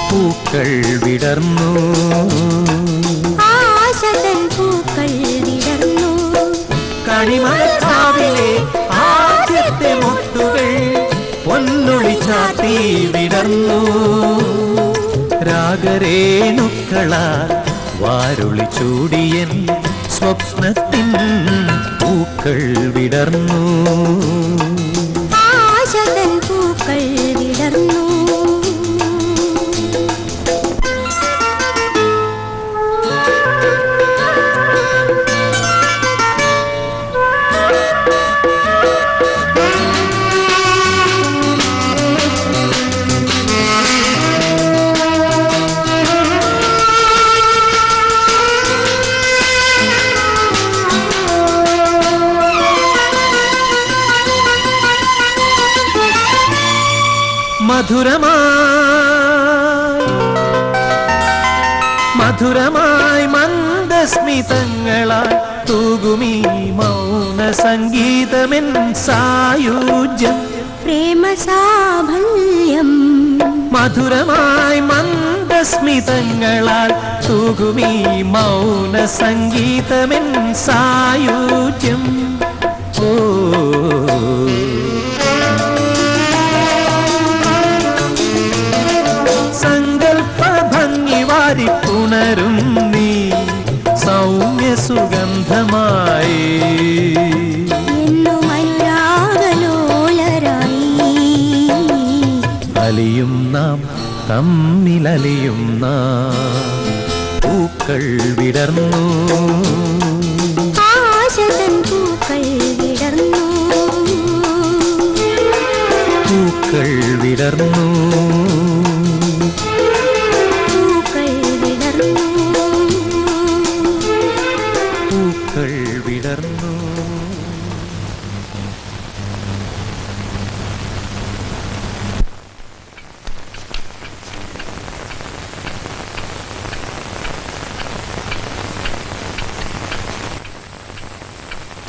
പൂക്കൾ വിടർന്നു ആശതൻ പൂക്കൾ വിടർന്നു കണിമരക്കാവിലെ ആദ്യത്തെ മുത്തുകൾ പൊന്നൊളി ചാത്തി വിടർന്നു രാഗരേണുക്കളാൽ വാരുളി ചൂടിയൻ സ്വപ്നത്തിൻ പൂക്കൾ വിടർന്നു ആശതൻ പൂക്കൾ വിടർന്നു മധുരമായി മന്ദസ്മിതങ്ങളാൽ തൂകുമീ മൗന സംഗീതമെൻ സായുജ്യം പ്രേമസാഫല്യം മധുരമായി മന്ദസ്മിതങ്ങളാൽ തൂകുമീ മൗന സംഗീതമെൻ സായുജ്യം ഓ പുണരും നീ സൗമ്യ സുഗന്ധമായി അലിയും നാം തമ്മിലലിയും നാം പൂക്കൾ വിടർന്നു ആശതൻ പൂക്കൾ വിടർന്നു പൂക്കൾ വിടർന്നു വിടർന്നു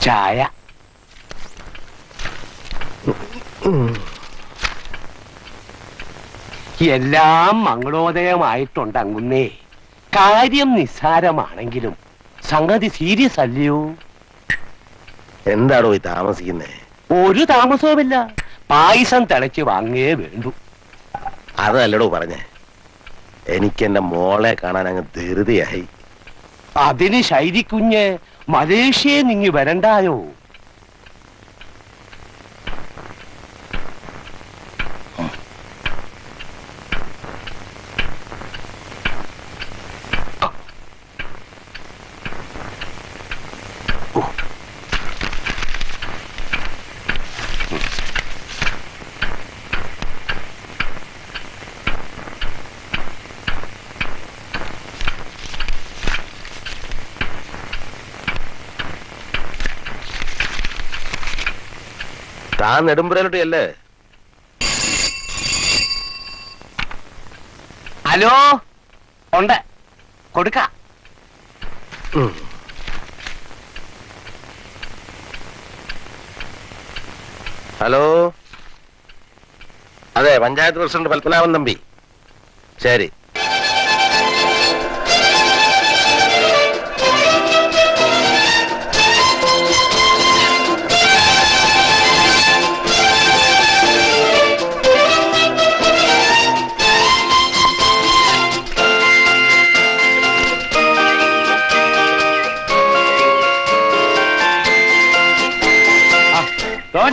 ചായ എല്ലാം മംഗളോദയമായിട്ടുണ്ട് അങ്ങുന്നേ. കാര്യം നിസ്സാരമാണെങ്കിലും സംഗതി സീരിയസ് അല്ലയോ? എന്താണോ ഈ താമസിക്കുന്നേ? ഒരു താമസവുമില്ല, പായസം തിളച്ച് വാങ്ങേ വേണ്ടു. അതല്ലടോ പറഞ്ഞേ, എനിക്ക് എന്റെ മോളെ കാണാൻ അങ്ങ് ധൃതിയായി. അതിന് ശൈലിക്കുഞ്ഞ് മലേഷ്യയെ നിങ്ങി വരണ്ടായോ? താൻ നെടുമ്പുരയിലോട്ടല്ലേ? ഹലോ, ഉണ്ട്, കൊടുക്ക. ഹലോ, അതെ, പഞ്ചായത്ത് പ്രസിഡന്റ് പത്മനാഭൻ തമ്പി. ശരി.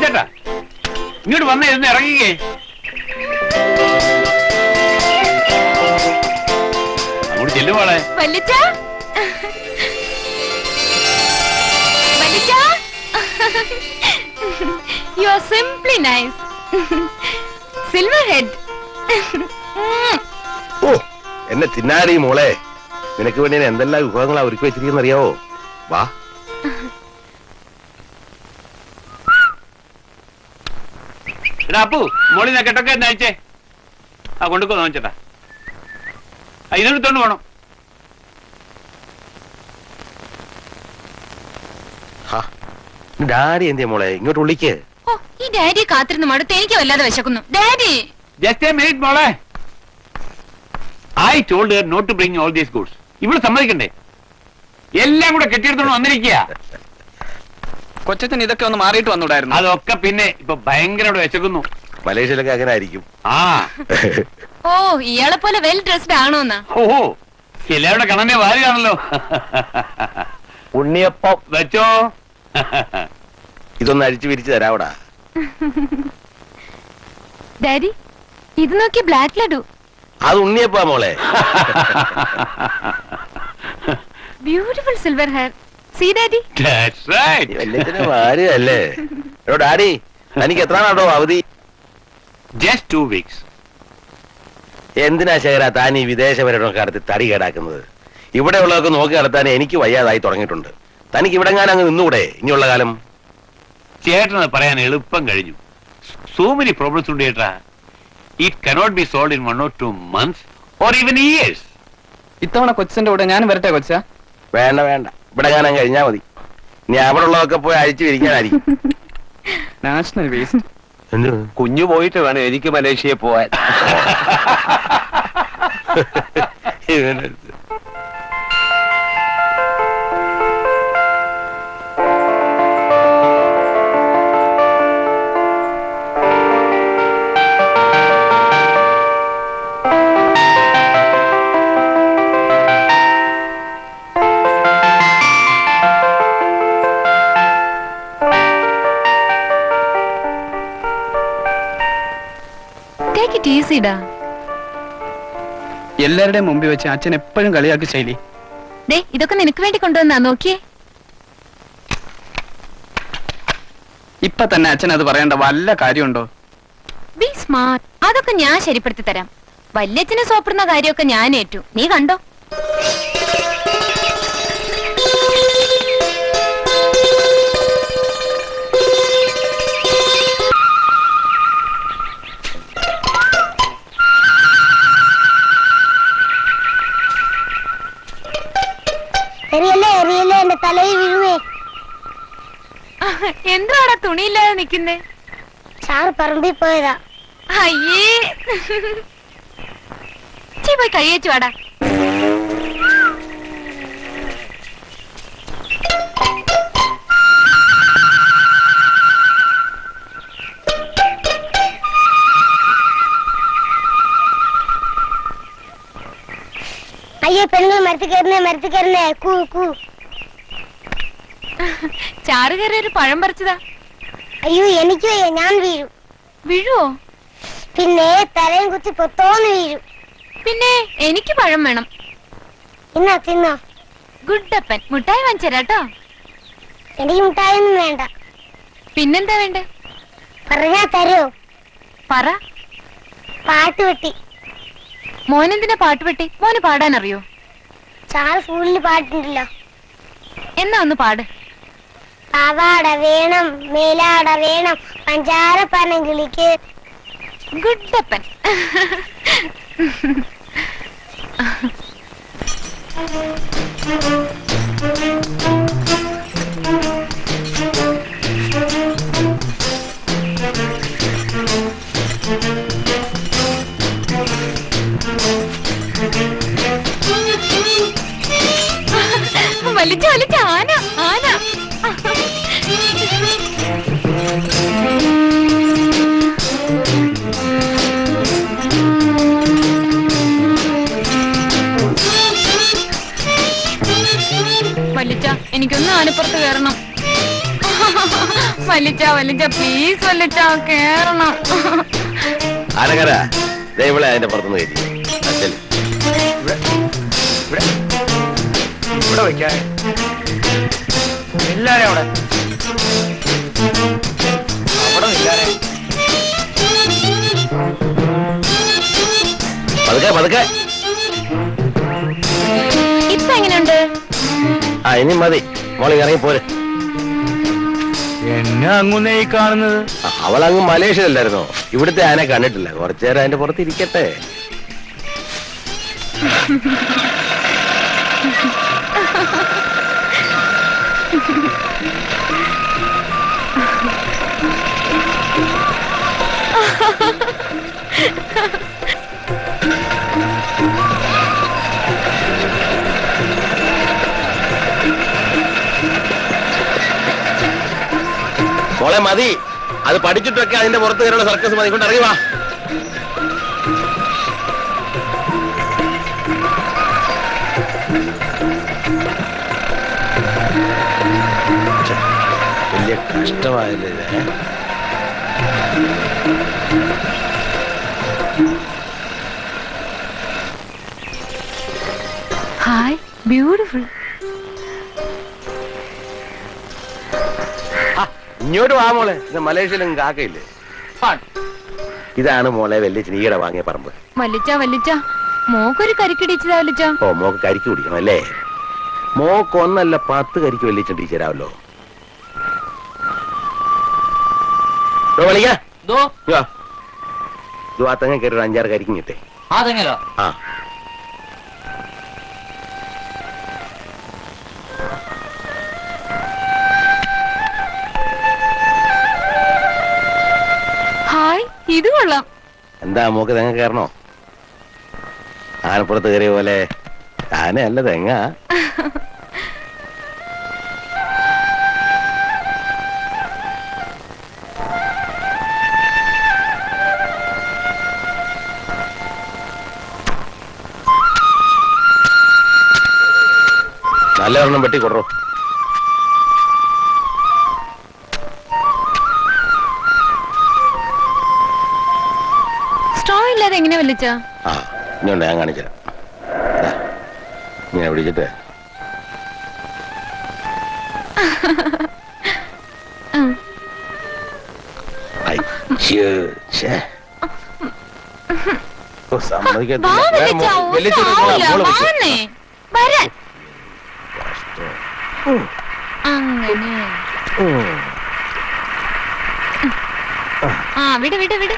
ചേട്ടാ, ഇങ്ങോട്ട് വന്ന ഇരുന്ന് ഇറങ്ങിക്കേ. അങ്ങോട്ട് ചെല്ലുവാളെ. You are simply nice. Silverhead. ഓ, എന്നെ തിന്നാടി മോളെ, നിനക്ക് വേണ്ടി ഞാൻ എന്തെല്ലാം വിഭവങ്ങളാ ഒരുക്കി വെച്ചിരിക്കുന്ന അറിയാവോ? വാ. അപ്പു, മോളി കെട്ടൊക്കെ എന്താ അയച്ചേ? ആ കൊണ്ടുക്കോ ചേട്ടാ. ഇതെടുത്തോണ്ട് പോണം. ഡാഡി എന്തിയാ മോളെ ഇങ്ങോട്ട് വിളിക്ക്. ഓ, ഈ ഡാഡി കാത്തിരുന്ന് മടുത്ത് എനിക്ക് വല്ലാതെ വിശക്കുന്നു. ഡാഡി ജസ്റ്റ് എ മിനിറ്റ് മോളെ. I told her not to bring all these goods. ഇവിടെ സമ്മതിക്കണ്ടേ? എല്ലാം കൂടെ കെട്ടിയെടുത്തോണ്ട് വന്നിരിക്കുക. കൊച്ചച്ഛൻ ഇതൊക്കെ ഒന്ന് മാറിയിട്ട് വന്നൂടായിരുന്നു. അതൊക്കെ പിന്നെ ഇപ്പൊ ഭയങ്കര വിശക്കുന്നു. മലേഷ്യയിലൊക്കെ അങ്ങനെ ആയിരിക്കും. ആ ഓ ഇയാളെ പോലെ വെൽ ഡ്രസ്ഡ് ആണോന്നാ? ഓഹോ, എല്ലാവരുടെ കണ്ണനെ വാരുകയാണല്ലോ. ഉണ്ണിയപ്പം വെച്ചോ. ഇതൊന്ന് അഴിച്ചു വിരിച്ചു തരാവടാ. ഡാഡി ഇത് നോക്കി ബ്ലാക്ക് ലഡു. അത് ഉണ്ണിയപ്പാ മോളെ. Beautiful silver hair. See daddy. That's right. വല്യച്ഛനെ വാരുകയല്ലേ. എടോ ഡാഡി, തനിക്ക് എത്രയാണോ അവധി? Just 2 weeks. എന്തിനാ ശേഖര താൻ ഈ വിദേശ പര്യടനമൊക്കെ നടത്തി തടി കേടാക്കുന്നത്? ഇവിടെ ഉള്ളതൊക്കെ നോക്കി നടത്താൻ എനിക്ക് വയ്യാതായി തുടങ്ങിയിട്ടുണ്ട്. തനിക്ക് ഇവിടെ ഞാൻ അങ്ങ് നിന്നുകൂടെ ഇനിയുള്ള കാലം? ചേട്ടനത് പറയാൻ എളുപ്പം കഴിഞ്ഞു. So many problems ഉണ്ട് ചേട്ടാ. It cannot be solved in 1 or 2 months or even years. ഇത്തവണ കൊച്ചന്റെ കൂടെ ഞാൻ വരട്ടെ കൊച്ച? വേണ്ട വേണ്ട, ഇവിടെ ഞാൻ അങ്ങ് കഴിഞ്ഞാ മതി. ഇനി അവിടെ ഉള്ളതൊക്കെ പോയി അഴിച്ചു വിരിക്കാനായിരിക്കും. National waste. കുഞ്ഞു പോയിട്ട് വേണം എനിക്ക് മലേഷ്യയിൽ പോവാൻ. Take it easy ഡാ. എല്ലാവരുടെയും മുമ്പിൽ വെച്ച് അച്ഛൻ എപ്പോഴും കളിയാക്കി ശൈലി. ദേ ഇതൊക്കെ നിനക്ക് വേണ്ടി കൊണ്ടുവന്നാ, നോക്കിയേ. ഇപ്പൊ തന്നെ അച്ഛൻ അത് പറയേണ്ട വല്ല കാര്യമുണ്ടോ? B smart. അതൊക്കെ ഞാൻ ശരിപ്പെടുത്തി തരാം. വല്യച്ഛനെ സോപ്പിടുന്ന കാര്യമൊക്കെ ഞാൻ ഏറ്റു. നീ കണ്ടോ? എന്റെ തലയിൽ വീഴുവേ. എന്താടാ തുണിയില്ലാതെ നിക്കുന്നേ? സാറ് പറമ്പിൽ പോയതാ. അയ്യേ, പോയി കഴിയേച്ചു വാടാ. അയ്യോ പെണ്ണുങ്ങൾ മരത്തിൽ കയറുന്നേ കൂ കൂ. ചാറ് കയറി ഒരു പഴം പറിച്ചതാ. അയ്യോ എനിക്ക് വയ്യ, ഞാൻ വീഴും. വീഴുവോ? പിന്നെ തലയും കുത്തി പൊത്തോന്ന് വീഴും. പിന്നെ എനിക്ക് പഴം വേണം. ഇന്നാ തിന്നോ. ഗുഡപ്പൻ, മുട്ടായി വാങ്ങിച്ചരാട്ടോ. എനിക്ക് മുട്ടായൊന്നും വേണ്ട. പിന്നെന്താ വേണ്ടേ? പറഞ്ഞാ തരോ? പറ. പാട്ട് വെട്ടി. മോനെന്തിനാ പാട്ട് വെട്ടി? മോന് പാടാൻ അറിയോ? സാറ് സ്കൂളിൽ പാട്ടുണ്ടല്ലോ. എന്നാ ഒന്ന് പാട്. പാവാട വേണം, മേലാട വേണം, പഞ്ചാര പനങ്കിളിക്ക്. ഗുഡപ്പൻ. വലിച്ച വലിച്ച ആന ആന. വലിച്ച എനിക്കൊന്ന് ആനപ്പുറത്ത് കയറണം. വലിച്ച വലിച്ച പ്ലീസ് വലിച്ച കേറണം. ആനകര ഇവിടെ അതിന്റെ പുറത്തുനിന്ന് കയറ്റി. ഇവിടെ വയ്ക്കാൻ എല്ലാരും അവിടെ അവിടെ ഇല്ലാരെ. പതുക്കെ പതുക്കെ. ഇപ്പൊ എങ്ങനെയുണ്ട്? ആ ഇനി മതി, മോളി ഇറങ്ങി പോരെ. എന്നെ അങ്ങുന്നേ ഈ കാണുന്നത്. അവളങ്ങ് മലേഷ്യയിലല്ലായിരുന്നോ? ഇവിടുത്തെ ആനെ കണ്ടിട്ടില്ല. കുറച്ചേരം അതിന്റെ പുറത്ത് ഇരിക്കട്ടെ. മോളെ മതി, അത് പഠിച്ചിട്ടൊക്കെ അതിന്റെ പുറത്ത് കയറുള്ള സർക്കസ് മതി. കൊണ്ട് ഇറങ്ങി വാ. വലിയ കഷ്ടമായല്ലേ ഇത്. Hi, beautiful. ഇങ്ങോട്ട് വാ മോളെ. ഇത് മലേഷ്യയിലും കാക്കയില്ലേ? ഇതാണ് മോളെ വല്യച്ഛൻ ഈയിടെ വാങ്ങിയ പറമ്പ്. വല്ലിച്ച മോക്കൊരു കരിക്കിടിച്ചതാ വല്ലിച്ച. ഓ, മോക്ക് കരിക്ക് കുടിക്കണം അല്ലേ? മോക്ക് ഒന്നല്ല 10 കരിക്ക് വല്യച്ഛൻ ടീച്ചരാവല്ലോ. ആ തെങ്ങ കയറി 5-6 കരിക്കും കിട്ടേ. ആ ഹായ്, ഇത് കൊള്ളാം. എന്താ മോക്ക് തെങ്ങ കയറണോ? ആനപ്പുറത്ത് കയറിയ പോലെ. ആനയല്ല തെങ്ങ. നല്ല ഒരെണ്ണം വെട്ടി കൊടുറോ. സ്ട്രോ ഇല്ലാതെ എങ്ങനെ വല്ലിച്ച? ആ ഇനിയുണ്ട്, ഞാൻ കാണിച്ചു തരാം. ഇങ്ങനെ പിടിച്ചിട്ട് അങ്ങനെ. ആ വിട് വിട് വിട്.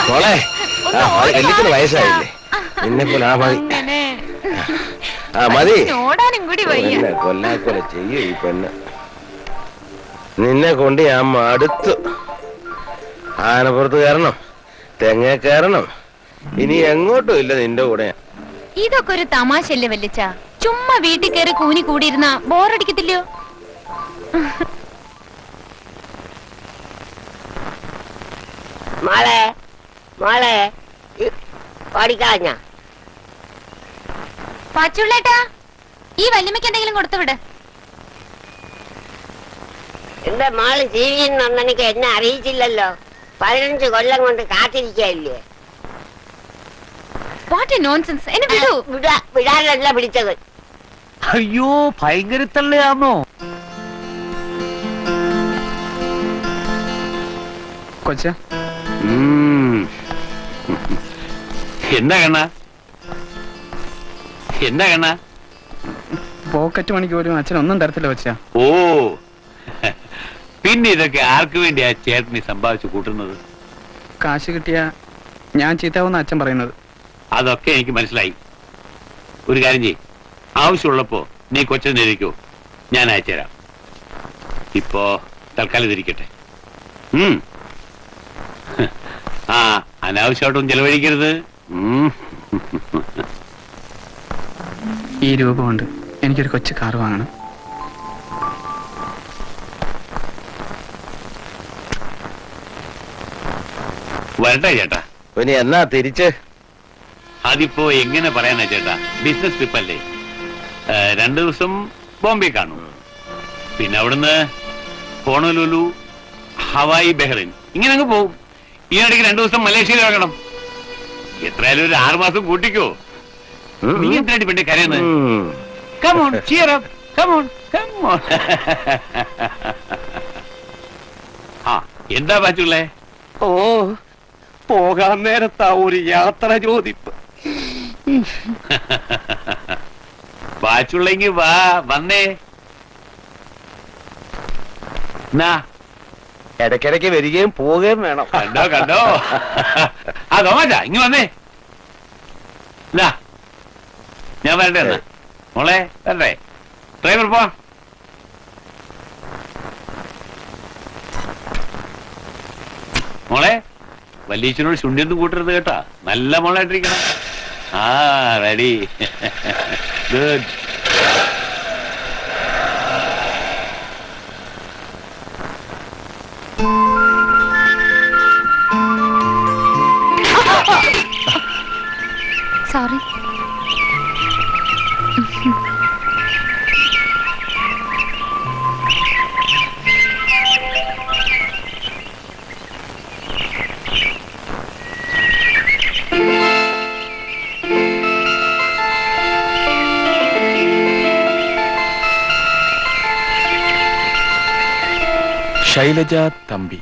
മോളെ, വലിയ വയസ്സായില്ലേ? നിന്നെ പോലെ ആ മതി. ആ മതി. കൊല്ലാക്കൊല ചെയ്യ ഈ പെണ്ണ്. നിന്നെ കൊണ്ട് ഞാൻ മടുത്തു. ആനപ്പുറത്ത് കയറണം, തെങ്ങ കയറണം, ഇനി എങ്ങോട്ടും ഇല്ല നിന്റെ കൂടെ. ഇതൊക്കെ ഒരു തമാശല്ലേ വല്ലിച്ച? ചുമ്മാ വീട്ടിൽ കയറി കൂനി കൂടിയിരുന്ന ബോറടിക്കത്തില്ലയോ? മോളെ മോളെ ഓടിക്കളഞ്ഞ പാച്ചുള്ളേട്ടാ, ഈ വല്യമ്മയ്ക്ക് എന്തെങ്കിലും കൊടുത്തുവിട്. എന്റെ മോള് ജീവിയെന്ന് എനിക്ക് എന്നെ അറിയിച്ചില്ലല്ലോ. 15 കൊല്ലം കൊണ്ട് കാത്തിരിക്കല്ലേ. What A nonsense. എന്നെ വിടൂ. വിടാനല്ല പിടിച്ചത്. അയ്യോ, ഭയങ്കര തള്ളയാണോ? കൊച്ച എന്താ കണ്ണ? എന്താ കണ്ണ? പോക്കറ്റ് മണിക്ക് പോലും അച്ഛനൊന്നും തരത്തില്ല കൊച്ച. ഓ, പിന്നെ ഇതൊക്കെ ആർക്ക് വേണ്ടിയാ ചേട്ടനി സമ്പാദിച്ചു കൂട്ടുന്നത്? കാശ് കിട്ടിയ ഞാൻ ചീത്താവുന്ന അച്ഛൻ പറയുന്നത്. അതൊക്കെ എനിക്ക് മനസ്സിലായി. ഒരു കാര്യം ചെയ്യ്, ആവശ്യമുള്ളപ്പോ നീ കൊച്ചിനെ ഇരിക്കോ, ഞാൻ അയച്ചുതരാം. ഇപ്പോ തൽക്കാലം ഇതിരിക്കട്ടെ. ആ, അനാവശ്യമായിട്ടൊന്നും ചെലവഴിക്കരുത്. ഈ രൂപ കൊണ്ട് എനിക്കൊരു കൊച്ചു കാർ വാങ്ങണം. വരട്ടെ ചേട്ടാ. പിന്നെ എന്നാ തിരിച്ച്? അതിപ്പോ എങ്ങനെ പറയാനാ ചേട്ടാ, ബിസിനസ് ട്രിപ്പ് അല്ലേ. 2 ദിവസം ബോംബെ കാണും, പിന്നെ അവിടുന്ന് ഹോണോലുലു, ഹവായി, ബഹ്റിൻ, ഇങ്ങനെ അങ്ങ് പോകും. ഈ ഇടയ്ക്ക് 2 ദിവസം മലേഷ്യയിൽ ഇറങ്ങണം. എത്രയായാലും ഒരു 6 മാസം കൂട്ടിക്കോ. നീ എന്തിനാണ് പെണ്ണെ കരയുന്നത്? Come on, cheer up. Come on, come on. ആ, എന്താ പാച്ചുള്ളേ? ഓ, പോകാൻ നേരത്താ ഒരു യാത്ര ചോദിപ്പ്. വാച്ചുള്ളെങ്കി വാ വന്നേ. എന്നാ ഇടയ്ക്കിടയ്ക്ക് വരികയും പോവുകയും വേണം. കണ്ടോ കണ്ടോ. ആ തോമാച്ച ഇങ്ങ് വന്നേ. ഇതാ ഞാൻ വരട്ടെ എന്നാ. മോളെ വരട്ടെ. ഡ്രൈവർ പോ. മോളെ വല്യച്ഛനോട് ശുണ്ഠിയൊന്നും കൂട്ടരുത് കേട്ടാ. നല്ല മോളായിട്ടിരിക്കണം. ആ ready. Good. Sorry. Shailaja Thampi.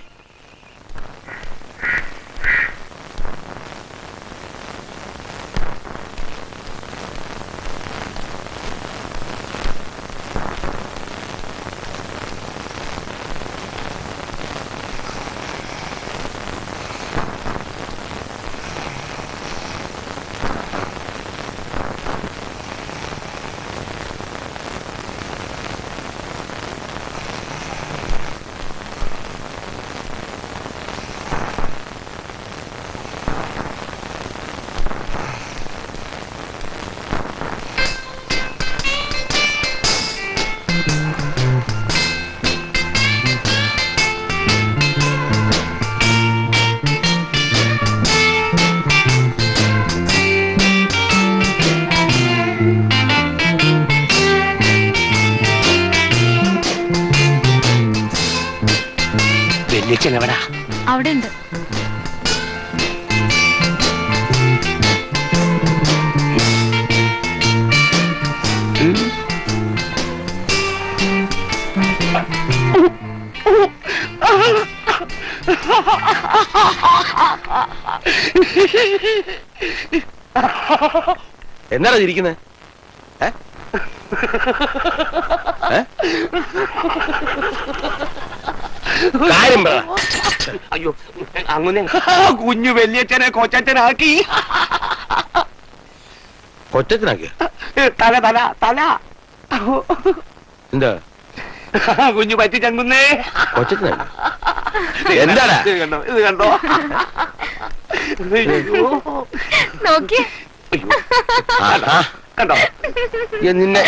വല്യച്ഛൻ എവിടാ? അവിടെ ഉണ്ട്. എന്താണ് ഇരിക്കുന്നത്? കാര്യം പറ. അയ്യോ അങ്ങനെ കുഞ്ഞു വല്യച്ഛനെ കൊച്ചച്ഛനാക്കി. കൊച്ചനാക്കിയ തല തല തല എന്താ കുഞ്ഞു പറ്റി ചങ്ങുന്നേ. കൊച്ചനാക്കി എന്താടാ? ഇത് കണ്ടോ? നോക്കി കണ്ടോ നിന്നെ?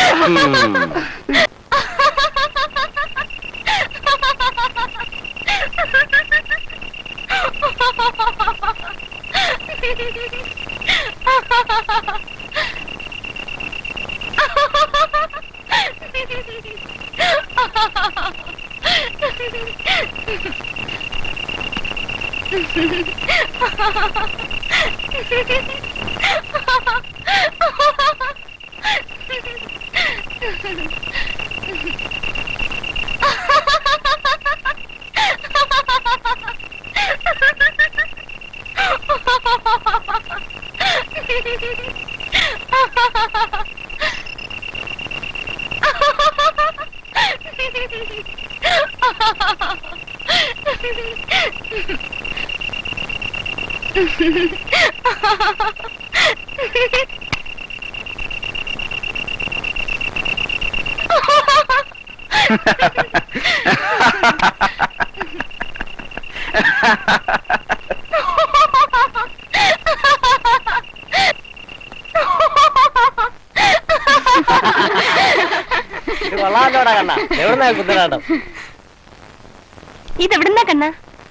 ഇതെവിടുന്നാ കണ്ണ?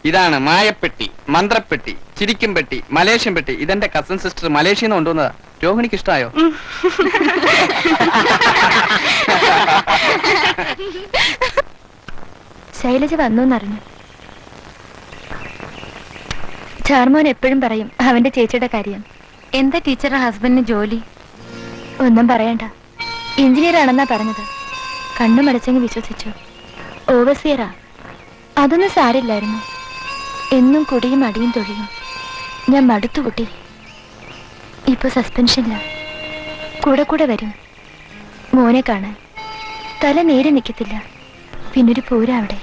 ഇതാണ് മായപ്പെട്ടി, മന്ത്രപ്പെട്ടി, ചിരിക്കും പെട്ടി, മലേഷ്യൻ പെട്ടി. ഇതെന്റെ കസിൻ സിസ്റ്റർ മലേഷ്യയിൽ നിന്ന് കൊണ്ടുവന്നതാ. രോഹിണിക്ക് ഇഷ്ടമായോ? ശൈലജ വന്നൂന്നറിഞ്ഞു. ചാർമോൻ എപ്പോഴും പറയും അവന്റെ ചേച്ചിയുടെ കാര്യം. എന്താ ടീച്ചറുടെ ഹസ്ബൻഡിന് ജോലി? ഒന്നും പറയണ്ട, എഞ്ചിനീയർ ആണെന്നാ പറഞ്ഞത്. കണ്ണു മടച്ചെങ്കിൽ വിശ്വസിച്ചു. ഓവർസിയറാ. അതൊന്നും സാരില്ലായിരുന്നു. എന്നും കുടിയും അടിയും തൊഴിയും. ഞാൻ മടുത്തു കുട്ടി. ഇപ്പൊ സസ്പെൻഷനില്ല. കൂടെ കൂടെ വരും മോനെ കാണാൻ. തല നേരെ നിൽക്കത്തില്ല. പിന്നൊരു പൂര അവിടെ.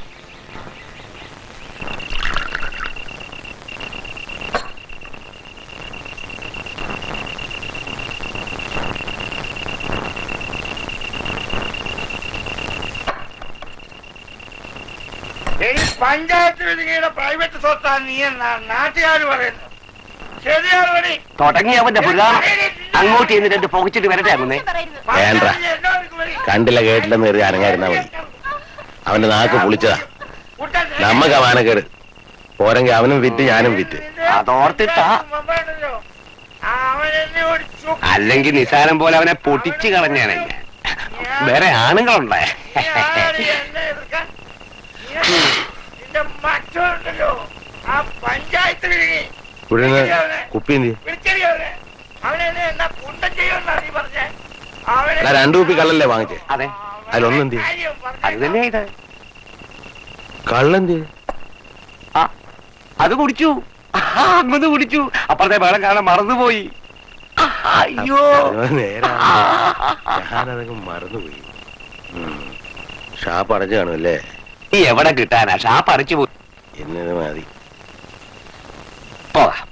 പഞ്ചായത്ത് വിധിയുടെ പ്രൈവറ്റ് സ്വത്താണ് നീ നാട്ടുകാർ പറയുന്നത്. ശരിയാണ് പണി. തുടങ്ങിയവന്റെ പുരാണം അങ്ങോട്ട് ചെന്ന് രണ്ട് പുകച്ചിട്ട് വരട്ടെ അങ്ങനെ വേണ്ട. കണ്ടില്ല കേട്ടില്ലെന്ന് കരുതി അനങ്ങായിരുന്നാ മതി. അവന്റെ നാക്ക് പൊളിച്ചതാ. നമ്മക്ക് മാനക്കേട് പോരെങ്കിൽ അവനും വിറ്റ് ഞാനും വിറ്റ്. അതോർത്തിട്ടാ അല്ലെങ്കിൽ നിസാരം പോലെ അവനെ പൊട്ടിച്ചു കളഞ്ഞാണ്. വേറെ ആണുങ്ങളുണ്ടേ. മറ്റുണ്ടല്ലോ ആ പഞ്ചായത്ത് വിഴുങ്ങി കുപ്പി അവനെ എന്നാ കുണ്ടം ചെയ്യുമെന്നാ നീ പറഞ്ഞേ. രണ്ടു കുപ്പി കള്ളല്ലേ വാങ്ങിച്ചേ? അതെ, അതിലൊന്നെന്തി അത് തന്നെ ഇത്. കള്ളെന്തി? അത് കുടിച്ചു, അങ്ങൊന്ന് കുടിച്ചു. അപ്പുറത്തെ വെള്ളം കാണാൻ മറന്നുപോയി. അയ്യോ, നേരാ, ഞാനതൊക്കെ മറന്നുപോയി. ഷാപ്പ് അടച്ചു കാണുമല്ലേ? നീ എവിടെ കിട്ടാനാ? ഷാപ്പ് അടച്ചു പോയി. എന്നത് മതി. പോകാം.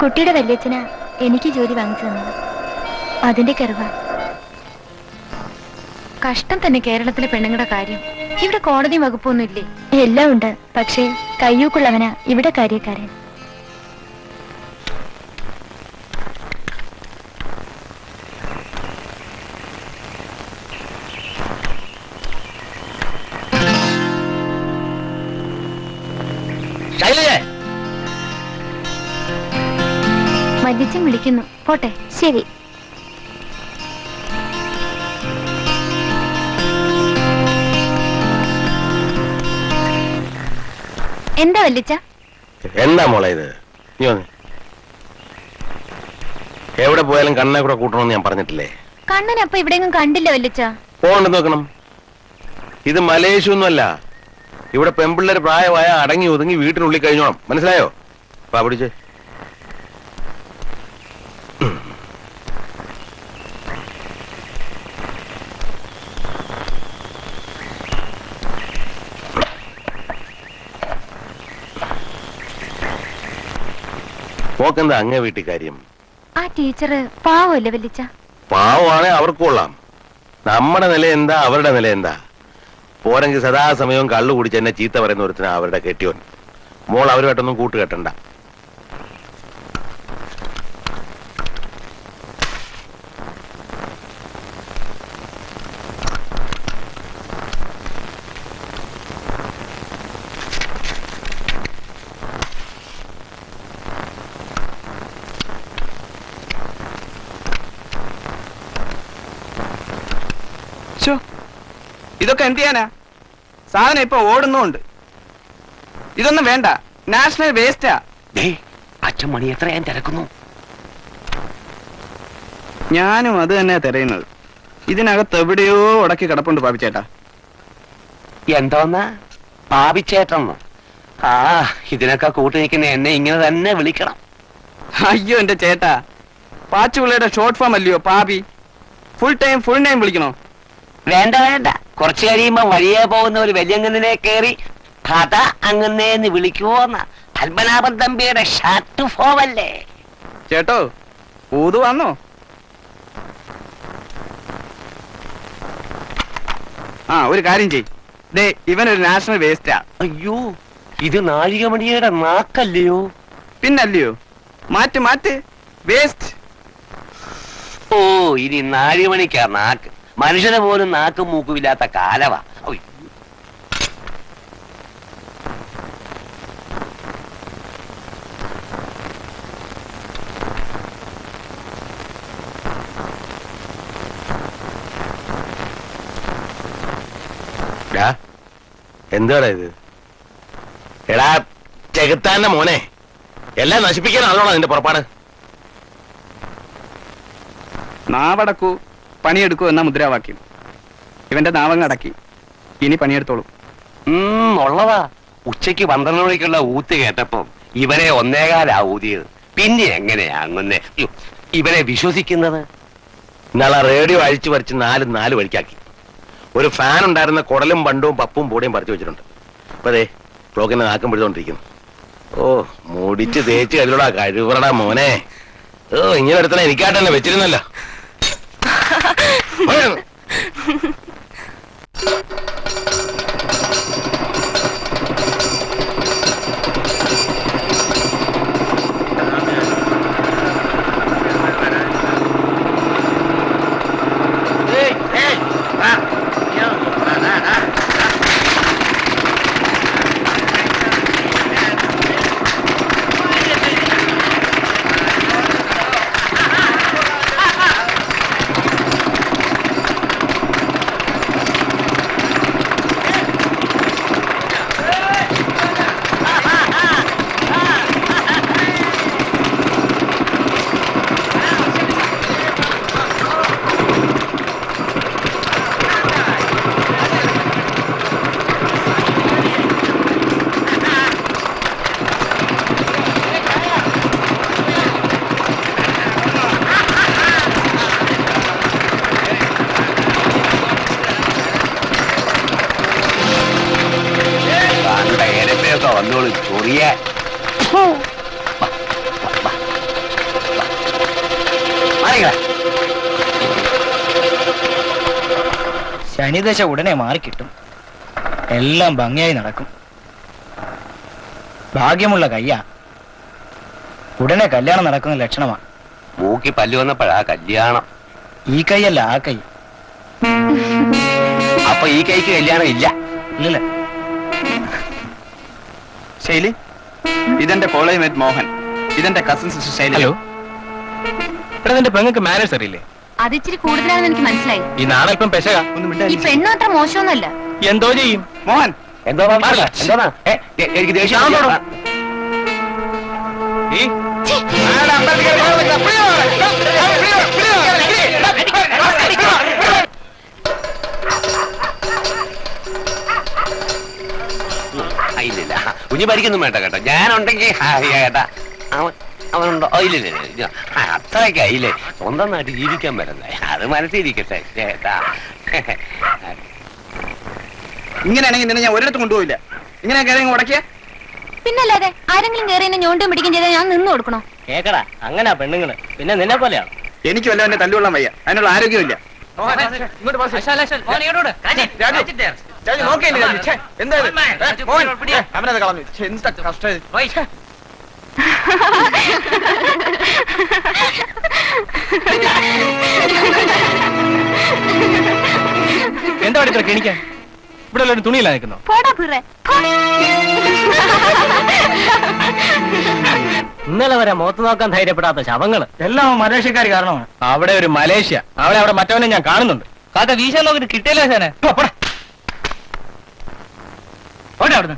കുട്ടിയുടെ വല്യച്ഛനാ എനിക്ക് ജോലി വാങ്ങിച്ചു തന്നത്. അതിന്റെ കരുവ. കഷ്ടം തന്നെ കേരളത്തിലെ പെണ്ണുങ്ങളുടെ കാര്യം. ഇവിടെ കോടതി വകുപ്പൊന്നും ഇല്ലേ? എല്ലാം ഉണ്ട്. പക്ഷേ കയ്യൂക്കുള്ളവനാ ഇവിടെ കാര്യക്കാരൻ. വല്യച്ഛൻ വിളിക്കുന്നു. പോട്ടെ. ശരി. എന്താ വല്യച്ഛ? എന്താ മോളെ ഇത്? നീ വന്ന് എവിടെ പോയാലും കണ്ണെ കൂടെ കൂട്ടണമെന്ന് ഞാൻ പറഞ്ഞിട്ടില്ലേ? കണ്ണൻ അപ്പൊ ഇവിടെയൊന്നും കണ്ടില്ല വല്യച്ഛ. പോകണ്ടെന്ന് നോക്കണം. ഇത് മലേഷ്യൊന്നുമല്ല. ഇവിടെ പെമ്പിള്ളേർ പ്രായമായ അടങ്ങി ഒതുങ്ങി വീട്ടിനുള്ളിൽ കഴിഞ്ഞോണം. മനസ്സിലായോ? അപ്പൊ പിടിച്ച് പോക്കെന്താ അങ്ങേ വീട്ടിൽ കാര്യം? ആ ടീച്ചർ പാവല്ലേ വല്യച്ഛ? പാവമാണെ അവർക്ക് കൊള്ളാം. നമ്മുടെ നില എന്താ, അവരുടെ നില എന്താ? പോരെങ്കിൽ സദാസമയവും കള്ളു കുടിച്ച് എന്നെ ചീത്ത പറയുന്ന ഒരുത്തിനാ അവരുടെ കെട്ടിയോൻ. മോൾ അവരുമായിട്ടൊന്നും കൂട്ടുകെട്ടണ്ട. ഇതൊക്കെ എന്ത് ചെയ്യാനാ? സാധനം ഇപ്പൊ ഓടുന്നുണ്ട്. ഇതൊന്നും വേണ്ട, നാഷണൽ വേസ്റ്റാ. അച്ഛൻ മണി എത്രയാൻ തിരക്കുന്നു. ഞാനും അത് തന്നെയാ തിരയുന്നത്. ഇതിനകത്ത് എവിടെയോ ഉടക്കി കിടപ്പുണ്ട് പാപിച്ചേട്ടാ. എന്തോന്നാ പാപിച്ചേട്ടെന്നോ? ആ, ഇതിനൊക്കെ കൂട്ടി നിൽക്കുന്ന എന്നെ ഇങ്ങനെ തന്നെ വിളിക്കണം. അയ്യോ എന്റെ ചേട്ടാ, പാച്ചുപിള്ളയുടെ ഷോർട്ട് ഫോം അല്ലയോ പാപി? ഫുൾ നെയിം വിളിക്കണോ? വേണ്ട വേണ്ട, കുറച്ചു കഴിയുമ്പോ വഴിയെ പോകുന്ന ഒരു വലിയങ്ങനെ കയറി കഥ അങ്ങനെന്ന് വിളിക്കുവോന്ന പത്മനാഭൻ തമ്പിയുടെ ഷർട്ട് ഫോമല്ലേ? ചേട്ടോ, ഊതു വന്നോ? ആ, ഒരു കാര്യം ചെയ്. ദേ, ഇവനൊരു നാഷണൽ വേസ്റ്റാ. അയ്യോ, ഇത് നാഴികമണിയുടെ നാക്കല്ലയോ? പിന്നല്ലയോ? മാറ്റ് വേസ്റ്റ്. ഓ, ഇനി നാഴികമണിക്കാ നാക്ക്. മനുഷ്യനെ പോലും നാക്കും മൂക്കുമില്ലാത്ത കാലവാ. എന്താടാ ഇത്? എടാ ചെകുത്താന്റെ മോനെ, എല്ലാം നശിപ്പിക്കാനാണല്ലോ നിന്റെ പുറപ്പാട്. നാവടക്കൂ, പണിയെടുക്കൂ എന്ന മുദ്രാവാക്യം. ഇവന്റെ നാവങ്ങ് അടക്കി. ഇനി പണിയെടുത്തോളൂ. ഉള്ളതാ. ഉച്ചയ്ക്ക് 12 മണിക്കുള്ള ഊത്ത് കേട്ടപ്പം ഇവരെ 1:15 ഊതിയത്. പിന്നെ എങ്ങനെയാ അങ്ങനെ ഇവരെ വിശ്വസിക്കുന്നത്? ഇന്നാളെ റേഡിയോ അഴിച്ചു പറിച്ച് 4 വഴിക്കാക്കി. ഒരു ഫാൻ ഉണ്ടായിരുന്ന കുടലും ബണ്ടും പപ്പും പൂടയും പറിച്ചു വെച്ചിട്ടുണ്ട്. അപ്പൊ അതെ ക്ലോക്കിനെ നാക്കം പിടിച്ചോണ്ടിരിക്കുന്നു. ഓ മുടിച്ച് തേച്ച് അതിലൂടെ കഴിവറടാ മോനെ. ഓ ഇങ്ങനെ എടുത്തണ എനിക്കായിട്ടന്നെ വെച്ചിരുന്നല്ലോ. വന്നോളൂ ചൊറിയ. ശനിദശ ഉടനെ മാറിക്കിട്ടും. എല്ലാം ഭംഗിയായി നടക്കും. ഭാഗ്യമുള്ള കയ്യാ. ഉടനെ കല്യാണം നടക്കുന്ന ലക്ഷണമാണ്. മൂക്കി പല്ലു വന്നപ്പോഴാ കല്യാണം. ഈ കൈയല്ല ആ കൈ. അപ്പൊ ഈ കൈക്ക് കല്യാണം ഇല്ല. ഇല്ല. ശൈലി, ഇതെന്റെ കോളേജ് മേറ്റ് മോഹൻ. ഇതെന്റെ കസിൻ സിസ്റ്റർ ശൈലി. ഹലോ. ഇവിടെ നിന്റെ പെങ്ങൾക്ക് മാനേഴ്സ് അറിയില്ലേ? അത് ഇച്ചിരി കൂടുതലാണെന്ന് എനിക്ക് മനസ്സിലായി. ഈ നാടൽപ്പം പെശക. ഈ പെണ്ണും അത്ര മോശമൊന്നുമല്ല. എന്തോ ചെയ്യും മോഹൻ? എന്തോ എനിക്ക് ദേഷ്യം. ഇല്ലില്ല കുഞ്ഞു ഭരിക്കൊന്നും വേണ്ട കേട്ടോ. ഞാനുണ്ടെങ്കിൽ കേട്ടാ അവനുണ്ടോ? ഇല്ലില്ല അത്രയൊക്കെ ആയില്ലേ. സ്വന്തം നാട്ടിൽ ജീവിക്കാൻ വരുന്നേ. അത് മനസ്സിരിക്കട്ടെ ചേട്ടാ. ഇങ്ങനെയാണെങ്കിൽ നിന്നെ ഞാൻ ഒരിടത്തും കൊണ്ടുപോയില്ല. ഇങ്ങനെ കയറി ഉടക്കിയ പിന്നല്ലാതെ ആരെങ്കിലും കയറി എന്നെ ഞോണ്ടും പിടിക്കും ചെയ്താൽ ഞാൻ നിന്ന് കൊടുക്കണോ? കേക്കടാ, അങ്ങനാ പെണ്ണുങ്ങള്. പിന്നെ നിന്നെ പോലെയാണ്. എനിക്ക് വല്ല എന്നെ തല്ലുകൊള്ളാൻ വയ്യ. അതിനുള്ള ആരോഗ്യമില്ല. അവനത് കളഞ്ഞു. എന്താ കഷ്ടം. എന്താ ഇത്ര കെണിക്കാൻ? ഇവിടെ ഉള്ളൊരു തുണിയില്ല നിൽക്കുന്നു. ഇന്നലെ വരെ മുഖത്ത് നോക്കാൻ ധൈര്യപ്പെടാത്ത ശവങ്ങള് എല്ലാം മലേഷ്യക്കാർ കാരണമാണ്. അവിടെ ഒരു മലേഷ്യ. അവിടെ മറ്റവനെ ഞാൻ കാണുന്നുണ്ട്. കാക്ക വീശാൻ നോക്കിട്ട് കിട്ടിയല്ലേ സാനെ. ഓട്ടെ അവിടുന്ന്.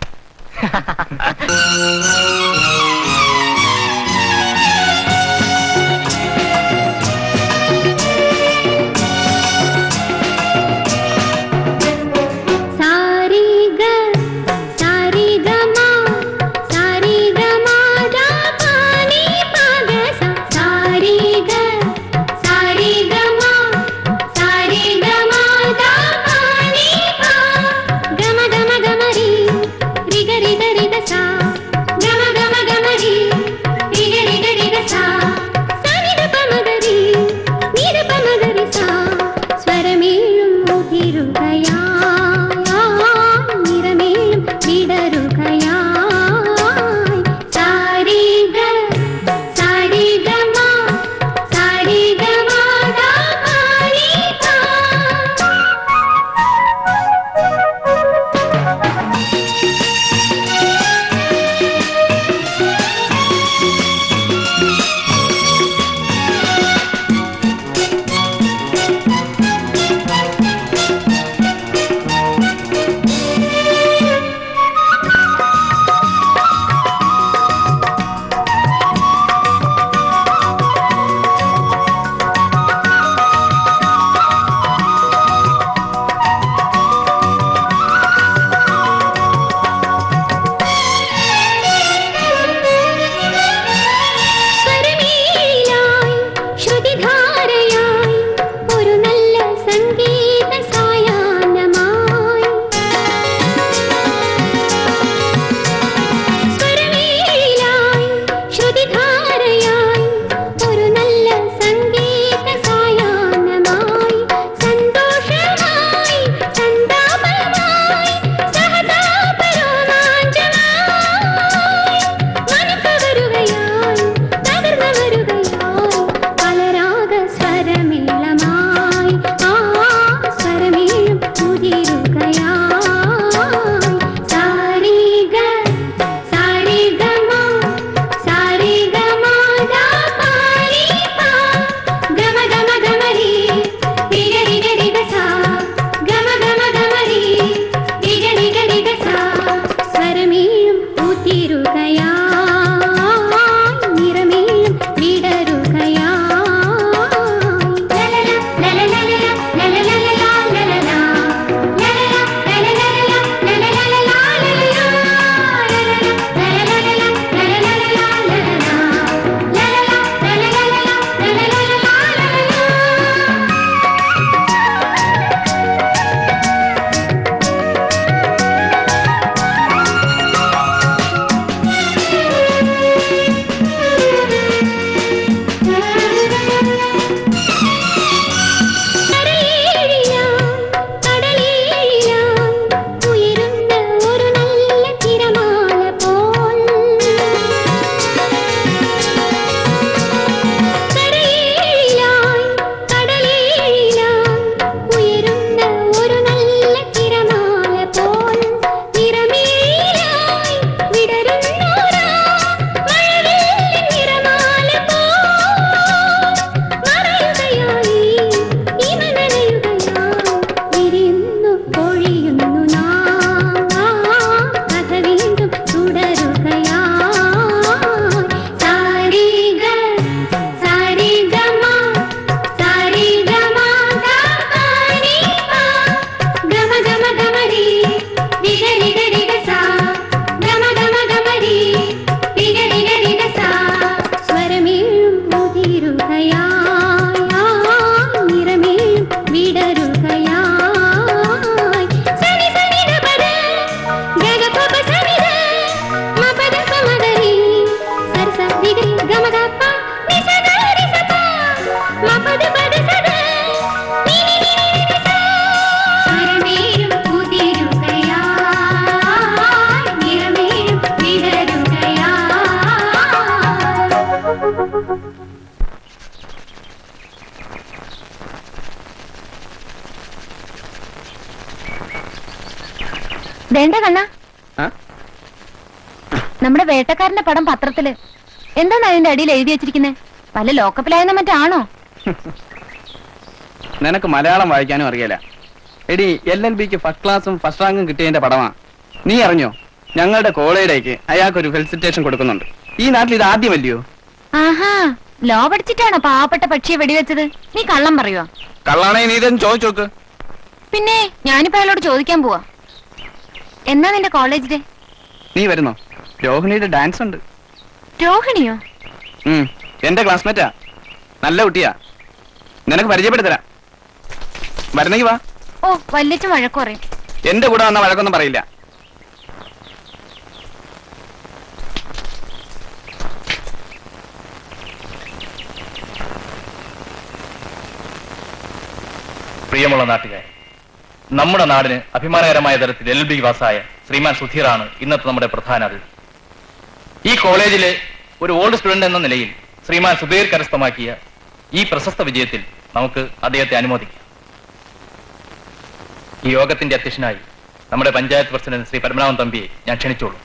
വേണ്ട കണ്ണ, ആ? നമ്മുടെ വേട്ടക്കാരന്റെ പടം പത്രത്തില്. എന്താണ് അതിന്റെ അടിയിൽ എഴുതി വെച്ചിരിക്കുന്നത്? വല്ല ലോക്കപ്പിലായെന്ന മറ്റാണോ? നിനക്ക് മലയാളം വായിക്കാനും അറിയില്ല. എടി, LLBക്ക് ഫസ്റ്റ് ക്ലാസും ഫസ്റ്റ് റാങ്കും കിട്ടിയതിന്റെ പടമാ. നീ അറിഞ്ഞോ, ഞങ്ങളുടെ കോളേജിലേക്ക് അയാൾക്കൊരു ഫെലിസിറ്റേഷൻ കൊടുക്കുന്നുണ്ട്. ഈ നാട്ടിൽ ഇത് ആദ്യമല്ലയോ? ആഹാ, ലോ പഠിച്ചിട്ടാണോ പാവപ്പെട്ട പക്ഷിയെ വെടിവെച്ചത്? നീ കള്ളം പറയുവാ? കള്ളാണെ നീ ഇതൊന്ന് ചോദിച്ചോക്ക്. പിന്നെ ഞാനിപ്പോ അയാളോട് ചോദിക്കാൻ പോവാ. എന്നാ നിന്റെ കോളേജ് ഡേ? നീ വരുന്നോ? രോഹിണിയുടെ ഡാൻസ് ഉണ്ട്. രോഹിണിയോ? എന്റെ ക്ലാസ്മേറ്റാ, നല്ല കുട്ടിയാ. നിനക്ക് പരിചയപ്പെടുത്തരാം. വരുന്നെങ്കി വാ. ഓ, വല്യച്ഛൻ വഴക്ക് പറയും. എന്റെ കൂടെ വന്ന വഴക്കൊന്നും പറയില്ല. പ്രിയമുള്ള നാട്ടുകാർ, നമ്മുടെ നാടിന് അഭിമാനകരമായ തരത്തിൽ LLB പാസ്സായ ശ്രീമാൻ സുധീറാണ് ഇന്നത്തെ നമ്മുടെ പ്രധാന അതിഥി. ഈ കോളേജിലെ ഒരു ഓൾഡ് സ്റ്റുഡന്റ് എന്ന നിലയിൽ ശ്രീമാൻ സുധീർ കരസ്ഥമാക്കിയ ഈ പ്രശസ്ത വിജയത്തിൽ നമുക്ക് അദ്ദേഹത്തെ അനുമോദിക്കാം. ഈ യോഗത്തിന്റെ അധ്യക്ഷനായി നമ്മുടെ പഞ്ചായത്ത് പ്രസിഡന്റ് ശ്രീ പരമനാഭൻ തമ്പിയെ ഞാൻ ക്ഷണിച്ചോളൂ.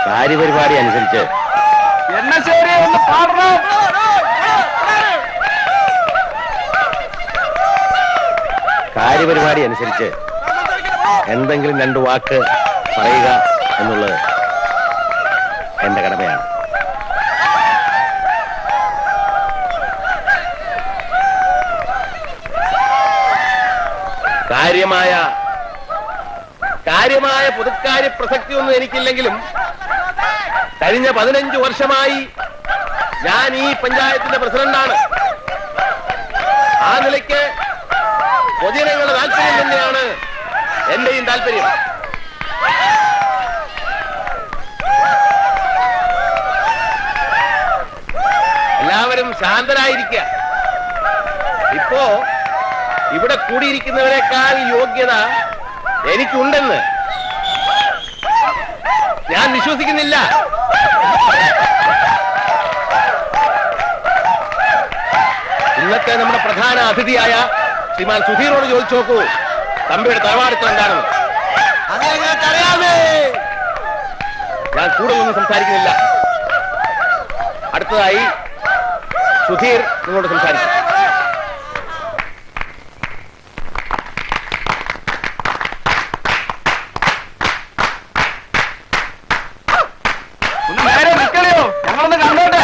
കാര്യപരിപാടി അനുസരിച്ച് കാര്യപരിപാടി അനുസരിച്ച് എന്തെങ്കിലും രണ്ടു വാക്ക് പറയുക എന്നുള്ളത് എന്റെ കടമയാണ്. കാര്യമായ പുതുക്കാര്യ പ്രസക്തിയൊന്നും എനിക്കില്ലെങ്കിലും കഴിഞ്ഞ 15 വർഷമായി ഞാൻ ഈ പഞ്ചായത്തിന്റെ പ്രസിഡന്റാണ്. ആ നിലയ്ക്ക് പൊതുജനങ്ങളുടെ താല്പര്യം തന്നെയാണ് എന്റെയും താല്പര്യം. എല്ലാവരും ശാന്തരായിരിക്കുക. ഇപ്പോ ഇവിടെ കൂടിയിരിക്കുന്നവരെക്കാൾ യോഗ്യത എനിക്കുണ്ടെന്ന് ഞാൻ വിശ്വസിക്കുന്നില്ല. ഇന്നത്തെ നമ്മുടെ പ്രധാന അതിഥിയായ ശ്രീമാൻ സുധീറോട് ചോദിച്ചു നോക്കൂ, തമ്പിയുടെ തറവാടിത്തം എന്താണെന്ന്. ഞാൻ കൂടുതലൊന്നും സംസാരിക്കുന്നില്ല. അടുത്തതായി സുധീർ നിങ്ങളോട് സംസാരിക്കും. ഞങ്ങളൊന്ന് കണ്ടോട്ടെ.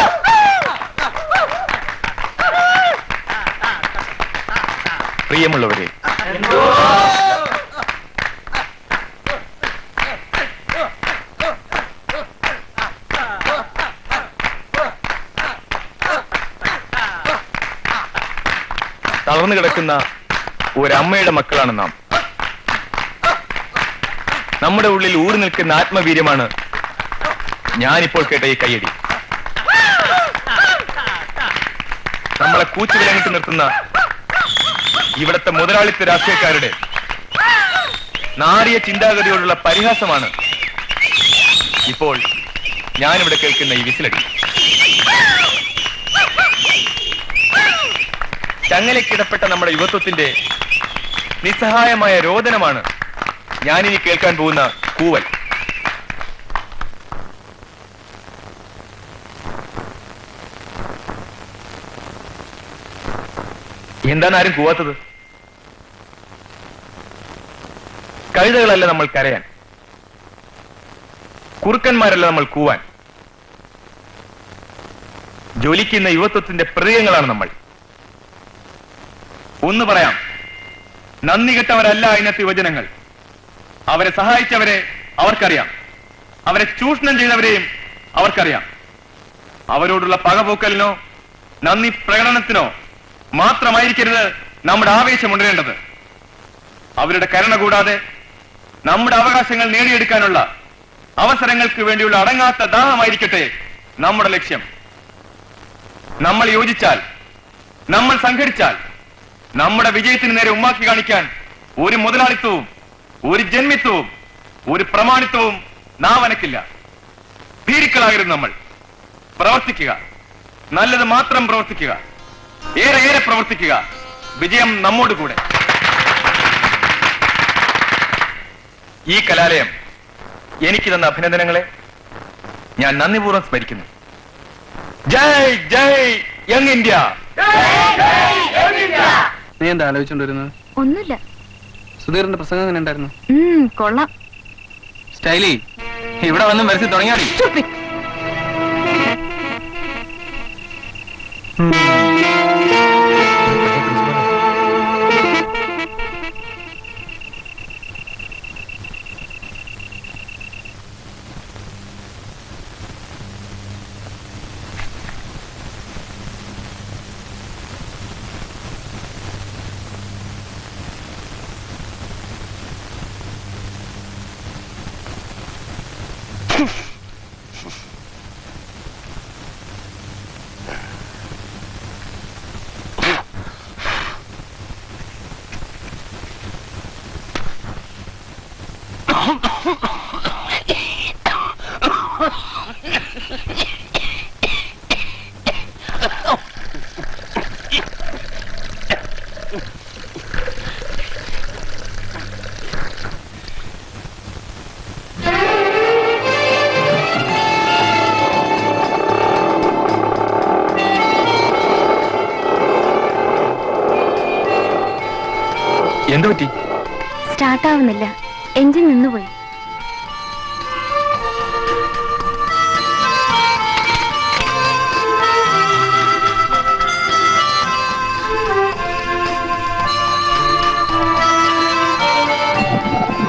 പ്രിയമുള്ളവരെ, തളർന്നു കിടക്കുന്ന ഒരമ്മയുടെ മക്കളാണ് നാം. നമ്മുടെ ഉള്ളിൽ ഊറി നിൽക്കുന്ന ആത്മവീര്യമാണ് ഞാനിപ്പോൾ കേട്ട ഈ കയ്യടി. നമ്മളെ കൂച്ചുവിലങ്ങിട്ട് നിർത്തുന്ന ഇവിടുത്തെ മുതലാളിത്ത രാഷ്ട്രീയക്കാരുടെ നാറിയ ചിന്താഗതിയോടുള്ള പരിഹാസമാണ് ഇപ്പോൾ ഞാനിവിടെ കേൾക്കുന്ന ഈ വിസിലടി. ചങ്ങലക്കിടപ്പെട്ട നമ്മുടെ യുവത്വത്തിന്റെ നിസ്സഹായമായ രോദനമാണ് ഞാനിനി കേൾക്കാൻ പോകുന്ന കൂവൽ. എന്താണ് ആരും കൂവാത്തത്? കഴുതകളല്ല നമ്മൾ കരയാൻ, കുറുക്കന്മാരല്ല നമ്മൾ കൂവാൻ. ജ്വലിക്കുന്ന യുവത്വത്തിന്റെ പ്രതീകങ്ങളാണ് നമ്മൾ. ഒന്ന് പറയാം, നന്ദി കെട്ടവരല്ല ഇന്നത്തെ യുവജനങ്ങൾ. അവരെ സഹായിച്ചവരെ അവർക്കറിയാം, അവരെ ചൂഷണം ചെയ്തവരെയും അവർക്കറിയാം. അവരോടുള്ള പകപോക്കലിനോ നന്ദി പ്രകടനത്തിനോ മാത്രമായിരിക്കരുത് നമ്മുടെ ആവേശം ഉണരേണ്ടത്. അവരുടെ കരുണ കൂടാതെ നമ്മുടെ അവകാശങ്ങൾ നേടിയെടുക്കാനുള്ള അവസരങ്ങൾക്ക് വേണ്ടിയുള്ള അടങ്ങാത്ത ദാഹമായിരിക്കട്ടെ നമ്മുടെ ലക്ഷ്യം. നമ്മൾ യോജിച്ചാൽ, നമ്മൾ സംഘടിച്ചാൽ നമ്മുടെ വിജയത്തിന് നേരെ ഉമ്മാക്കി കാണിക്കാൻ ഒരു മുതലാളിത്വവും ഒരു ജന്മിത്വവും ഒരു പ്രമാണിത്വവും നാവനക്കില്ല. ഭീരുക്കളായിരുന്നു നമ്മൾ. പ്രവർത്തിക്കുക, നല്ലത് മാത്രം പ്രവർത്തിക്കുക, ഏറെ പ്രവർത്തിക്കുക. വിജയം നമ്മോട് കൂടെ. ഈ കലാലയം എനിക്ക് തന്ന അഭിനന്ദനങ്ങളെ ഞാൻ നന്ദിപൂർവ്വം സ്മരിക്കുന്നു. ജയ് ജയ് യങ് ഇന്ത്യ. നീ എന്താ ആലോചിച്ചോണ്ടിരുന്നത്? ഒന്നുമില്ല. സുധീറിന്റെ പ്രസംഗം എങ്ങനെ ഉണ്ടായിരുന്നു? കൊള്ളാം. സ്റ്റൈലി ഇവിടെ വന്നും വരച്ച് തുടങ്ങിയാടി. എന്തു പറ്റി? സ്റ്റാർട്ട് ആവുന്നില്ല. എഞ്ചിൻ നിന്നുപോയി.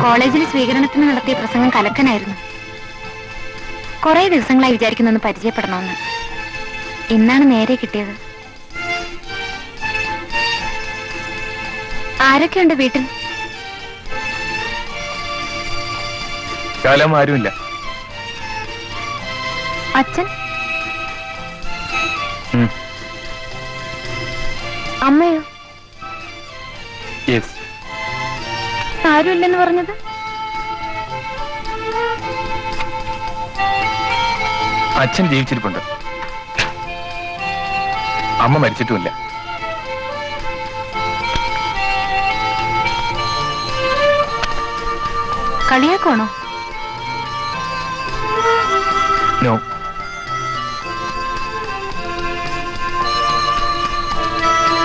കോളേജിൽ സ്വീകരണത്തിന് നടത്തിയ പ്രസംഗം കലക്കനായിരുന്നു. കുറെ ദിവസങ്ങളായി വിചാരിക്കുന്നൊന്ന് പരിചയപ്പെടണമെന്ന്. ഇന്നാണ് നേരെ കിട്ടിയത്. ആരൊക്കെയുണ്ട് വീട്ടിൽ? കാലം ആരുമില്ല. അച്ഛൻ? അമ്മയോ? യെസ്. ആരുമില്ലെന്ന് പറഞ്ഞത്? അച്ഛൻ ജീവിച്ചിരിപ്പുണ്ട്. അമ്മ മരിച്ചിട്ടുമില്ല. കളിയാക്കണോ? നോ.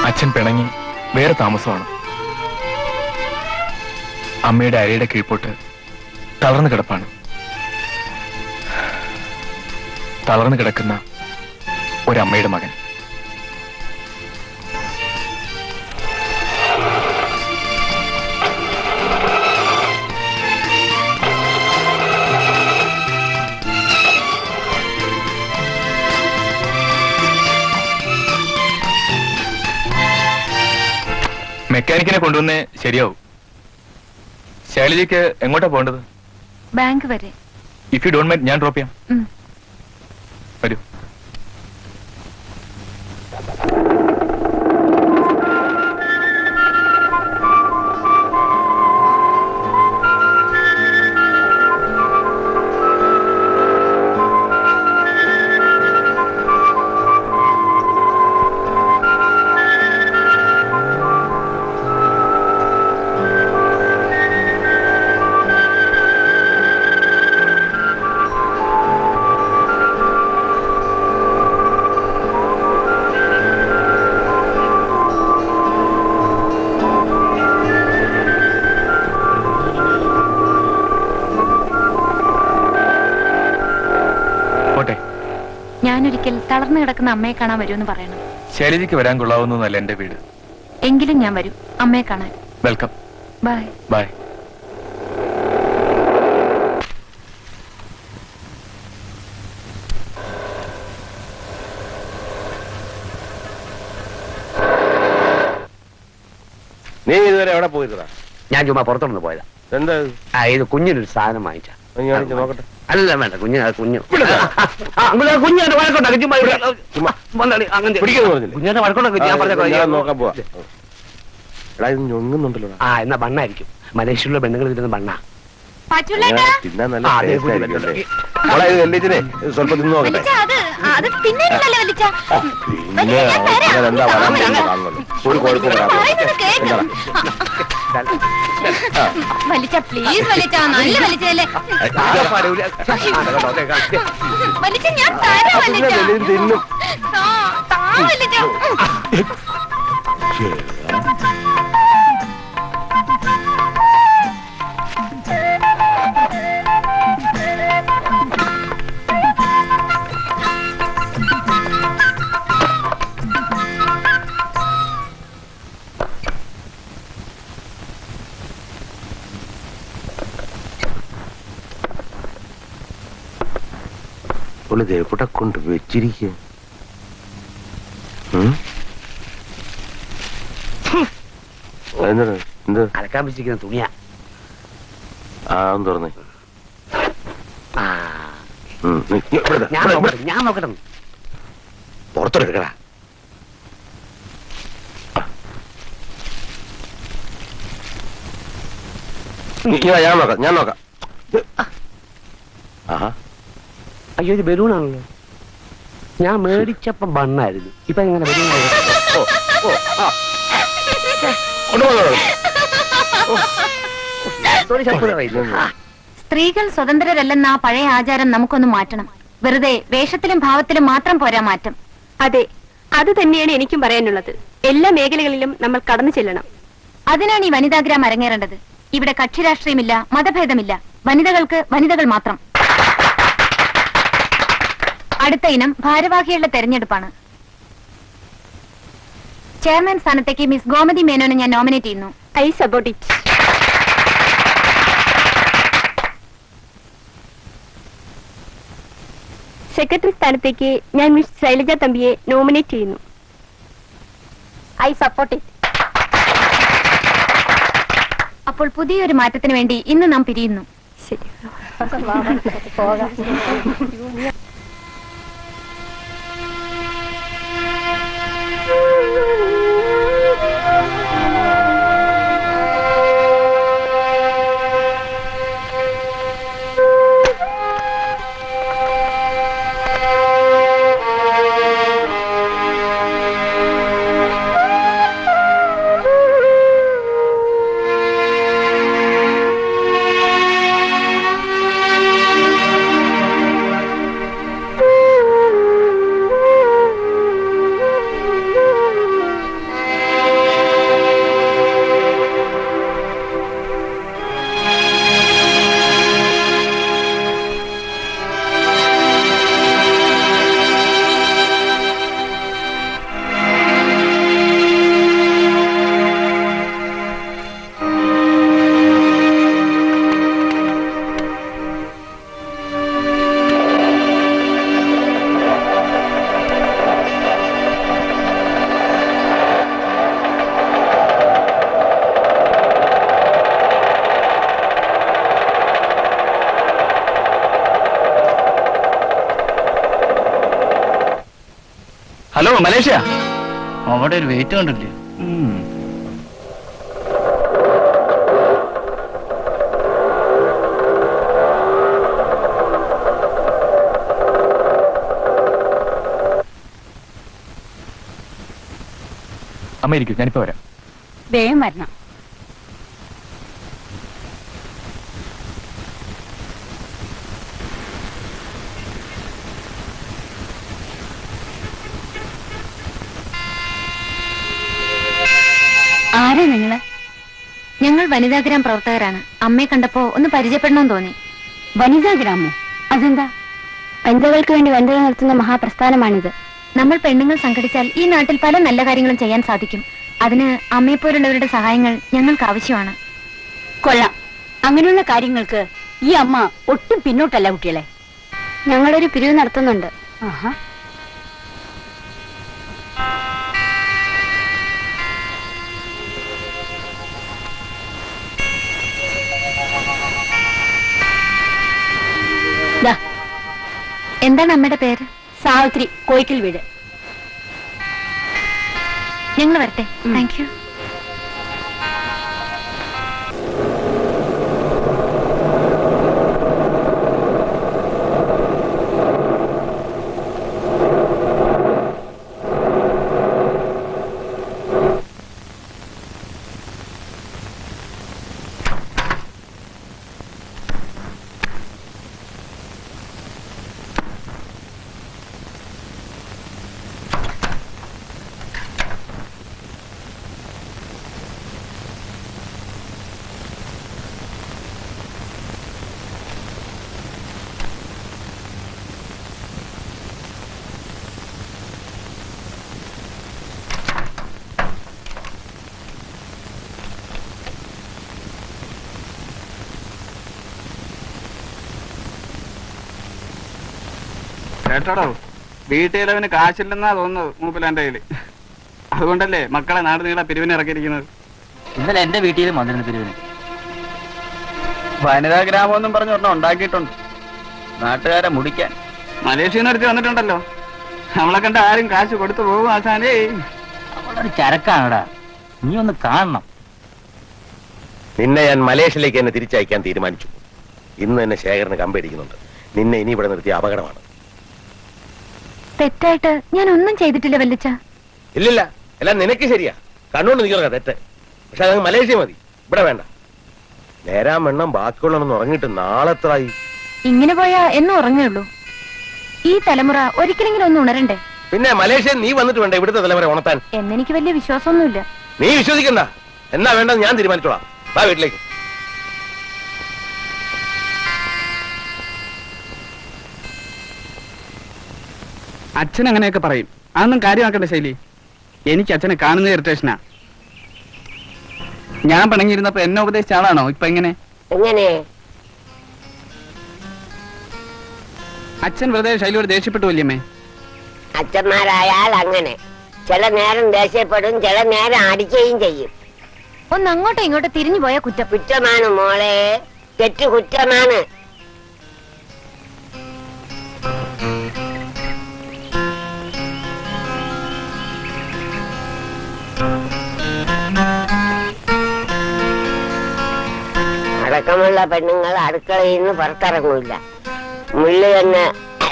അച്ഛൻ പിണങ്ങി വേറെ താമസമാണ്. അമ്മയുടെ അരയുടെ കീഴ്പോട്ട് തളർന്നു കിടപ്പാണ്. തളർന്നു കിടക്കുന്ന ഒരമ്മയുടെ മകൻ. മെക്കാനിക്കിനെ കൊണ്ടുവന്നേ ശരിയാവും. ശൈലജയ്ക്ക് എങ്ങോട്ടാ പോകേണ്ടത്? ബാങ്ക് വരെ. ഇഫ് യു ഡോണ്ട് മൈൻഡ് ഞാൻ ഡ്രോപ്പ് ചെയ്യാം. വരൂ. ഞാനൊരിക്കൽ തളർന്നു കിടക്കുന്ന അമ്മയെ കാണാൻ വരുമെന്ന് പറയണം. ശൈലജയ്ക്ക് വരാൻ കൊള്ളാവുന്നതല്ല എന്റെ വീട്. എങ്കിലും ഞാൻ വരും അമ്മയെ കാണാൻ. വെൽക്കം. ബൈ. ബൈ. നീ ഇതുവരെ എവിടെ പോയിരുന്നാ? ഞാൻ ചുമ്മാ പുറത്തോണ്ട് പോയതാ. എന്താ ഇത് കുഞ്ഞിനൊരു സാധനം വാങ്ങിച്ച. നോക്കട്ടെ. അല്ല വേണ്ട, കുഞ്ഞ് കുഞ്ഞിന്റെ വഴക്കുണ്ടാക്കി. പിടിക്കുന്നു പറഞ്ഞില്ലേ? കുഞ്ഞിന്റെ വഴക്കുണ്ടാക്കി. ഞാൻ ഞാൻ നോക്കാൻ പോവാ. എടാ ഇത് ഞൊങ്ങുന്നുണ്ടല്ലോ. ആ എന്നാ ബണ്ണായിരിക്കും. മലേഷ്യയിലുള്ള പെണ്ണുങ്ങൾ തിന്നുന്ന ബണ്ണ. തിന്നാൻ നല്ല taste ആയിരിക്കും അല്ലേ? മോളെ, ഇത് വെല്ലിച്ചിനെ സ്വല്പം തിന്നു നോക്കട്ടെ. പിന്നെ എന്താ പറയാൻ കാണുമല്ലോ. ഒരു കുഴപ്പം തിന്നും. ദേവക്കൂട്ട കൊണ്ട് വെച്ചിരിക്കുക. എന്ത് അലക്കാൻ വെച്ചിരിക്കുന്ന തുണിയാ. ആ ഒന്ന് തുറന്നേ. ഞാൻ നോക്കട്ടെ. പുറത്തെടുക്കടാ. ഞാൻ നോക്കാം. ആഹാ, അയ്യോ ഇത് ബലൂണാണല്ലോ. ഞാൻ മേടിച്ചപ്പം ബണ്ണായിരുന്നു. ഇപ്പൊ എങ്ങനെ ബലൂൺ? സ്ത്രീകൾ സ്വതന്ത്രരല്ലെന്ന ആ പഴയ ആചാരം നമുക്കൊന്ന് മാറ്റണം. വെറുതെ വേഷത്തിലും ഭാവത്തിലും മാത്രം പോരാ മാറ്റം. അതെ, അത് തന്നെയാണ് എനിക്കും പറയാനുള്ളത്. എല്ലാ മേഖലകളിലും നമ്മൾ കടന്നു ചെല്ലണം. അതിനാണ് ഈ വനിതാഗ്രാം അരങ്ങേറേണ്ടത്. ഇവിടെ കക്ഷി രാഷ്ട്രീയമില്ല, മതഭേദമില്ല. വനിതകൾക്ക് വനിതകൾ മാത്രം. അടുത്ത ഇനം ഭാരവാഹികളുടെ തെരഞ്ഞെടുപ്പാണ്. ചെയർമാൻ സ്ഥാനത്തേക്ക് മിസ് ഗോമതി മേനോനെ ഞാൻ നോമിനേറ്റ് ചെയ്യുന്നു. I support it. സെക്രട്ടറി സ്ഥാനത്തേക്ക് ഞാൻ മിസ് ശൈലജ തമ്പിയെ നോമിനേറ്റ് ചെയ്യുന്നു. I support it. അപ്പോൾ പുതിയൊരു മാറ്റത്തിന് വേണ്ടി ഇന്ന് നാം പിരിയുന്നു. ശരി. ഹലോ മലേഷ്യ, അവിടെ ഒരു വെയിറ്റ് കണ്ടില്ലേ? അമ്മ ഇരിക്കും, ഞാനിപ്പോ വരാം. വേഗം വരണം. ആരാ നിങ്ങള്? ഞങ്ങൾ വനിതാഗ്രാം പ്രവർത്തകരാണ്. അമ്മയെ കണ്ടപ്പോ ഒന്ന് പരിചയപ്പെടണമെന്ന് തോന്നി. വനിതാഗ്രാമോ? അതെന്താ? വനിതകൾക്ക് വേണ്ടി വനിതകൾ നടത്തുന്ന മഹാപ്രസ്ഥാനമാണിത്. നമ്മൾ പെണ്ണുങ്ങൾ സംഘടിച്ചാൽ ഈ നാട്ടിൽ പല നല്ല കാര്യങ്ങളും ചെയ്യാൻ സാധിക്കും. അതിന് അമ്മയെപ്പോലുള്ളവരുടെ സഹായങ്ങൾ ഞങ്ങൾക്ക് ആവശ്യമാണ്. കൊള്ളാം. അങ്ങനെയുള്ള കാര്യങ്ങൾക്ക് ഈ അമ്മ ഒട്ടും പിന്നോട്ടല്ല കുട്ടികളെ. ഞങ്ങളൊരു പിരിവ് നടത്തുന്നുണ്ട്. ആഹാ. എന്താണ് അമ്മയുടെ പേര്? സാവിത്രി, കോയിക്കൽ വീട്. ഞങ്ങൾ വരട്ടെ. Thank you. കേട്ടോടോ, വീട്ടിലവന് കാശില്ലെന്നാ തോന്നുന്നത് മൂപ്പിലാന്റെ കയ്യില്. അതുകൊണ്ടല്ലേ മക്കളെ നാട് നീളെ പിരിവിന് ഇറക്കിയിരിക്കുന്നത്. ഇന്നലെ എന്റെ വീട്ടിലും വന്നിരുന്നു പിരിവിന്. വനിതാ ഗ്രാമം എന്നും പറഞ്ഞ് ഒരെണ്ണം ഉണ്ടാക്കിയിട്ടുണ്ട്, നാട്ടുകാരെ മുടിക്കാൻ. മലേഷ്യയിൽ നിന്ന് എടുത്ത് വന്നിട്ടുണ്ടല്ലോ. നമ്മളെ കണ്ട ആരും കാശ് കൊടുത്തു പോകും ആശാനേ. അവളൊരു ചരക്കാണടാ, നീ ഒന്ന് കാണണം. നിന്നെ ഞാൻ മലേഷ്യയിലേക്ക് എന്നെ തിരിച്ചയക്കാൻ തീരുമാനിച്ചു. ഇന്ന് തന്നെ ശേഖരന് കമ്പടിക്കുന്നുണ്ട്. നിന്നെ ഇനി ഇവിടെ നിർത്തിയ അപകടമാണ്. തെറ്റായിട്ട് ഞാൻ ഒന്നും ചെയ്തിട്ടില്ല വല്ലിച്ച. ഇല്ലില്ല, എല്ലാം നിനക്ക് ശരിയാ. കണ്ണുകൊണ്ട് നിൽക്കുക തെറ്റ്. പക്ഷെ അതങ്ങ് മലേഷ്യ മതി, ഇവിടെ വേണ്ട. നേരാൻ വെണ്ണം ബാക്കിയുള്ളവനൊന്ന് ഉറങ്ങിയിട്ട് നാളെത്രായി. ഇങ്ങനെ പോയാ എന്നും ഉറങ്ങുള്ളൂ. ഈ തലമുറ ഒരിക്കലെങ്കിലും ഒന്ന് ഉണരണ്ടേ? പിന്നെ മലേഷ്യ നീ വന്നിട്ട് വേണ്ട ഇവിടുത്തെ തലമുറ ഉണർത്താൻ. എന്നെനിക്ക് വലിയ വിശ്വാസമൊന്നുമില്ല. നീ വിശ്വസിക്കണ്ട. എന്നാ വേണ്ടെന്ന് ഞാൻ തീരുമാനിച്ചോളാം. വാ വീട്ടിലേക്ക്. അച്ഛൻ അങ്ങനെയൊക്കെ പറയും, അതൊന്നും കാര്യമാക്കണ്ട ശൈലി. എനിക്ക് അച്ഛനെ കാണുന്ന ഇറിറ്റേഷനാ. ഞാൻ പിണങ്ങിയിരുന്നപ്പോ എന്നെ ഉപദേശിച്ച ആളാണോ ഇപ്പൊ എങ്ങനെ? അച്ഛൻ വെറുതെ ശൈലിയോട് ദേഷ്യപ്പെട്ടു വല്യമ്മേ. അച്ഛന്മാരായാൽ അങ്ങനെ ചില നേരം ദേഷ്യപ്പെടും, ചില നേരം അടിക്കുകയും ചെയ്യും. ഒന്ന് അങ്ങോട്ടോ ഇങ്ങോട്ടോ തിരിഞ്ഞു പോയ കുറ്റമാണ് മോളെ, തെറ്റ് കുറ്റമാണ്. അടക്കമുള്ള പെണ്ണുങ്ങൾ അടുക്കളയിൽ നിന്ന് പുറത്തിറങ്ങൂല. മുള്ളു എന്ന്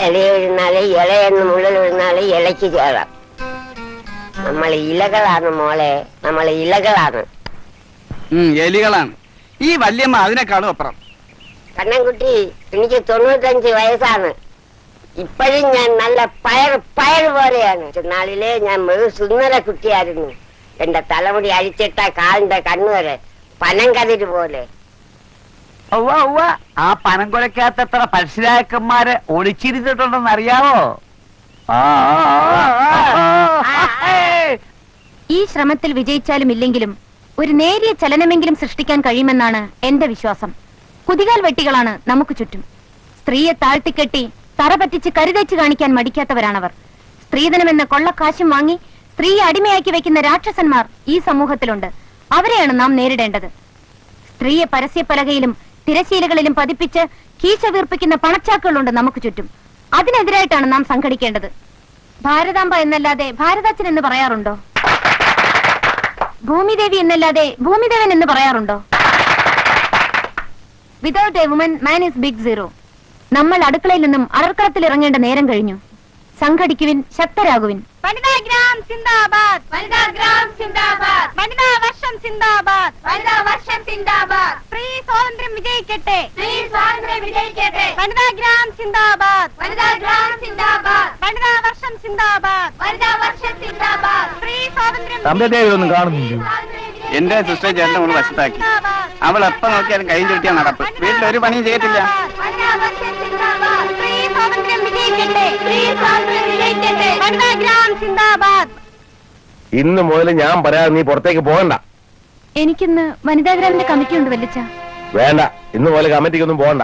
ഇല വീഴുന്നാല്, ഇലയെന്ന് മുള്ളിൽ വീഴുന്നാല് ഇലയ്ക്ക് ചേരാം. നമ്മൾ ഇലകളാണ് മോളെ, നമ്മൾ ഇലകളാണ്. എലികളാണ്. ഈ വല്യമ്മ അതിനേക്കാളും അപ്പുറം. കണ്ണൻകുട്ടി, എനിക്ക് 95 വയസ്സാണ്. ഇപ്പോഴും ഞാൻ നല്ല പയർ പോലെയാണ്. നാളിലെ ഞാൻ സുന്ദര കുട്ടിയായിരുന്നു. എന്റെ തലമുടി അഴിച്ചിട്ട കാലിന്റെ കണ്ണുവരെ പനം കതിര് പോലെ. ആ പനം കുലക്കകത്ത് എത്ര പരശുരാക്കന്മാരെ ഒളിച്ചിരുന്നിട്ടുണ്ടെന്ന് അറിയാവോ? ഈ ശ്രമത്തിൽ വിജയിച്ചാലും ഇല്ലെങ്കിലും ഒരു നേരിയ ചലനമെങ്കിലും സൃഷ്ടിക്കാൻ കഴിയുമെന്നാണ് എന്റെ വിശ്വാസം. കുതികാൽ വെട്ടികളാണ് നമുക്ക് ചുറ്റും. സ്ത്രീയെ താഴ്ത്തിക്കെട്ടി തറ പറ്റിച്ച് കരുതേച്ച് കാണിക്കാൻ മടിക്കാത്തവരാണവർ. സ്ത്രീധനമെന്ന കൊള്ളക്കാശും വാങ്ങി സ്ത്രീയെ അടിമയാക്കി വെക്കുന്ന രാക്ഷസന്മാർ ഈ സമൂഹത്തിലുണ്ട്. അവരെയാണ് നാം നേരിടേണ്ടത്. സ്ത്രീയെ പരസ്യപ്പലകയിലും തിരശീലകളിലും പതിപ്പിച്ച് കീശ വീർപ്പിക്കുന്ന പണച്ചാക്കുകളുണ്ട് നമുക്ക് ചുറ്റും. അതിനെതിരായിട്ടാണ് നാം സംഘടിക്കേണ്ടത്. ഭാരതാംബ എന്നല്ലാതെ ഭാരതാച്ചൻ എന്ന് പറയാറുണ്ടോ? ഭൂമിദേവി എന്നല്ലാതെ ഭൂമിദേവൻ എന്ന് പറയാറുണ്ടോ? Without a woman man is big zero. നമ്മൾ അടുക്കളയിൽ നിന്നും അറർക്കളത്തിൽ ഇറങ്ങേണ്ട നേരം കഴിഞ്ഞു. സംഘടിക്കുവിൻ, ശക്തരാകുവിൻ. വനിതാ ഗ്രാം സിന്ദാബാദ്, വനിതാ ഗ്രാം സിന്ദാബാദ്, വനിതാ വർഷം സിന്ദാബാദ്, വനിതാ വർഷം സിന്ദാബാദ്. സ്ത്രീ സ്വാതന്ത്ര്യം വിജയിക്കട്ടെ, സ്ത്രീ സ്വാതന്ത്ര്യം വിജയിക്കട്ടെ. വനിതാ ഗ്രാം സിന്ദാബാദ്, വനിതാ ഗ്രാം സിന്ദാബാദ്, വനിതാ വർഷം സിന്ദാബാദ്, വനിതാ വർഷം സിന്ദാബാദ്. സ്ത്രീ സ്വാതന്ത്ര്യം ഒന്നും കാണുന്നില്ല. എന്റെ സിസ്റ്റർ ചേട്ടനെ ഒന്ന് വശത്താക്കി. അവൾ എപ്പോ നോക്കിയാലും കൈ ചുറ്റിയാ നടപ്പ്. വീട്ടിലൊരു പണിയും ചെയ്യത്തില്ല. ഇന്ന് മുതൽ ഞാൻ പറയാതെ നീ പുറത്തേക്ക് പോകണ്ട. എനിക്കിന്ന് വനിതാഗ്രാമിന്റെ കമ്മിറ്റി ഉണ്ട് വല്ലിച്ച. വേണ്ട, ഇന്ന് മുതൽ കമ്മിറ്റിക്കൊന്നും പോകണ്ട.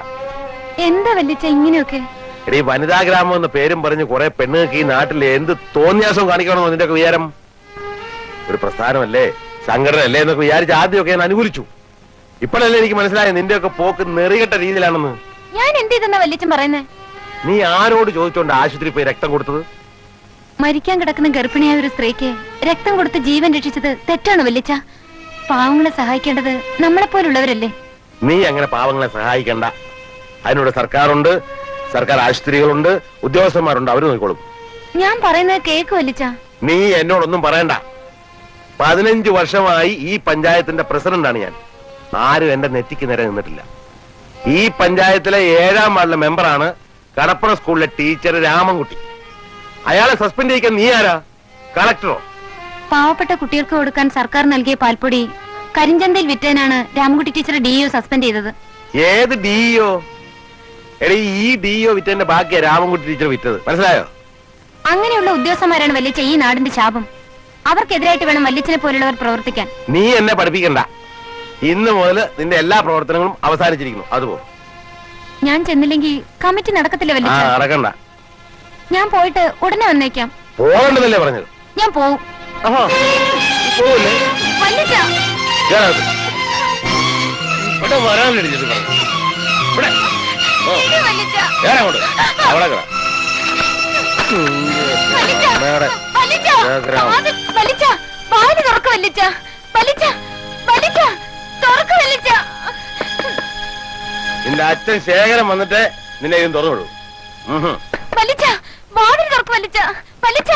എന്താ വല്ലിച്ച ഇങ്ങനെയൊക്കെ? എടീ, വനിതാഗ്രാമം എന്ന പേരും പറഞ്ഞ് കുറെ പെണ്ണുങ്ങൾക്ക് ഈ നാട്ടിൽ എന്ത് തോന്നിയാസവും കാണിക്കണമെന്ന് നിന്റെ ഒക്കെ വിചാരം? ഒരു പ്രസ്ഥാനമല്ലേ, സംഘടനയല്ലേ എന്നൊക്കെ വിചാരിച്ച് ആദ്യമൊക്കെ ഞാൻ അനുകൂലിച്ചു. ഇപ്പോഴല്ലേ എനിക്ക് മനസ്സിലായത് നിന്റെ ഒക്കെ പോക്ക് നെറികെട്ട രീതിയിലാണെന്ന്. ഞാൻ എന്ത് ചെയ്തെന്നാ വല്ലിച്ചൻ പറയുന്നേ? നീ ആരോട് ചോദിച്ചോണ്ട് ആശുപത്രി പോയി രക്തം കൊടുത്തത്? മരിക്കാൻ കിടക്കുന്ന ഗർഭിണിയായ ഒരു സ്ത്രീക്ക് രക്തം കൊടുത്ത് ജീവൻ രക്ഷിച്ചത് തെറ്റാണ് വല്ലിച്ച. പാവങ്ങളെ സഹായിക്കേണ്ടത് നമ്മളെപ്പോലുള്ളവരല്ലേ? നീ അങ്ങനെ പാവങ്ങളെ സഹായിക്കണ്ട. അതിനോട് സർക്കാരുണ്ട്, സർക്കാർ ആശുപത്രികളുണ്ട്, ഉദ്യോഗസ്ഥന്മാരുണ്ട്, അവര് നോക്കിക്കോളും. ഞാൻ പറയുന്നത് കേക്ക് വല്ലിച്ച. നീ എന്നോടൊന്നും പറയണ്ട. 15 വർഷമായി ഈ പഞ്ചായത്തിന്റെ പ്രസിഡന്റാണ് ഞാൻ. ആരും എന്റെ നെറ്റിക്ക് നേരെ നിന്നിട്ടില്ല. ഈ പഞ്ചായത്തിലെ 7ാം വാർഡിലെ മെമ്പറാണ് കടപ്പുറം സ്കൂളിലെ ടീച്ചർ രാമൻകുട്ടി. അയാളെ സസ്പെൻഡ് ചെയ്യിക്കാൻ നീ ആരാ? കളക്ടറോ? പാവപ്പെട്ട കുട്ടികൾക്ക് കൊടുക്കാൻ സർക്കാർ നൽകിയ പാൽപ്പൊടി കരിഞ്ചന്തയിൽ വിറ്റേനാണ് രാമൻകുട്ടി ടീച്ചർ DO സസ്പെൻഡ് ചെയ്തത്. ഏത് DO? എടീ, ഈ DO വിറ്റതിന്റെ ബാക്കിയാ രാമൻകുട്ടി ടീച്ചർ വിറ്റത്. മനസ്സിലായോ? അങ്ങനെയുള്ള ഉദ്യോഗസ്ഥന്മാരാണ് വല്ലിച്ച ഈ നാടിന്റെ ശാപം. അവർക്കെതിരായിട്ട് വേണം വല്ലിച്ചനെ പോലുള്ളവർ പ്രവർത്തിക്കാൻ. നീ എന്നെ പഠിപ്പിക്കണ്ട. ഇന്ന് മുതൽ നിന്റെ എല്ലാ പ്രവർത്തനങ്ങളും അവസാനിച്ചിരിക്കുന്നു. അതുപോ. ഞാൻ ചെന്നില്ലെങ്കിൽ കമ്മിറ്റി നടക്കത്തില്ല വല്ലിച്ച. നടക്കണ്ട. ഞാൻ പോയിട്ട് ഉടനെ വന്നേക്കാം. പോകണ്ടെന്നല്ലേ പറഞ്ഞത്? ഞാൻ പോവും. പോവില്ലേ? വല്ലിച്ച ഇവിടെ വരാനിടിച്ചിട്ട് പറഞ്ഞു. ഇവിടെ ഞാനങ്ങോട്ട് അവിടെ നിന്റെ അച്ഛൻ ശേഖരം വന്നിട്ട് നിന്നെ ഇതും തുറന്നുവിടും. വലിച്ച വാതിൽ തുറക്ക് വലിച്ച വലിച്ച.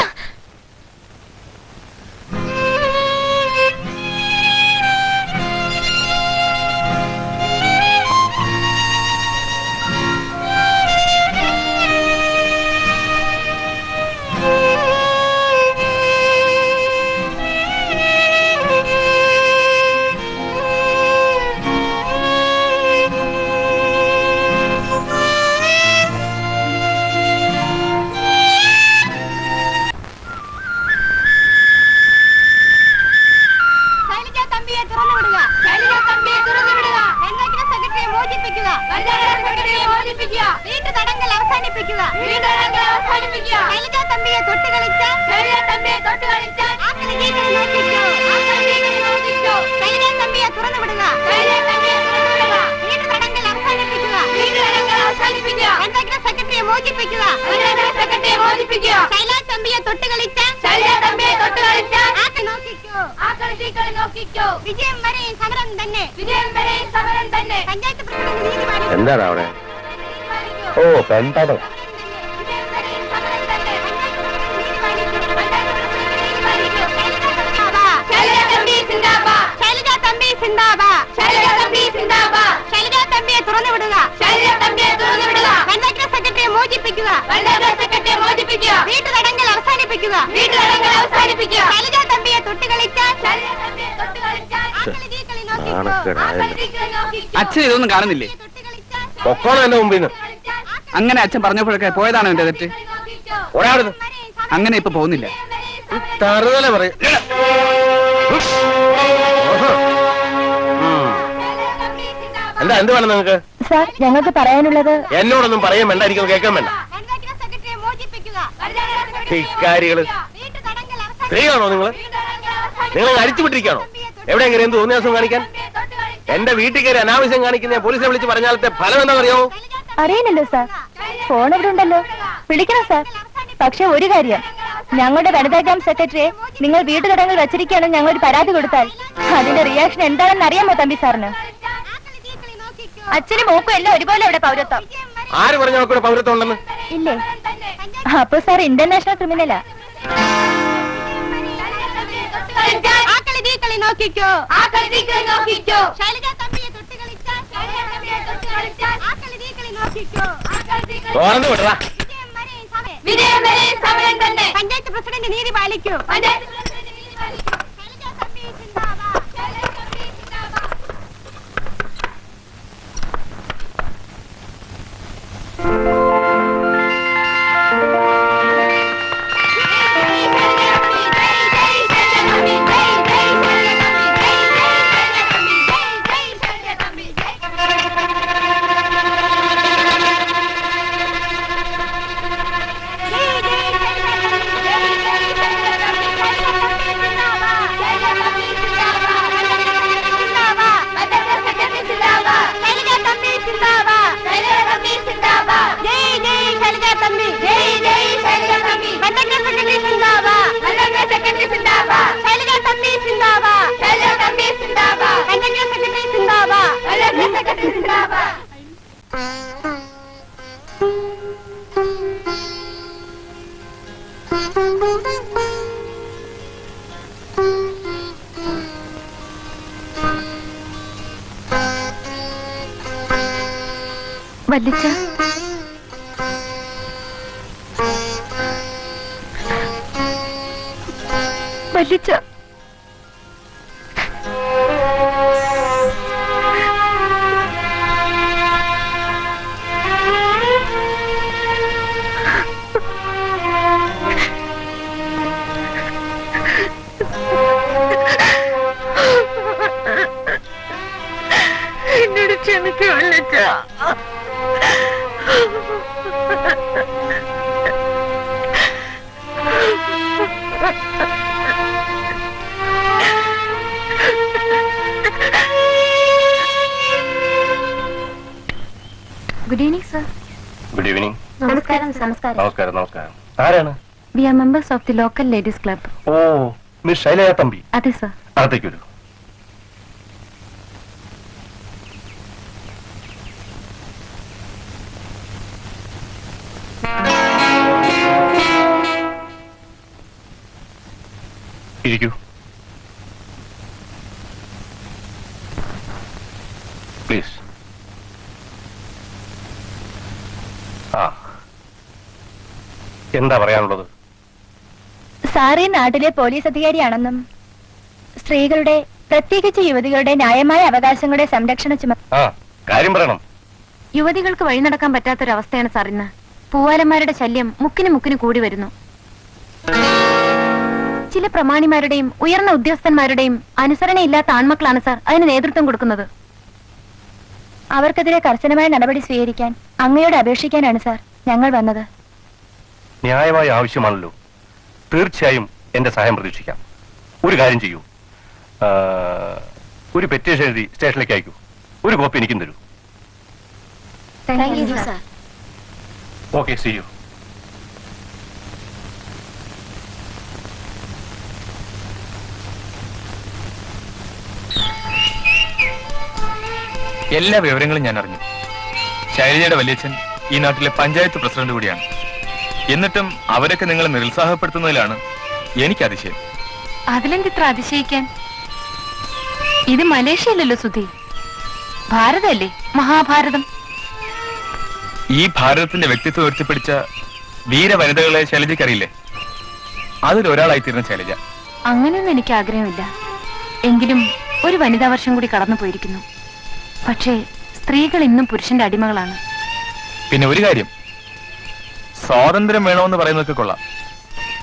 എന്താണ് അവിടെ? ഓ, പെൺപടം. അച്ഛൻ ഇതൊന്നും കാണുന്നില്ലേ? പൊക്കോണം എന്റെ മുമ്പിൽ നിന്ന്. അങ്ങനെ അച്ഛൻ പറഞ്ഞപ്പോഴൊക്കെ പോയതാണോ എന്റെ തെറ്റ്? അങ്ങനെ ഇപ്പൊ പോകുന്നില്ല. തറുതല പറയും. എന്താ, എന്ത് വേണം നിങ്ങൾക്ക്? സാർ, ഞങ്ങൾക്ക് പറയാനുള്ളത്. എന്നോടൊന്നും പറയാൻ വേണ്ട, എനിക്കൊന്നും കേൾക്കാൻ വേണ്ട. ഇക്കാരികള് സ്ത്രീയാണോ നിങ്ങൾ? നിങ്ങൾ അരിച്ചുവിട്ടിരിക്കുകയാണോ? എവിടെയെങ്കിലും എന്ത് തോന്നിയാസം കാണിക്കാൻ? എന്റെ വീട്ടിൽ കയറി അനാവശ്യം കാണിക്കുന്ന പോലീസിനെ വിളിച്ച് പറഞ്ഞാലത്തെ ഫലം എന്താണെന്നറിയാമോ? അറിയില്ലല്ലോ സാർ. ഫോൺ ഇവിടെ ഉണ്ടല്ലോ, വിളിക്കണം സാർ. പക്ഷെ ഒരു കാര്യം, ഞങ്ങളുടെ വനിതാ ക്യാമ്പ് സെക്രട്ടറിയെ നിങ്ങൾ വീട്ടുതടങ്കൽ വെച്ചിരിക്കുകയാണെന്ന് ഞങ്ങൾ ഒരു പരാതി കൊടുത്താൽ അതിന്റെ റിയാക്ഷൻ എന്താണെന്ന് അറിയാമോ തമ്പി സാറിന്? അച്ഛനും മോക്കും എല്ലാം ഒരുപോലെ അവിടെ പൗരത്വം. ആര് പറഞ്ഞു നോക്കൂടെ പൗരത്വം ഉണ്ടെന്ന്? ഇല്ലേ? അപ്പൊ സാർ ഇന്റർനാഷണൽ ക്രിമിനലാ. നോക്കിക്കോ, പഞ്ചായത്ത് പ്രസിഡന്റ് നീതി പാലിക്കൂ. വല്ലിച്ച, വല്ലിച്ച, എന്നോട് ക്ഷമിക്കൂ വല്ലിച്ച. Good evening sir. Good evening. നമസ്കാരം. നമസ്കാരം. നമസ്കാരം. നമസ്കാരം. ആരാണ്? We are members of the local ladies club. ഓ, മിസ് ശൈലജ തമ്പി. അതെ സർ. അകത്തേക്ക് വരൂ. ഇരിക്കൂ. പ്ലീസ്. എന്താ പറയാനുള്ളത്? സാർ ഈ നാട്ടിലെ പോലീസ് അധികാരിയാണെന്നും സ്ത്രീകളുടെ പ്രത്യേകിച്ച് യുവതികളുടെ ന്യായമായ അവകാശങ്ങളുടെ സംരക്ഷണ കാര്യം പറയണം. യുവതികൾക്ക് വഴി നടക്കാൻ പറ്റാത്തൊരവസ്ഥയാണ് സാർ ഇന്ന്. പൂവാലന്മാരുടെ ശല്യം മുക്കിന് കൂടി വരുന്നു. ചില പ്രമാണിമാരുടെയും ഉയർന്ന ഉദ്യോഗസ്ഥന്മാരുടെയും അനുസരണയില്ലാത്ത ആൺമക്കളാണ് സാർ അതിന് നേതൃത്വം കൊടുക്കുന്നത്. അവർക്കെതിരെ കർശനമായ നടപടി സ്വീകരിക്കാൻ അങ്ങയോട് അപേക്ഷിക്കാനാണ് സാർ ഞങ്ങൾ വന്നത്. ന്യായമായ ആവശ്യമാണല്ലോ. തീർച്ചയായും എന്റെ സഹായം പ്രതീക്ഷിക്കാം. ഒരു കാര്യം ചെയ്യൂ, ഒരു പെറ്റീഷൻ എഴുതി സ്റ്റേഷനിലേക്ക് അയക്കൂ. ഒരു കോപ്പി എനിക്കും തരൂ. Okay, see you. എല്ലാ വിവരങ്ങളും ഞാൻ അറിഞ്ഞു. ശൈലജയുടെ വല്യച്ഛൻ ഈ നാട്ടിലെ പഞ്ചായത്ത് പ്രസിഡന്റ് കൂടിയാണ്. എന്നിട്ടും അവരൊക്കെ നിങ്ങളെ നിരുത്സാഹപ്പെടുത്തുന്നതിലാണ് എനിക്ക് അതിശയം. അതിലെന്തിത്ര അതിശയിക്കാൻ? ഇത് മലേഷ്യയല്ലല്ലോ സുധി, ഭാരതല്ലേ, മഹാഭാരതം. ഈ ഭാരതത്തിന്റെ വ്യക്തിത്വം ഉയർത്തിപ്പിടിച്ച വീര വനിതകളെ ശൈലജയ്ക്കറിയില്ലേ? അതിലൊരാളായി തീർന്ന ശൈലജ. അങ്ങനെയൊന്നും എനിക്ക് ആഗ്രഹമില്ല. എങ്കിലും ഒരു വനിതാ വർഷം കൂടി കടന്നു പോയിരിക്കുന്നു. പക്ഷേ സ്ത്രീകൾ ഇന്നും പുരുഷന്റെ അടിമകളാണ്. പിന്നെ ഒരു കാര്യം, സ്വാതന്ത്ര്യം വേണമെന്ന് പറയുന്നതൊക്കെ കൊള്ളാം.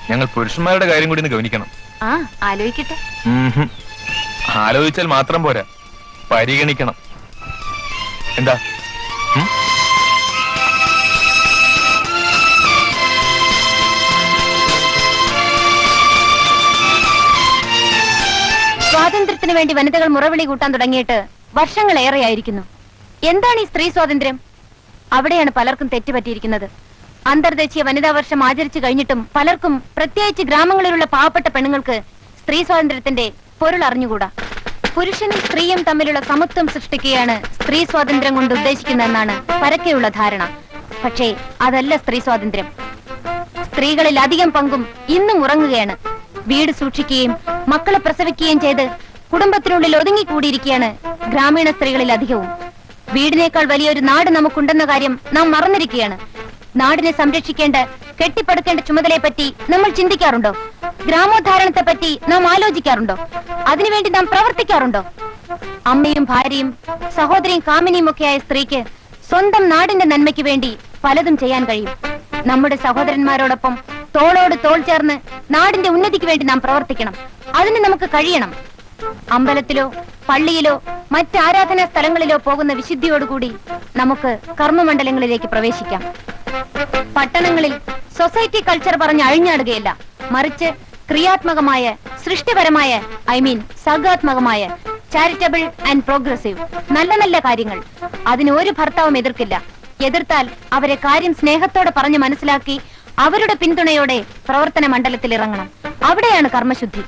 ഞങ്ങൾ പുരുഷന്മാരുടെ കാര്യം കൂടി ഒന്ന് ഗവനിക്കണം. ആലോചിക്കട്ടെ. ആലോചിച്ചാൽ മാത്രം പോരാ, പരിഗണിക്കണം. എന്താ? സ്വാതന്ത്ര്യത്തിന് വേണ്ടി വനിതകൾ മുറവിളി കൂട്ടാൻ തുടങ്ങിയിട്ട് വർഷങ്ങളേറെയായിരിക്കുന്നു. എന്താണ് ഈ സ്ത്രീ സ്വാതന്ത്ര്യം? അവിടെയാണ് പലർക്കും തെറ്റുപറ്റിയിരിക്കുന്നത്. അന്തർദേശീയ വനിതാ വർഷം ആചരിച്ചു കഴിഞ്ഞിട്ടും പലർക്കും, പ്രത്യേകിച്ച് ഗ്രാമങ്ങളിലുള്ള പാവപ്പെട്ട പെണ്ണുങ്ങൾക്ക്, സ്ത്രീ സ്വാതന്ത്ര്യത്തിന്റെ പൊരുൾ അറിഞ്ഞുകൂടാ. പുരുഷനും സ്ത്രീയും തമ്മിലുള്ള സമത്വം സൃഷ്ടിക്കുകയാണ് സ്ത്രീ സ്വാതന്ത്ര്യം കൊണ്ട് ഉദ്ദേശിക്കുന്നതെന്നാണ് പരക്കെയുള്ള ധാരണ. പക്ഷേ അതല്ല സ്ത്രീ സ്വാതന്ത്ര്യം. സ്ത്രീകളിൽ അധികം പങ്കും ഇന്നും ഉറങ്ങുകയാണ്. വീട് സൂക്ഷിക്കുകയും മക്കളെ പ്രസവിക്കുകയും ചെയ്ത് കുടുംബത്തിനുള്ളിൽ ഒതുങ്ങിക്കൂടിയിരിക്കുകയാണ് ഗ്രാമീണ സ്ത്രീകളിൽ അധികവും. വീടിനേക്കാൾ വലിയൊരു നാട് നമുക്കുണ്ടെന്ന കാര്യം നാം മറന്നിരിക്കുകയാണ്. നാടിനെ സംരക്ഷിക്കേണ്ട, കെട്ടിപ്പടുക്കേണ്ട ചുമതലയെപ്പറ്റി നമ്മൾ ചിന്തിക്കാറുണ്ടോ? ഗ്രാമോദ്ധാരണത്തെ പറ്റി നാം ആലോചിക്കാറുണ്ടോ? അതിനുവേണ്ടി നാം പ്രവർത്തിക്കാറുണ്ടോ? അമ്മയും ഭാര്യയും സഹോദരിയും കാമിനിയും ഒക്കെയായ സ്ത്രീക്ക് സ്വന്തം നാടിന്റെ നന്മയ്ക്ക് വേണ്ടി പലതും ചെയ്യാൻ കഴിയും. നമ്മുടെ സഹോദരന്മാരോടൊപ്പം തോളോട് തോൾ ചേർന്ന് നാടിന്റെ ഉന്നതിക്ക് വേണ്ടി നാം പ്രവർത്തിക്കണം. അതിന് നമുക്ക് കഴിയണം. അമ്പലത്തിലോ പള്ളിയിലോ മറ്റ് ആരാധനാ സ്ഥലങ്ങളിലോ പോകുന്ന വിശുദ്ധിയോടുകൂടി നമുക്ക് കർമ്മമണ്ഡലങ്ങളിലേക്ക് പ്രവേശിക്കാം. പട്ടണങ്ങളിൽ സൊസൈറ്റി കൾച്ചർ പറഞ്ഞ് അഴിഞ്ഞാടുകയല്ല, മറിച്ച് ക്രിയാത്മകമായ, സൃഷ്ടിപരമായ, സർഗാത്മകമായ, ചാരിറ്റബിൾ ആൻഡ് പ്രോഗ്രസീവ് നല്ല നല്ല കാര്യങ്ങൾ. അതിന് ഒരു ഭർത്താവും എതിർക്കില്ല. എതിർത്താൽ അവരെ കാര്യം സ്നേഹത്തോടെ പറഞ്ഞ് മനസ്സിലാക്കി അവരുടെ പിന്തുണയോടെ പ്രവർത്തന മണ്ഡലത്തിൽ ഇറങ്ങണം. അവിടെയാണ് കർമ്മശുദ്ധി.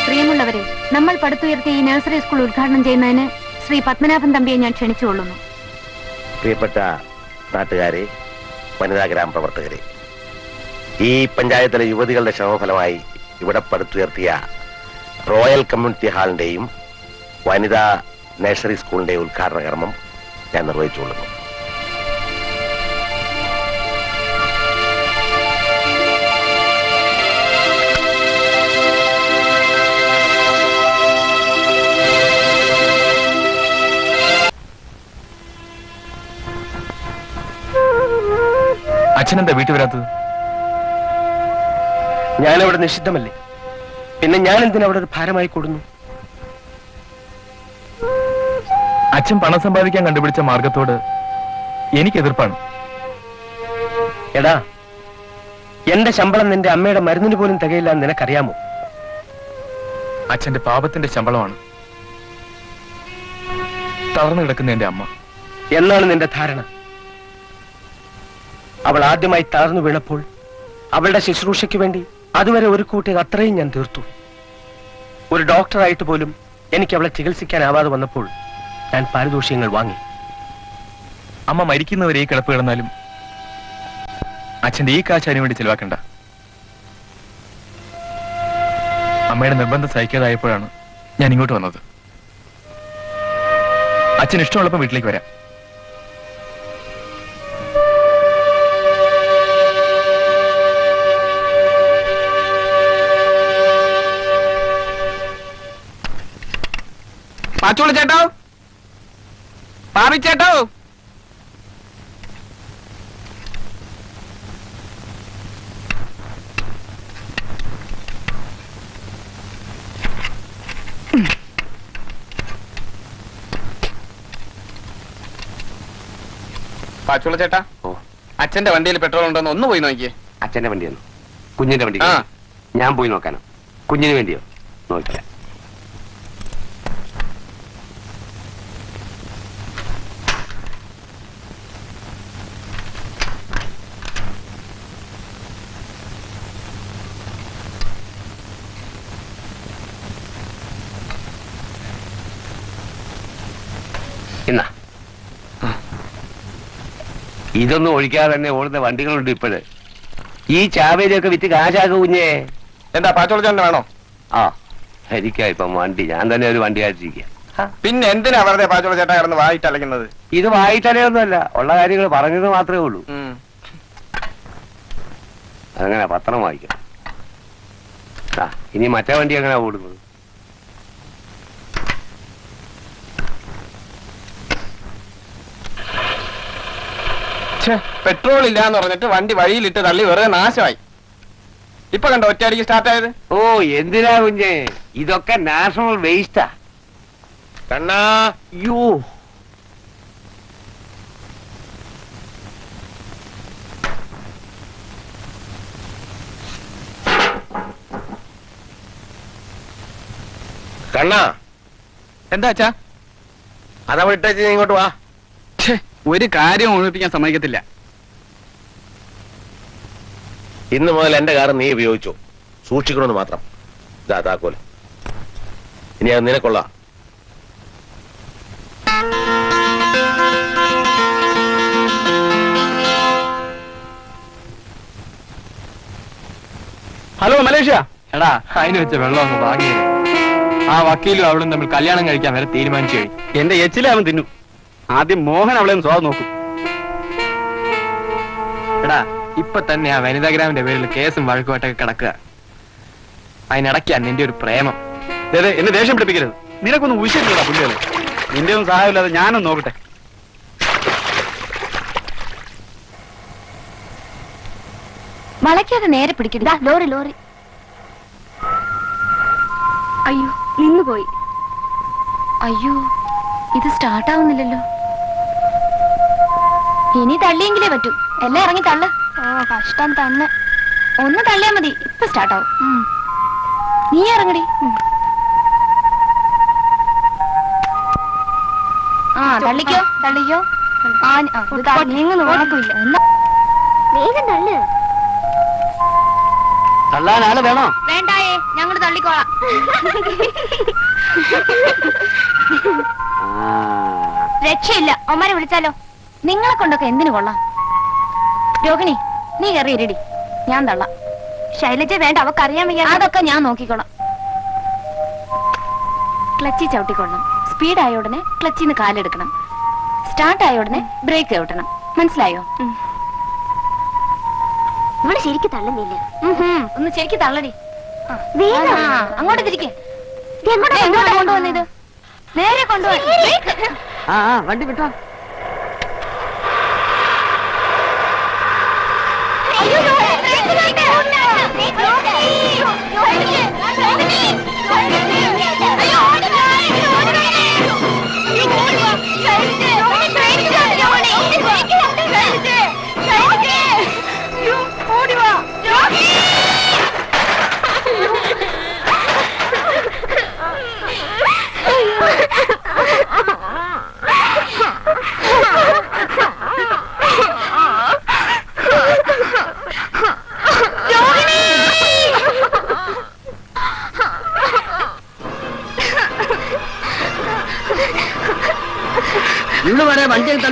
പ്രിയമുള്ളവരെ, നമ്മൾ പടുത്തുയർത്തിയ ഈ നഴ്സറി സ്കൂൾ ഉദ്ഘാടനം ചെയ്യുന്നതിന് ശ്രീ പത്മനാഭൻ തമ്പിയെ ഞാൻ ക്ഷണിച്ചുകൊള്ളുന്നു. പ്രിയപ്പെട്ട നാട്ടുകാരെ, വനിതാ ഗ്രാമ പ്രവർത്തകരെ, ഈ പഞ്ചായത്തിലെ യുവതികളുടെ ശ്രമഫലമായി ഇവിടെ പടുത്തുയർത്തിയ റോയൽ കമ്മ്യൂണിറ്റി ഹാളിന്റെയും വനിതാ നഴ്സറി സ്കൂളിന്റെയും ഉദ്ഘാടന കർമ്മം ഞാൻ നിർവഹിച്ചുകൊള്ളുന്നു. അച്ഛനെന്താ വീട്ടിൽ വരാത്തത്? ഞാനവിടെ നിഷിദ്ധമല്ലേ, പിന്നെ ഞാൻ എന്തിനവിടെ ഒരു ഭാരമായി കൂടുന്നു? അച്ഛൻ പണം സമ്പാദിക്കാൻ കണ്ടുപിടിച്ച മാർഗത്തോട് എനിക്ക് എതിർപ്പാണ്. എടാ, എന്റെ ശമ്പളം നിന്റെ അമ്മയുടെ മരുന്നിന് പോലും തികയില്ല എന്ന് നിനക്കറിയാമോ? അച്ഛന്റെ പാപത്തിന്റെ ശമ്പളമാണ് തളർന്നു കിടക്കുന്ന എന്റെ അമ്മ. എന്നാണ് നിന്റെ ധാരണ? അവൾ ആദ്യമായി തളർന്നു വീണപ്പോൾ അവളുടെ ശുശ്രൂഷയ്ക്ക് വേണ്ടി അതുവരെ ഒരു കൂട്ടിയത് അത്രയും ഞാൻ തീർത്തു. ഒരു ഡോക്ടറായിട്ട് പോലും എനിക്ക് അവളെ ചികിത്സിക്കാനാവാതെ വന്നപ്പോൾ ഞാൻ പാരിതോഷികങ്ങൾ വാങ്ങി. അമ്മ മരിക്കുന്നവരെ ഈ കിടപ്പ് കിടന്നാലും അച്ഛന്റെ ഈ കാശ് അതിനു വേണ്ടി ചെലവാക്കണ്ട. അമ്മയുടെ നിർബന്ധം സഹിക്കാതായപ്പോഴാണ് ഞാൻ ഇങ്ങോട്ട് വന്നത്. അച്ഛൻ ഇഷ്ടമുള്ളപ്പോൾ വീട്ടിലേക്ക് വരാം. പാച്ചോളി ചേട്ടോ, പാറി ചേട്ടോ. പാച്ചോള ചേട്ടാ, അച്ഛന്റെ വണ്ടിയിൽ പെട്രോൾ ഉണ്ടോന്ന് ഒന്ന് പോയി നോക്കിയേ. അച്ഛന്റെ വണ്ടിയാണോ? കുഞ്ഞിന്റെ വണ്ടി? ഞാൻ പോയി നോക്കാനോ? കുഞ്ഞിന് വേണ്ടിയോ? നോക്കില്ല. എന്നാ ഇതൊന്നും ഒഴിക്കാതെ തന്നെ ഓടുന്ന വണ്ടികളുണ്ട് ഇപ്പോഴ്. ഈ ചാവേരിയൊക്കെ വിറ്റ് കാശാക്കും കുഞ്ഞേ. എന്താ പാച്ചോള ചേട്ടൻ വേണോ? ആ, എനിക്കാ ഇപ്പം വണ്ടി. ഞാൻ തന്നെ ഒരു വണ്ടി കാച്ചിരിക്കുക. പിന്നെ എന്തിനാ വെറുതെ പാച്ചോള ചേട്ടാ കിടന്ന് വായിട്ട് അലക്കുന്നത്? ഇത് വായിട്ടലയൊന്നുമല്ല, ഉള്ള കാര്യങ്ങൾ പറഞ്ഞത് മാത്രമേ ഉള്ളൂ. അതങ്ങനെ പത്രം വായിക്കണം. ആ, ഇനി മറ്റേ വണ്ടി എങ്ങനെയാ ഓടുന്നത്? പെട്രോൾ ഇല്ലാന്ന് പറഞ്ഞിട്ട് വണ്ടി വഴിയിലിട്ട് തള്ളി വെറുതെ നാശമായി. ഇപ്പൊ കണ്ടോ ഒറ്റയടിക്ക് സ്റ്റാർട്ട് ആയത്? ഓ, എന്തിനാ കുഞ്ഞേ, ഇതൊക്കെ നാഷണൽ വേസ്റ്റാ. കണ്ണാ, അയ്യോ, കണ്ണാ. എന്താ അച്ഛാ? അതാ വിട്ടേച്ച് ഇങ്ങോട്ട് വാ. ഒരു കാര്യം ഓർമ്മിപ്പിക്കാൻ സമ്മതിക്കത്തില്ല. ഇന്ന് മുതൽ എന്റെ കാർ നീ ഉപയോഗിച്ചു. സൂക്ഷിക്കണമെന്ന് മാത്രം. ഇതാ താക്കോല്. ഇനി അത് നിനക്കൊള്ള. Hello Malaysia. എടാ, അതിന് വെച്ച വെള്ളം അങ്ങ് വാങ്ങിയത്. ആ വക്കീലും അവളും തമ്മിൽ കല്യാണം കഴിക്കാൻ വരെ തീരുമാനിച്ചു കഴിഞ്ഞു. എന്റെ എച്ചിലെ അവൻ തിന്നു. ആദ്യം മോഹൻ അവളെ സ്വാദം നോക്കും. എടാ, ഇപ്പൊ തന്നെ ആ വനിതാഗ്രാമിന്റെ പേരിൽ കേസും വഴക്കുമായിട്ടൊക്കെ കിടക്കുക. അതിനിടയ്ക്കാ നിന്റെ ഒരു പ്രേമം. എന്നെ ദേഷ്യം പിടിപ്പിക്കരുത്. നിനക്കൊന്നും ഉശിരില്ല പുള്ളികളെ. നിന്റെ ഒന്നും സഹായമില്ലാതെ ഞാനൊന്ന് നോക്കട്ടെ. വളയ്ക്കാതെ നേരെ പിടിക്കരുത്. Lorry lorry. അയ്യോ, നിന്നുപോയി. അയ്യോ, ഇത് സ്റ്റാർട്ട് ആവുന്നില്ലല്ലോ. ഇനി തള്ളിയെങ്കിലേ പറ്റൂ. എല്ലാം ഇറങ്ങി തള്ളു. ഓ, കഷ്ടം തന്നെ. ഒന്ന് തള്ളിയാ മതി, ഇപ്പൊ സ്റ്റാർട്ട് ആവും. നീ ഇറങ്ങടി. ആ, തള്ളിക്കോ തള്ളിക്കോ. നീങ്ങുന്നു, ഉണക്കില്ല. വേഗം തള്ളു. തള്ളാൻ ആള് വേണോ? വേണ്ടായേ, ഞങ്ങള് തള്ളിക്കോളാം. രക്ഷയില്ല. ഒമാരെ വിളിച്ചാലോ? നിങ്ങളെ കൊണ്ടൊക്കെ എന്തിനു കൊള്ളാം? രോഹിണി, നീ കയറി ഇരടി, ഞാൻ തള്ളാം. ശൈലജ വേണ്ട, അവക്കറിയാൻ വയ്യ. അതൊക്കെ ഞാൻ നോക്കിക്കോളാം. ക്ലച്ചി ചവിട്ടിക്കൊള്ളണം. സ്പീഡ് ആയ ഉടനെ ക്ലച്ചിന്ന് കാലെടുക്കണം. സ്റ്റാർട്ട് ആയ ഉടനെ ബ്രേക്ക് ചവിട്ടണം. മനസ്സിലായോ? ഇവിടെ ശരിക്കും തള്ളുന്നില്ല. ഒന്ന് ശരിക്കും തള്ളടി. വേഗം. അങ്ങോട്ട് തിരിക്കേ. എങ്ങോട്ടാ കൊണ്ടുവന്നത്? നേരെ കൊണ്ടുപോയി. വണ്ടി വിട്ടോ.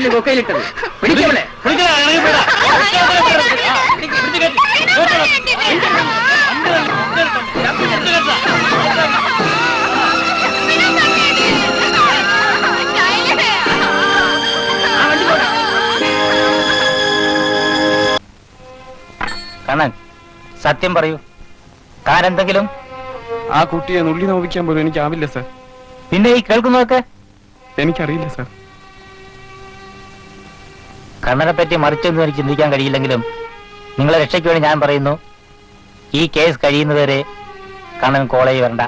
രാത്രി കൊക്കയിലിട്ടത്. പിടിക്കവളെ. കണ്ണൻ, സത്യം പറയൂ, താനെന്തെങ്കിലും? ആ കുട്ടിയെ നുള്ളി നോവിക്കാൻ പോലും എനിക്കാവില്ല സാർ. പിന്നെ ഈ കേൾക്കുന്നതൊക്കെ? എനിക്കറിയില്ല സാർ. കണ്ണനെ പറ്റി മറിച്ചൊന്നും എനിക്ക് ചിന്തിക്കാൻ കഴിയില്ലെങ്കിലും നിങ്ങളെ രക്ഷയ്ക്ക് വേണ്ടി ഞാൻ പറയുന്നു, ഈ കേസ് കഴിയുന്നതുവരെ കണ്ണൻ കോളേജിൽ വരണ്ട.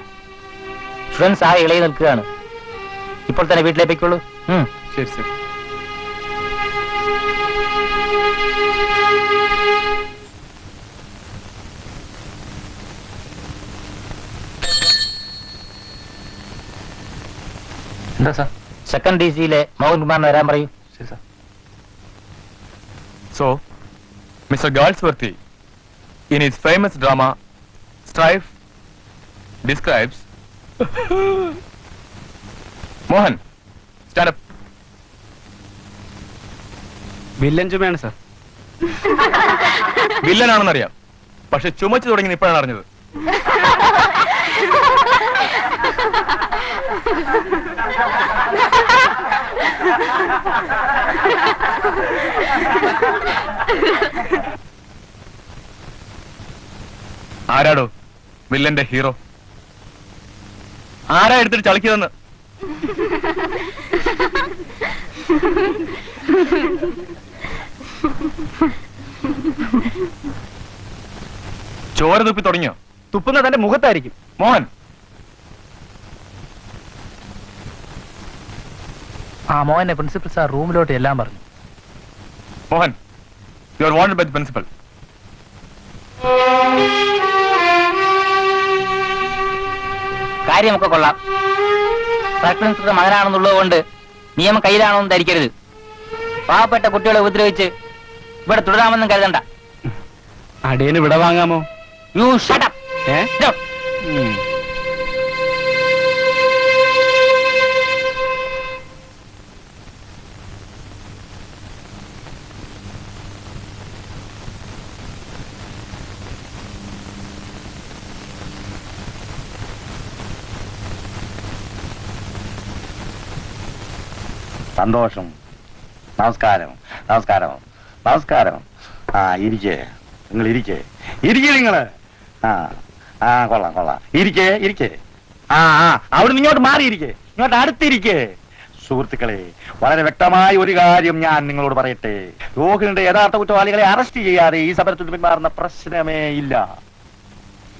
സ്റ്റുഡൻസ് ആ ഇളയിൽ നിൽക്കുകയാണ്. ഇപ്പോൾ തന്നെ വീട്ടിലേക്ക് പോയിക്കോളൂ. ശരി സാർ. എന്താ സാർ? സെക്കൻഡ് ഡി സിയിലെ മോഹൻ കുമാറിന് വരാൻ പറയൂ. ശരി sir. So, Mr. Galsworthy, in his famous drama, Strife, describes... Mohan, stand up. Villain ചുമയാണ് സാർ. വില്ലനാണെന്നറിയാം, പക്ഷെ ചുമച്ചു തുടങ്ങി ഇപ്പോഴാണ് അറിഞ്ഞത്. ആരാടോ വില്ലന്റെ ഹീറോ? ആരാ എടുത്തിട്ട് ചളിക്കുന്നതെന്ന്? ചോര തുപ്പി തുടങ്ങിയോ? തുപ്പുന്ന തന്റെ മുഖത്തായിരിക്കും. മോഹൻ, ആ മോഹനെ പ്രിൻസിപ്പൽ സാർ റൂമിലോട്ട് എല്ലാം പറഞ്ഞു. Mohan, you are wanted by the principal. കാര്യമൊക്കെ കൊള്ളാം. സർക്കിൾ ഇൻസ്പെക്ടർ മകനാണെന്നുള്ളത് കൊണ്ട് നിയമം കയ്യിലാണെന്നും ധരിക്കരുത്. പാവപ്പെട്ട കുട്ടികളെ ഉപദ്രവിച്ച് ഇവിടെ തുടരാമെന്നും കരുതണ്ട. അടിയന് വിട വാങ്ങാമോ? You shut up. സന്തോഷം. നമസ്കാരം. നമസ്കാരം. നമസ്കാരം. ആ ഇരിക്കേ, നിങ്ങൾ ഇരിക്കേ. ഇരിക്കേ നിങ്ങള്. ആ കൊള്ളാം കൊള്ളാം. ഇരിക്കേ ഇരിക്കേ. അവിടെ ഇങ്ങോട്ട് മാറിയിരിക്കേ, ഇങ്ങോട്ട് അടുത്തിരിക്കേ. സുഹൃത്തുക്കളെ, വളരെ വ്യക്തമായ ഒരു കാര്യം ഞാൻ നിങ്ങളോട് പറയട്ടെ. രോഹിണിയുടെ യഥാർത്ഥ കുറ്റവാളികളെ അറസ്റ്റ് ചെയ്യാതെ ഈ സമരത്തിൽ പിന്മാറുന്ന പ്രശ്നമേ ഇല്ല.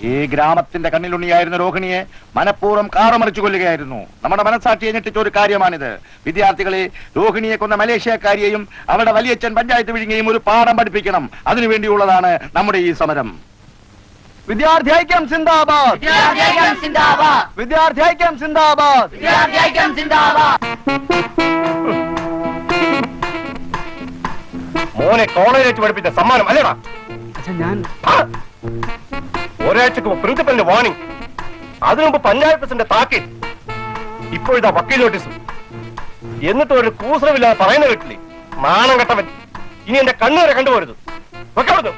ഈ ഗ്രാമത്തിന്റെ കണ്ണിലുണ്ണിയായിരുന്ന രോഹിണിയെ മനഃപൂർവ്വം കാറമറിച്ചു കൊല്ലുകയായിരുന്നു. നമ്മുടെ മനസ്സാക്ഷിയെ ഞെട്ടിച്ച ഒരു കാര്യമാണിത്. വിദ്യാർത്ഥികളെ, രോഹിണിയെ കൊന്ന മലേഷ്യക്കാരിയെയും അവരുടെ വലിയച്ഛൻ പഞ്ചായത്ത് വിഴുങ്ങയും ഒരു പാഠം പഠിപ്പിക്കണം. അതിനുവേണ്ടിയുള്ളതാണ് നമ്മുടെ ഈ സമരം. വിദ്യാർത്ഥി ഐക്യം സിന്ദാബാദ്. വിദ്യാർത്ഥി ഐക്യം സിന്ദാബാദ്. മോനെ കോളേജിൽ വെച്ച് പഠിപ്പിച്ച സമ്മാനം അല്ലേടാ? ഞാൻ ഒരാഴ്ചക്ക് പ്രിൻസിപ്പലിന്റെ വാർണിംഗ്, അതിനുമുമ്പ് പഞ്ചായത്ത് പ്രസിഡന്റ് താക്കീത്, ഇപ്പോഴിതാ വക്കീൽ നോട്ടീസും. എന്നിട്ട് ഒരു കൂസലമില്ലാതെ പറയുന്ന കേട്ടില്ലേ? നാണം കെട്ടവൻ. ഇനി എന്റെ കണ്ണുവരെ കണ്ടുപോരുത്. വെക്കപ്പെടുന്നു.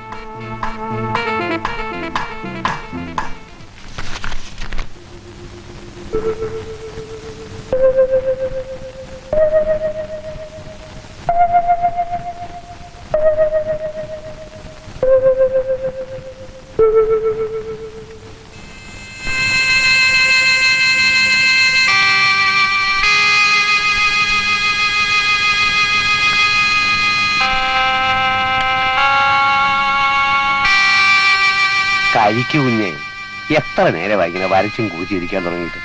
കഴിക്കു കുഞ്ഞേ, എത്ര നേരമായി ഇങ്ങനെ വരച്ചും കൂച്ചിരിക്കാൻ തുടങ്ങിയിട്ട്?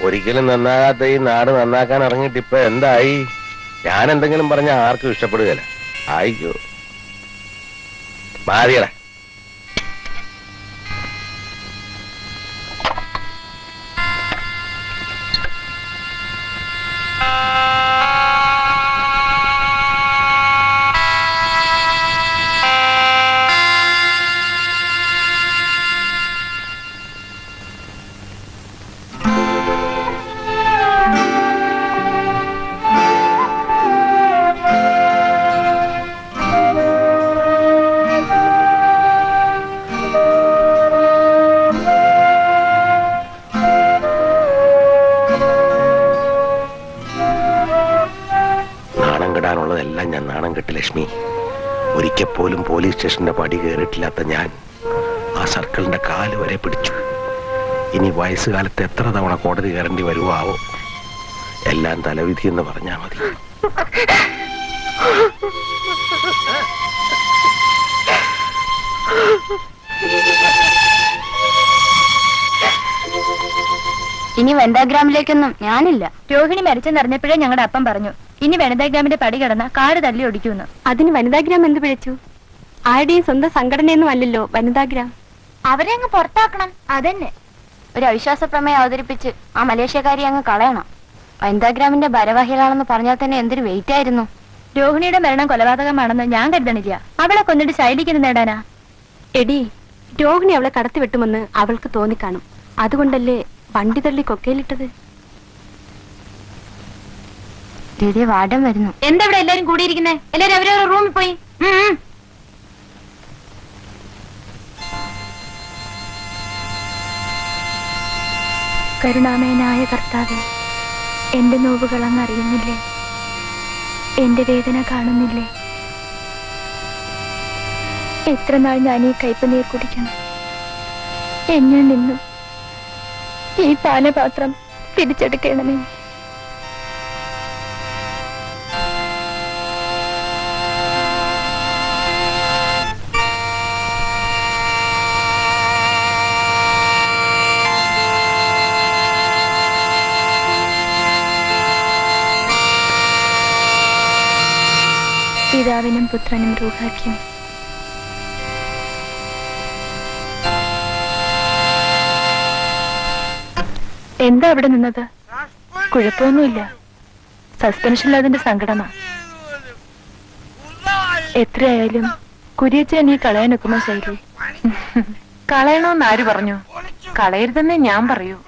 ഒരിക്കലും നന്നാകാത്ത ഈ നാട് നന്നാക്കാൻ ഇറങ്ങിയിട്ട് ഇപ്പൊ എന്തായി? ഞാൻ എന്തെങ്കിലും പറഞ്ഞ ആർക്കും ഇഷ്ടപ്പെടുകയല്ല. ആയിക്കോ, മാറിയടാ. ഒരിക്കൽ പോലും പോലീസ് സ്റ്റേഷന്റെ പടി കയറിയിട്ടില്ലാത്ത ഞാൻ ആ സർക്കിളിന്റെ കാല് വരെ പിടിച്ചു. ഇനി വയസ്സുകാലത്ത് എത്ര തവണ കോടതി കയറേണ്ടി വരുവോ ആവോ. എല്ലാം തലവിധി എന്ന് പറഞ്ഞാ മതി. ഇനി വനിതാഗ്രാമിലേക്കൊന്നും ഞാനില്ല. രോഹിണി മരിച്ചെന്നറിഞ്ഞപ്പോഴേ ഞങ്ങളുടെ അപ്പം പറഞ്ഞു, ഇനി വനിതാഗ്രാമിന്റെ പടി കടന്ന കാട് തല്ലി ഒടിക്കുമെന്ന്. അതിന് വനിതാഗ്രാം എന്ത് പിഴച്ചു? ആരുടെയും സ്വന്തം സംഘടനയൊന്നും അല്ലല്ലോ വനിതാഗ്രാം. അവരെ അങ്ങ് പുറത്താക്കണം. അതന്നെ. ഒരു അവിശ്വാസ പ്രമേയം അവതരിപ്പിച്ച് ആ മലേഷ്യക്കാരി അങ്ങ് കളയണം. വനിതാഗ്രാമിന്റെ ഭാരവാഹികളാണെന്ന് പറഞ്ഞാൽ തന്നെ എന്തൊരു വെയിറ്റ് ആയിരുന്നു. രോഹിണിയുടെ മരണം കൊലപാതകമാണെന്ന് ഞാൻ കരുതണില്ല. അവളെ കൊന്നിട്ട് ശൈലിക്കുന്നത് നേടാനാ? എടി, രോഹിണി അവളെ കടത്തിവിട്ടുമെന്ന് അവൾക്ക് തോന്നിക്കാണും. അതുകൊണ്ടല്ലേ വണ്ടി തള്ളി കൊക്കയിലിട്ടത്. വാർഡൻ വരുന്നു. എന്താ ഇവിടെ എല്ലാരും കൂടിയിരിക്കുന്നേ? എല്ലാരും അവരവരുടെ റൂമിൽ പോയി. കരുണാമയനായ കർത്താവേ, എന്റെ നോവുകൾ അങ്ങ് അറിയുന്നില്ലേ? എന്റെ വേദന കാണുന്നില്ലേ? എത്ര നാൾ ഞാൻ ഈ കയ്പനീർ കുടിക്കണം? എന്നിൽ നിന്നും ഈ പാനപാത്രം തിരിച്ചെടുക്കണമേ. പിതാവിനും പുത്രനും റൂഹാക്കും. എന്താ അവിടെ നിന്നത്? കുഴപ്പമൊന്നുമില്ല. സസ്പെൻഷനിൽ അതിന്റെ സങ്കടമാ. എത്രയായാലും കുര്യച്ചൻ ഈ കളയാനൊക്കുമോ ശൈലി? കളയണോന്ന് ആര് പറഞ്ഞു? കളയരുതെന്നേ ഞാൻ പറയൂ.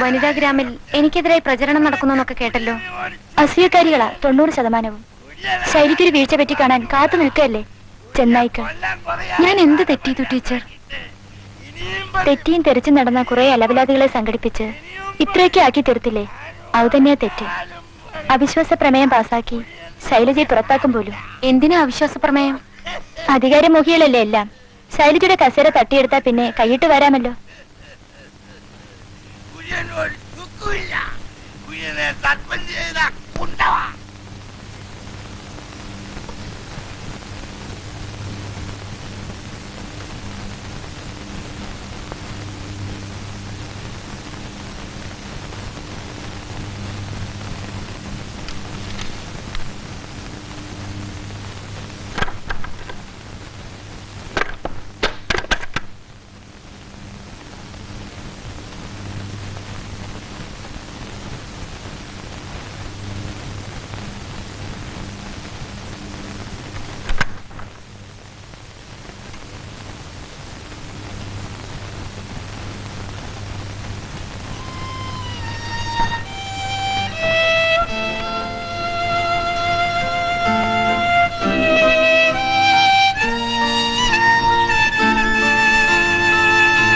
വനിതാഗ്രാമിൽ എനിക്കെതിരായി പ്രചരണം നടക്കുന്നു കേട്ടല്ലോ. അസൂയക്കാരികളാ 90%. ശൈലിക്കൊരു വീഴ്ച പറ്റി കാണാൻ കാത്തു നിൽക്കല്ലേ ചെന്നായിക്കൾ. ഞാൻ എന്ത് തെറ്റിയിട്ടു ടീച്ചർ? തെറ്റിയും തെരച്ചു നടന്ന കുറെ അലവലാദികളെ സംഘടിപ്പിച്ച് ഇത്രയൊക്കെ ആക്കി തീർത്തില്ലേ? അത് തന്നെയാ തെറ്റ്. അവിശ്വാസ പ്രമേയം പാസാക്കി ശൈലജയെ പുറത്താക്കും പോലും. എന്തിനാ അവിശ്വാസ പ്രമേയം? അധികാരമോഹികളല്ലേ എല്ലാം. ശൈലജയുടെ കസേര തട്ടിയെടുത്താ പിന്നെ കൈയിട്ട് വരാമല്ലോ.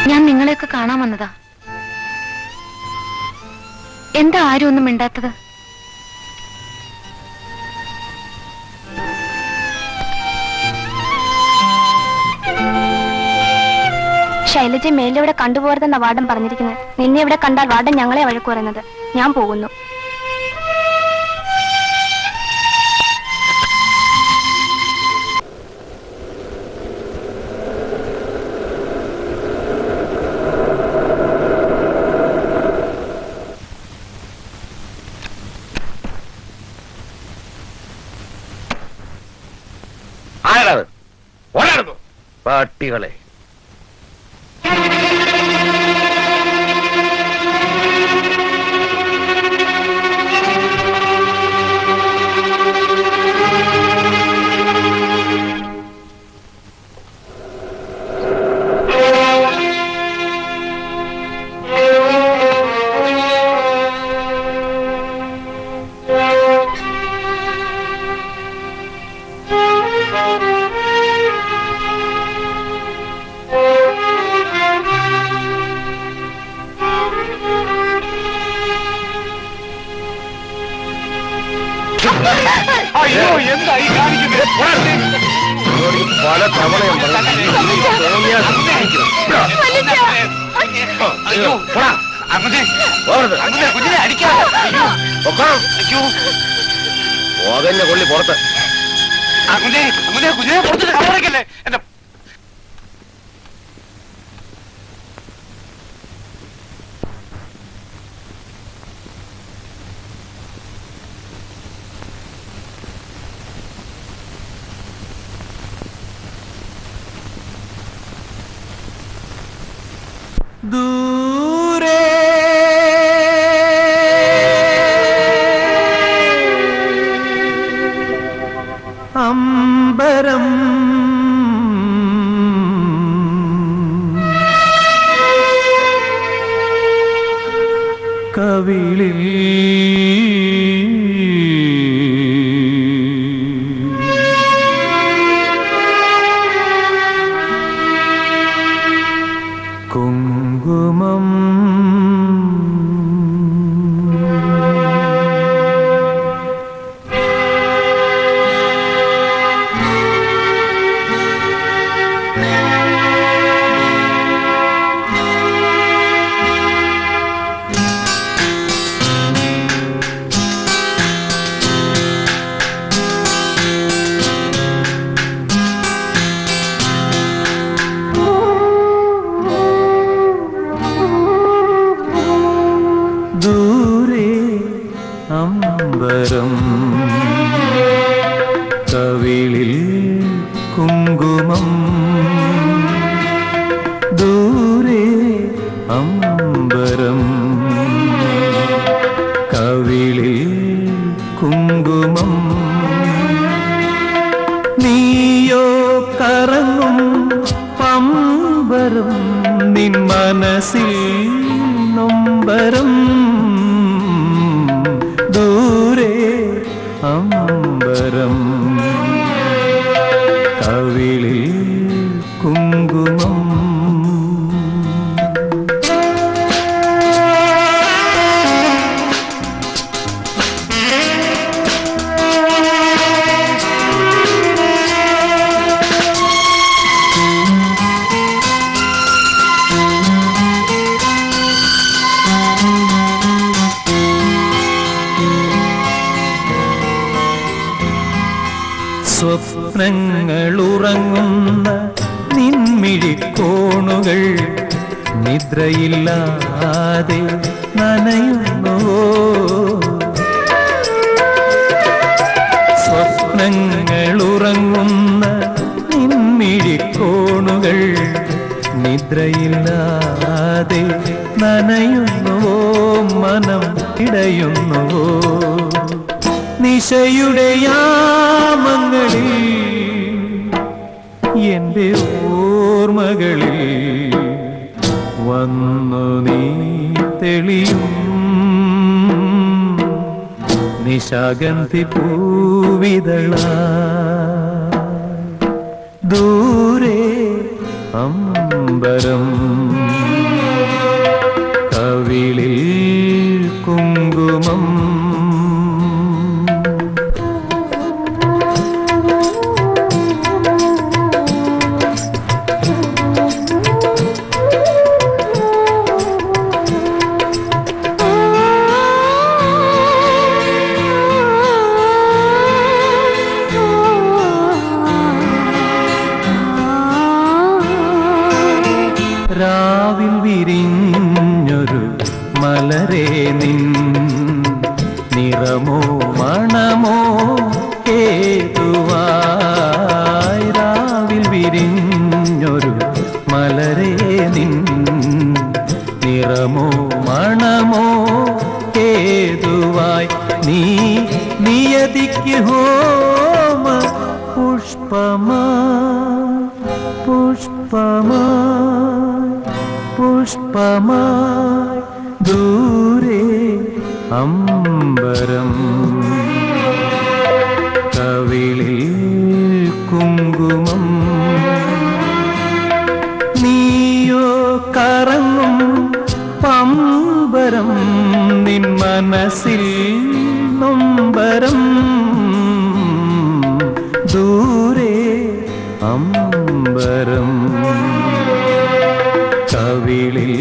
ഞാൻ നിങ്ങളെയൊക്കെ കാണാൻ വന്നതാ. എന്താ ആരും ഒന്നും മിണ്ടാത്തത്? ശൈലജ മേലെ ഇവിടെ കണ്ടുപോകരുതെന്ന വാർഡൻ പറഞ്ഞിരിക്കുന്നത്. നിന്നെ ഇവിടെ കണ്ടാൽ വാർഡൻ ഞങ്ങളെ വഴക്കു പറയുന്നത്. ഞാൻ പോകുന്നു. പാട്ടികളെ പല തവണയും പോകഞ്ഞ കൊള്ളി പുറത്ത്. കുഞ്ഞിനെ പുറത്തിട്ട് കവറക്കല്ലേ എന്റെ ദൂരെ അമ്പരം കവിളിൽ കുങ്കുമം ദൂരെ അമ്പരം കവിളിൽ കുങ്കുമം ദൂരെ അമ്പരം കവിളിൽ കുങ്കുമം നീയോ കറങ്ങും പമ്പരം നിൻ മനസ്സിൽ നൊമ്പരം ദൂരെ അമ്പരം കവിളിൽ കുങ്കുമം സ്വപ്നങ്ങളുറങ്ങുന്ന നിൻമിഴിക്കോണുകൾ നിദ്രയില്ലാതെ നനയുന്നുവോ സ്വപ്നങ്ങളുറങ്ങുന്ന നിൻമിഴിക്കോണുകൾ നിദ്രയില്ലാതെ നനയുന്നുവോ മനം ഇടയുന്നുവോ നിശയുടെ യാമങ്ങളിൽ എന്റെ ഓർമ്മകളിൽ വന്നു നീ തെളിയും നിശാഗന്ധി പൂവിതള ദൂരെ അമ്പരം കവിളിൽ കുങ്കുമം രാവിൽ വിരിഞ്ഞൊരു മലരേ നിൻ നിറമോ മണമോ ഏതുവായി രാവിൽ വിരിഞ്ഞൊരു മലരേ നിൻ നിറമോ മണമോ ഏതുവായി നീ നിയതിക്ക് ഹോമ പുഷ്പമാ പുഷ്പമാ പുഷ്പമായി ദൂരെ അമ്പരം കവിളിൽ കുങ്കുമം നീയോ കറങ്ങും പമ്പരം നിൻ മനസ്സിൽ നൊമ്പരം ദൂരെ അമ്പരം നൊമ്പരം കവിളിൽ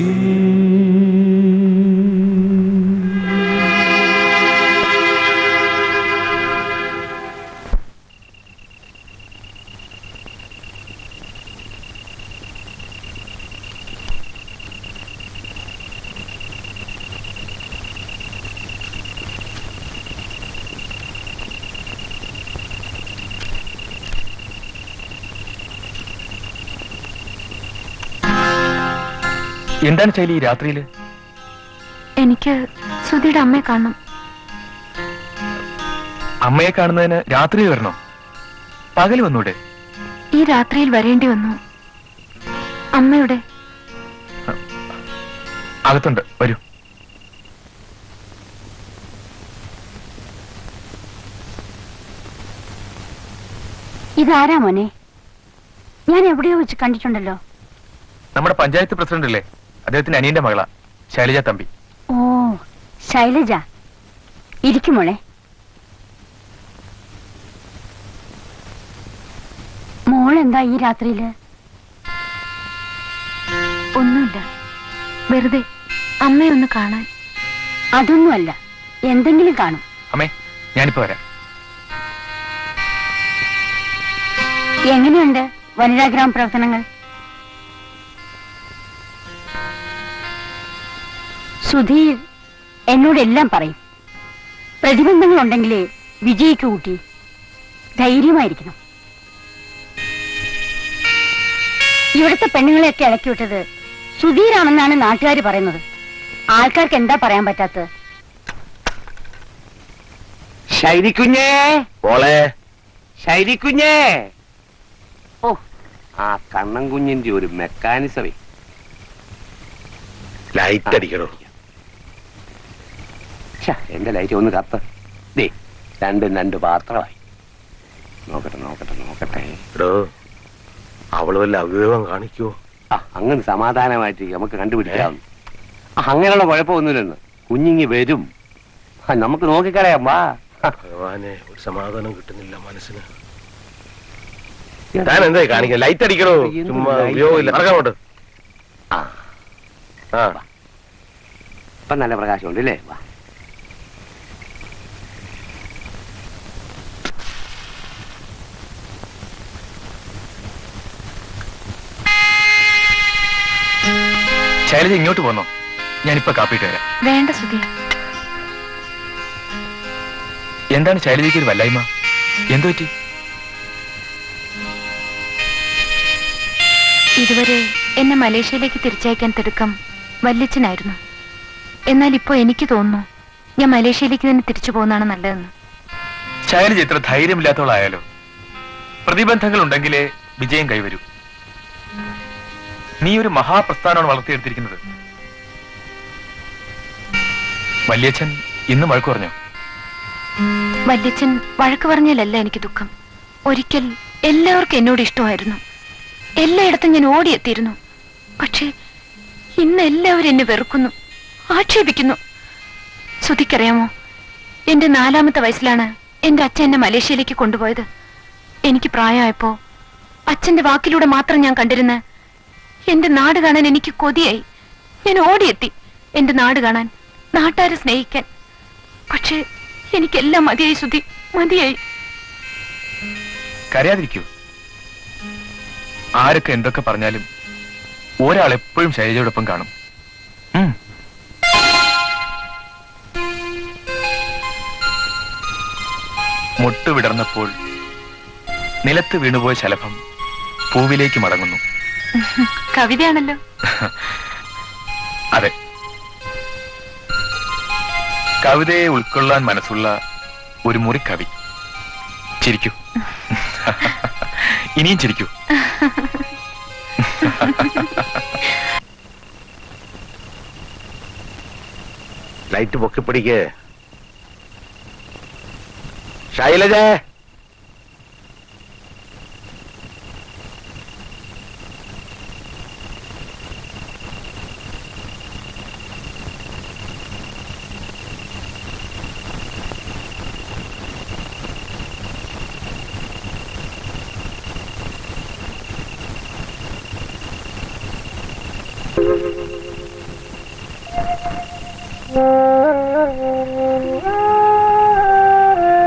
എന്താണ് ശൈലി ഈ രാത്രിയില്? എനിക്ക് സുധിയുടെ അമ്മയെ കാണണം. അമ്മയെ കാണുന്നതിന് രാത്രി വരണോ? പകല് വന്നൂടെ? ഈ രാത്രിയിൽ വരേണ്ടി വന്നു. അമ്മയുടെ അകത്തുണ്ട്, വരൂ. ഇതാരാ മോനെ? ഞാൻ എവിടെയോ വെച്ച് കണ്ടിട്ടുണ്ടല്ലോ. നമ്മുടെ പഞ്ചായത്ത് പ്രസിഡന്റ് അല്ലേ, അദ്ദേഹത്തിന്റെ അനിയന്റെ മകളാ, ശൈലജ തമ്പി. ഓ, ശൈലജ. ഇരിക്കും മോളെ. മോൾ എന്താ ഈ രാത്രിയില്? ഒന്നുമില്ല, വെറുതെ അമ്മയൊന്ന് കാണാൻ. അതൊന്നുമല്ല, എന്തെങ്കിലും കാണും. അമ്മേ, ഞാനിപ്പോ വരാം. എങ്ങനെയുണ്ട് വനിതാഗ്രാമ പ്രവർത്തനങ്ങൾ? സുധീർ എന്നോടെല്ലാം പറയും. പ്രതിബന്ധങ്ങളുണ്ടെങ്കിലേ വിജയിക്കു കൂട്ടി. ധൈര്യമായിരിക്കണം. ഇവിടുത്തെ പെണ്ണുങ്ങളെയൊക്കെ ഇളക്കി വിട്ടത് സുധീരാണെന്നാണ് നാട്ടുകാർ പറയുന്നത്. ആൾക്കാർക്ക് എന്താ പറയാൻ പറ്റാത്തത്? ശൈലിക്കുഞ്ഞേ, മോളെ, ശൈലിക്കുഞ്ഞേ. ഓ, ആ കണ്ണൻ കുഞ്ഞിന്റെ ഒരു മെക്കാനിസമേ. ലൈറ്റ് അടിക്കണോ? എന്റെ ലൈറ്റ് ഒന്ന് കത്ത്. ദേ, രണ്ട് പാത്രമായി. നോക്കട്ടെ നോക്കട്ടെ നോക്കട്ടെ. അവള് വല്ല അവിവേകം കാണിക്കുവോ? അങ്ങനെ സമാധാനമായിട്ട് നമുക്ക് കണ്ടുപിടിക്കാവുന്നു. അങ്ങനെയുള്ള കുഴപ്പമൊന്നുമില്ലെന്ന്. കുഞ്ഞിങ്ങി വരും, നമുക്ക് നോക്കിക്കളയാം. വാ. ഭഗവാനെ, ഒരു സമാധാനം കിട്ടുന്നില്ല മനസ്സിന്. ഞാൻ എന്തായി കാണിക്കാം? ലൈറ്റ് അടിക്കണോ? ചുമ്മാ ഉപയോഗമില്ല. ഇറങ്ങാമോട്ട്. ഇപ്പൊ നല്ല പ്രകാശമുണ്ട് അല്ലേ? വാ. ശൈലജ ഇങ്ങോട്ട് പോന്നോ? ഞാനിപ്പോ കാപ്പിട്ട് വരാം. വേണ്ട സുധീർ. എന്താണ് ശൈലജയ്ക്ക് ഒരു വല്ലായ്മ? എന്തു പറ്റി? ഇതുവരെ എന്നെ മലേഷ്യയിലേക്ക് തിരിച്ചയക്കാൻ തിടുക്കം വല്യച്ഛനായിരുന്നു. എന്നാൽ ഇപ്പോ എനിക്ക് തോന്നുന്നു ഞാൻ മലേഷ്യയിലേക്ക് തന്നെ തിരിച്ചു പോകുന്നതാണ് നല്ലതെന്ന്. ശൈലജ ഇത്ര ധൈര്യമില്ലാത്തവളായാലോ? പ്രതിബന്ധങ്ങൾ ഉണ്ടെങ്കിലേ വിജയം കൈവരൂ. നീ ഒരു മഹാപ്രസ്ഥാനമാണ് വളർത്തിയെടുത്തിരിക്കുന്നത്. വല്യച്ഛൻ ഇന്നും വഴക്ക് പറഞ്ഞോ? വല്യച്ഛൻ വഴക്ക് പറഞ്ഞാലല്ല എനിക്ക് ദുഃഖം. ഒരിക്കൽ എല്ലാവർക്കും എന്നോട് ഇഷ്ടമായിരുന്നു. എല്ലായിടത്തും ഞാൻ ഓടിയെത്തിയിരുന്നു. പക്ഷേ ഇന്ന് എല്ലാവരും എന്നെ വെറുക്കുന്നു, ആക്ഷേപിക്കുന്നു. ശ്രുതിക്കറിയാമോ, എന്റെ 4ാമത്തെ വയസ്സിലാണ് എന്റെ അച്ഛൻ എന്നെ മലേഷ്യയിലേക്ക് കൊണ്ടുപോയത്. എനിക്ക് പ്രായമായപ്പോ അച്ഛന്റെ വാക്കിലൂടെ മാത്രം ഞാൻ കണ്ടിരുന്ന എന്റെ നാട് കാണാൻ എനിക്ക് കൊതിയായി. ഞാൻ ഓടിയെത്തി എന്റെ നാട് കാണാൻ, നാട്ടുകാരെ സ്നേഹിക്കാൻ. പക്ഷേ എനിക്കെല്ലാം മതിയായി സുധി, മതിയായി. കരയാതിരിക്കൂ. ആരൊക്കെ എന്തൊക്കെ പറഞ്ഞാലും ഒരാൾ എപ്പോഴും ശൈലജയോടൊപ്പം കാണും. മുട്ടു വിടർന്നപ്പോൾ നിലത്ത് വീണുപോയ ശലഭം പൂവിലേക്ക് മടങ്ങുന്നു. കവിതയാണല്ലോ. അതെ, കവിതയെ ഉൾക്കൊള്ളാൻ മനസ്സുള്ള ഒരു മുറി കവി. ചിരിക്കൂ. ഇനിയും ചിരിക്കൂ. ലൈറ്റ് പൊക്കിപ്പിടിക്കേ. ശൈലജ,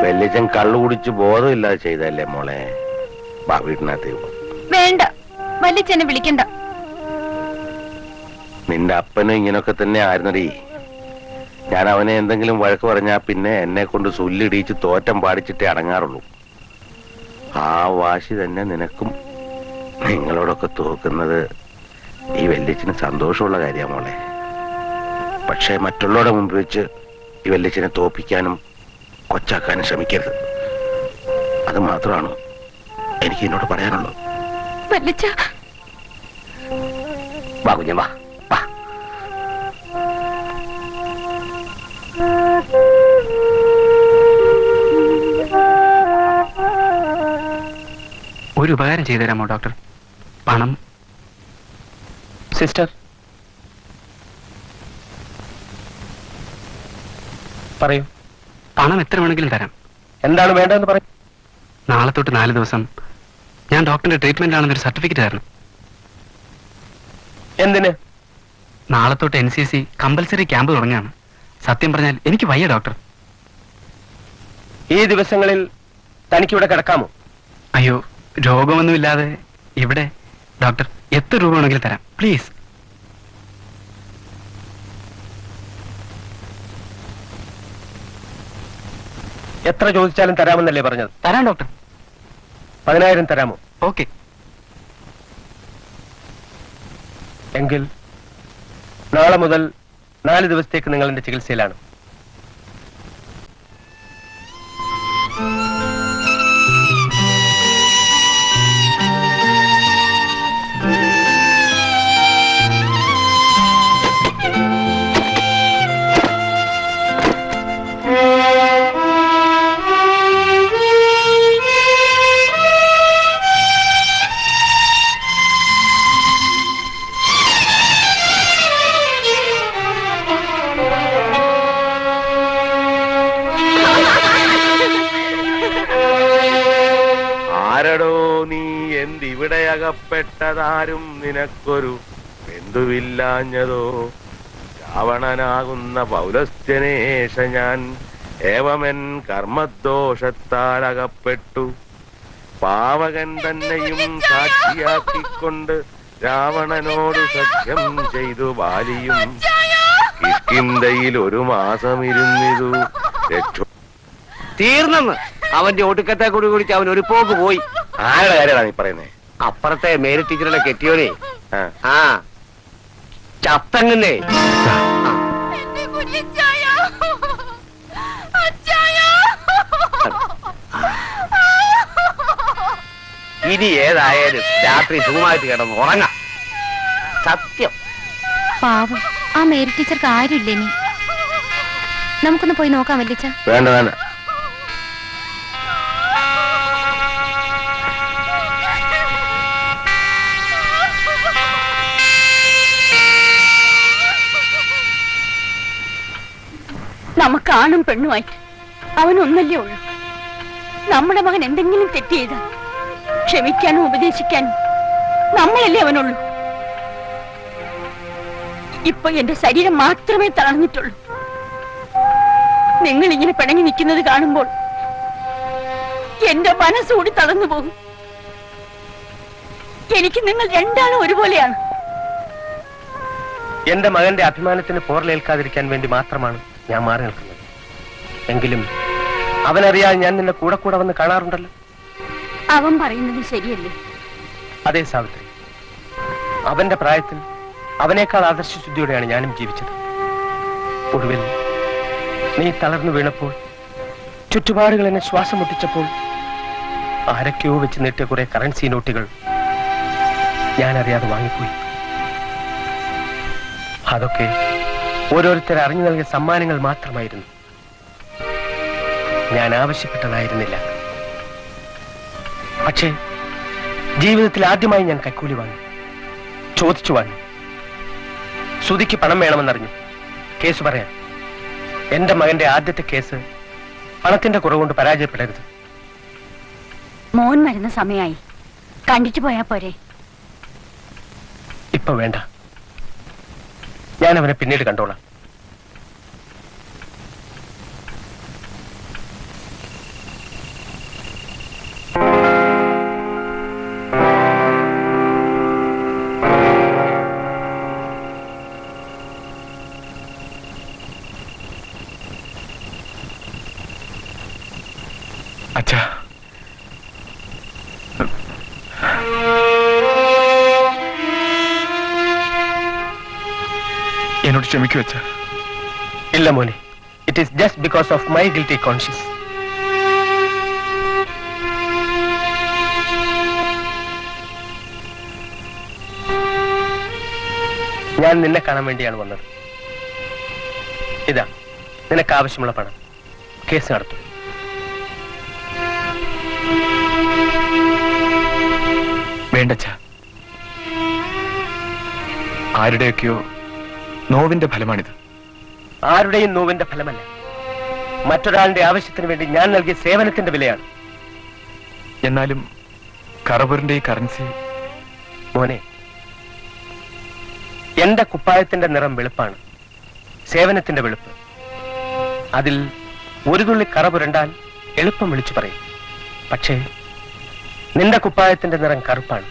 വെല്ലിച്ചൻ കള്ളു കുടിച്ച് ബോധമില്ലാതെ ചെയ്തല്ലേ മോളെ. വാ വീട്ടിനകത്തേക്ക് പോ. വേണ്ട, വല്യച്ഛനെ വിളിക്കണ്ട. നിന്റെ അപ്പനും ഇങ്ങനൊക്കെ തന്നെ ആയിരുന്നടി. ഞാൻ അവനെ എന്തെങ്കിലും വഴക്ക് പറഞ്ഞാ പിന്നെ എന്നെ കൊണ്ട് സുല്ലിടിച്ച് തോറ്റം പാടിച്ചിട്ടേ അടങ്ങാറുള്ളൂ. ആ വാശി തന്നെ നിനക്കും. നിങ്ങളോടൊക്കെ തോക്കുന്നത് ഈ വല്യച്ഛന് സന്തോഷമുള്ള കാര്യമാണ് മോളെ. പക്ഷെ മറ്റുള്ളവരുടെ മുമ്പ് വെച്ച് ഈ വല്യച്ഛനെ തോപ്പിക്കാനും കൊച്ചാക്കാനും ശ്രമിക്കരുത്. അത് മാത്രമാണ് എനിക്ക് എന്നോട് പറയാനുള്ളത്. വല്യച്ഛ, വാ കുഞ്ഞ വാ വാ. ഒരു ഉപകാരം ചെയ്തു തരാമോ ഡോക്ടർ? പണം. സിസ്റ്റർ പറയൂ. പണം എത്ര വേണമെങ്കിലും തരാം. എന്താണ് വേണ്ടതെന്ന് പറയും. നാളെ തൊട്ട് 4 ദിവസം ഞാൻ ഡോക്ടറിന്റെ ട്രീറ്റ്മെന്റ് ആണെന്നൊരു സർട്ടിഫിക്കറ്റ് തരണം. എന്തിന്? നാളെ തൊട്ട് NCC കമ്പൽസറി ക്യാമ്പ് തുടങ്ങുകയാണ്. സത്യം പറഞ്ഞാൽ എനിക്ക് വയ്യ ഡോക്ടർ. ഈ ദിവസങ്ങളിൽ തനിക്കിവിടെ കിടക്കാമോ? അയ്യോ, രോഗമൊന്നുമില്ലാതെ ഇവിടെ ഡോക്ടർ എത്ര രൂപ വേണമെങ്കിലും തരാം, പ്ലീസ്. എത്ര ചോദിച്ചാലും തരാമെന്നല്ലേ പറഞ്ഞത്? തരാം ഡോക്ടർ. 10,000 തരാമോ? ഓക്കെ. എങ്കിൽ നാളെ മുതൽ 4 ദിവസത്തേക്ക് നിങ്ങൾ എന്റെ ചികിത്സയിലാണ്. ആരടോ നീ എന്തിവിടെ അകപ്പെട്ടതാരും നിനക്കൊരു ബന്ധുവില്ലാഞ്ഞതോ? രാവണനാകുന്ന പൗലസ്ത്യനേഷ ഞാൻ ഏവമൻ കർമ്മദോഷത്താൽ അകപ്പെട്ടു. പാവകൻ തന്നെയും സാക്ഷിയാക്കിക്കൊണ്ട് രാവണനോട് സഖ്യം ചെയ്തു ബാലിയും കിഷ്കിന്ധയിൽ 1 മാസം ഇരുന്നിതു. തീർന്നെന്ന്. അവന്റെ ഒടുക്കത്തെ കൂടി കുടിച്ച് അവൻ ഒരു പോക്ക് പോയി. ആരുടെ കാര്യമാണ് നീ പറയുന്നേ? അപ്പുറത്തെ മേരി ടീച്ചറുടെ കെട്ടിയോനെ ആ ചത്തങ്ങന്നേ. ഇനി ഏതായാലും രാത്രി സുഖമായിട്ട് കിടന്ന് ഉറങ്ങാം. സത്യം. പാവം, ആ മേരി ടീച്ചർക്ക് ആരുമില്ലേ? നീ നമുക്കൊന്ന് പോയി നോക്കാം വല്യച്ഛ. വേണ്ട വേണ്ട. നമുക്ക് ആണും പെണ്ണുമായിട്ട് അവനൊന്നല്ലേ ഉള്ളൂ. നമ്മുടെ മകൻ എന്തെങ്കിലും തെറ്റ് ചെയ്താൽ ക്ഷമിക്കാനും ഉപദേശിക്കാനും നമ്മളല്ലേ അവനുള്ളൂ. ഇപ്പൊ എന്റെ ശരീരം മാത്രമേ തളർന്നിട്ടുള്ളൂ. നിങ്ങൾ ഇങ്ങനെ പിണങ്ങി നിൽക്കുന്നത് കാണുമ്പോൾ എന്റെ മനസ്സുകൂടി തളർന്നു പോകും. എനിക്ക് നിങ്ങൾ രണ്ടാളും ഒരുപോലെയാണ്. എന്റെ മകന്റെ അഭിമാനത്തിന് പോറലേൽക്കാതിരിക്കാൻ വേണ്ടി മാത്രമാണ് ഞാൻ മാറി നിൽക്കുന്നത്. എങ്കിലും അവനറിയാതെ ഞാൻ നിന്നെ കൂടെ കൂടെ വന്ന് കാണാറുണ്ടല്ലോ. അവൻ പറയുന്നത് ശരിയല്ലേ? അതേ സാവിത്രി, അവന്റെ പ്രായത്തിൽ അവനേക്കാൾ ആദർശശുദ്ധിയോടെയാണ് ഞാനും ജീവിച്ചത്. ഒടുവിൽ നീ തളർന്നു വീണപ്പോൾ, ചുറ്റുപാടുകൾ എന്നെ ശ്വാസം മുട്ടിച്ചപ്പോൾ ആരൊക്കെയോ വെച്ച് നീട്ടിയ കുറെ കറൻസി നോട്ടുകൾ ഞാൻ അറിയാതെ വാങ്ങിപ്പോയി. അതൊക്കെ ഓരോരുത്തർ അറിഞ്ഞു നൽകിയ സമ്മാനങ്ങൾ മാത്രമായിരുന്നു. ഞാൻ ആവശ്യപ്പെട്ടതായിരുന്നില്ല. പക്ഷേ ജീവിതത്തിൽ ആദ്യമായി ഞാൻ കൈക്കൂലി വാങ്ങി, ചോദിച്ചു വാങ്ങി. ശ്രുതിക്ക് പണം വേണമെന്നറിഞ്ഞു കേസ് പറയാൻ. എന്റെ മകന്റെ ആദ്യത്തെ കേസ് പണത്തിന്റെ കുറവുകൊണ്ട് പരാജയപ്പെടരുത്. മോൻ വരുന്ന സമയമായി, കണ്ടിച്ചു പോയാ പോരെ? ഇപ്പൊ വേണ്ട. ഞാൻ അവനെ പിന്നീട് കണ്ടോളാം. അച്ഛാ, എന്നോട് ക്ഷമിക്കൂ അച്ഛാ. ഇല്ല മോനെ, it is just because of my guilty conscious. ഞാൻ നിന്നെ കാണാൻ വേണ്ടിയാണ് വന്നത്. ഇതാ നിനക്ക് ആവശ്യമുള്ള പണം. കേസ് നടത്തും. വേണ്ടച്ഛാ, ആരുടെയൊക്കെയോ നോവിന്റെ ഫലമാണിത്. ആരുടെയും നോവിന്റെ ഫലമല്ല, മറ്റൊരാളുടെ ആവശ്യത്തിന് വേണ്ടി ഞാൻ നൽകിയ സേവനത്തിന്റെ വിലയാണ്. എന്നാലും കറപൂരിന്റെ ഈ കറൻസി. മോനെ, എന്റെ കുപ്പായത്തിന്റെ നിറം വെളുപ്പാണ്, സേവനത്തിന്റെ വെളുപ്പ്. അതിൽ ഒരു തുള്ളി കറ പുരണ്ടാൽ എളുപ്പം വിളിച്ചു പറയും. പക്ഷേ നിന്റെ കുപ്പായത്തിന്റെ നിറം കറുപ്പാണ്,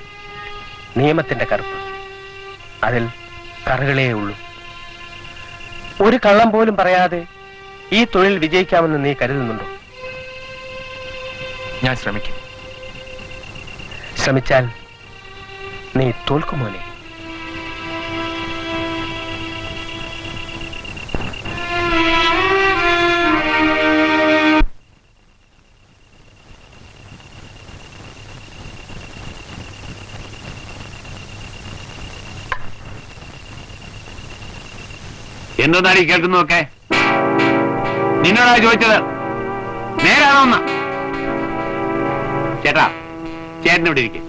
നിയമത്തിന്റെ കറുപ്പ്. അതിൽ കറകളേ ഉള്ളൂ. ഒരു കള്ളം പോലും പറയാതെ ഈ തൊഴിൽ വിജയിക്കാമെന്ന് നീ കരുതുന്നുണ്ടോ? ഞാൻ ശ്രമിക്കും. ശ്രമിച്ചാൽ നീ തോൽക്കുമോനെ. എന്താണ് ഈ കേൾക്കുന്നതൊക്കെ? നിന്നോടാ ചോദിച്ചത്, നേരാണോ ഒന്ന്? ചേട്ടാ, ചേട്ടൻ ഇവിടെ ഇരിക്കെ,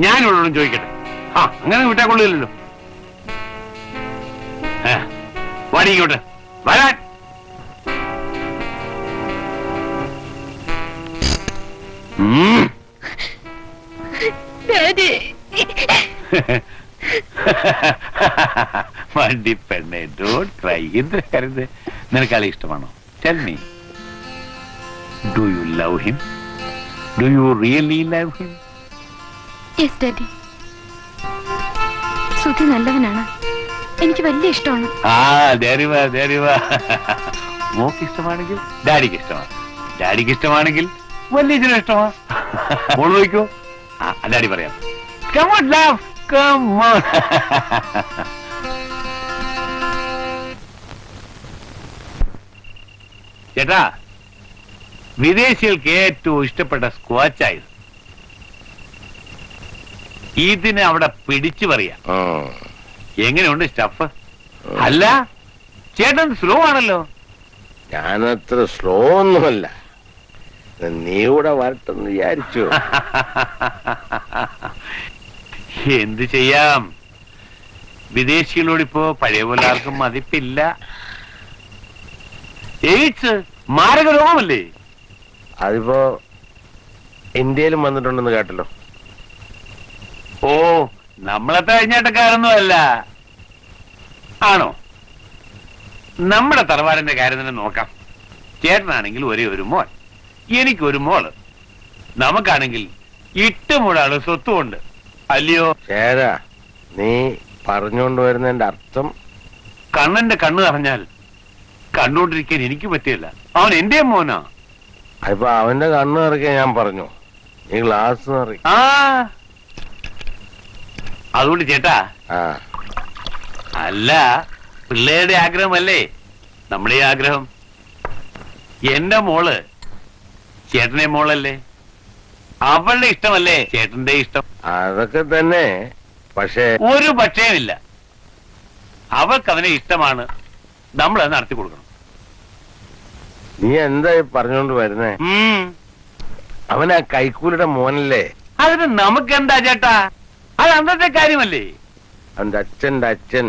ഞാനിവളോടും ചോദിക്കട്ടെ. അങ്ങനെ വിട്ടാ കൊള്ളില്ലല്ലോ. വാടിക്കോട്ടെ, വരാൻ. വണ്ടി പെണ്ണെ, ഡോണ്ട് ക്രൈ. എന്ത് കരുത്? നിനക്കാളെ ഇഷ്ടമാണോ? Tell me, do you love him? Do you really love him? Yes daddy. Sudhi നല്ലവനാണ്, എനിക്ക് വലിയ ഇഷ്ടമാണ്. മോക്ക് ഇഷ്ടമാണെങ്കിൽ ഡാഡിക്ക് ഇഷ്ടമാണ്, ഡാഡിക്ക് ഇഷ്ടമാണെങ്കിൽ വലിയ ഇഷ്ടമാ. മോള് നോക്കോ, ഡാഡി പറയാം. Come on, love. Come on. ചേട്ടാ, വിദേശികൾക്ക് ഏറ്റവും ഇഷ്ടപ്പെട്ട സ്ക്വാച്ചായത്. ഇതിനെ അവിടെ പിടിച്ചു പറയാം. എങ്ങനെയുണ്ട് സ്റ്റഫ്? അല്ല, ചേട്ടൻ സ്ലോ ആണല്ലോ. ഞാനത്ര സ്ലോ ഒന്നുമല്ല, നീ കൂടെ വരട്ടെന്ന് വിചാരിച്ചു. എന്ത് ചെയ്യാം, വിദേശികളോടിപ്പോ പഴയ പോലെ ആർക്കും മതിപ്പില്ല. എയ്ഡ്സ് മാരക രോഗമല്ലേ? അതിപ്പോ ഇന്ത്യയിലും വന്നിട്ടുണ്ടെന്ന് കേട്ടല്ലോ. ഓ, നമ്മളത്തെ കഴിഞ്ഞാട്ടക്കാരൊന്നും അല്ല. ആണോ? നമ്മുടെ തറവാടിന്റെ കാര്യം തന്നെ നോക്കാം. ചേട്ടനാണെങ്കിൽ ഒരേ ഒരു മോൻ, എനിക്കൊരു മോള്. നമുക്കാണെങ്കിൽ 8 മുഴാള് സ്വത്തുമുണ്ട്, അല്ലയോ? ശരാ, നീ പറഞ്ഞുകൊണ്ട് വരുന്നതിന്റെ അർത്ഥം? കണ്ണന്റെ കണ്ണ് നിറഞ്ഞാൽ കണ്ടുകൊണ്ടിരിക്കാൻ എനിക്ക് പറ്റില്ല. അവൻ എന്റെ മോനാ. അതിപ്പോ അവന്റെ കണ്ണ് നിറയ്ക്കാൻ ഞാൻ പറഞ്ഞു, നീ ഗ്ലാസ് നിറ. അതുകൊണ്ട് ചേട്ടാ, അല്ല, പിള്ളേരുടെ ആഗ്രഹമല്ലേ നമ്മുടെ ആഗ്രഹം. എന്റെ മോള് ചേട്ടനെ മോളല്ലേ, അവളുടെ ഇഷ്ടമല്ലേ ചേട്ടന്റെ ഇഷ്ടം. അതൊക്കെ തന്നെ, പക്ഷേ ഒരു പക്ഷേമില്ല. അവൾക്ക് അവനെ ഇഷ്ടമാണ്, നമ്മളത് നടത്തി കൊടുക്കണം. നീ എന്താ പറഞ്ഞോണ്ട് വരുന്നേ? അവനാ കൈക്കൂലിയുടെ മോനല്ലേ? അതിന് നമുക്കെന്താ ചേട്ടാ, അത് അന്നത്തെ കാര്യമല്ലേ. അവന്റെ അച്ഛന്റെ അച്ഛൻ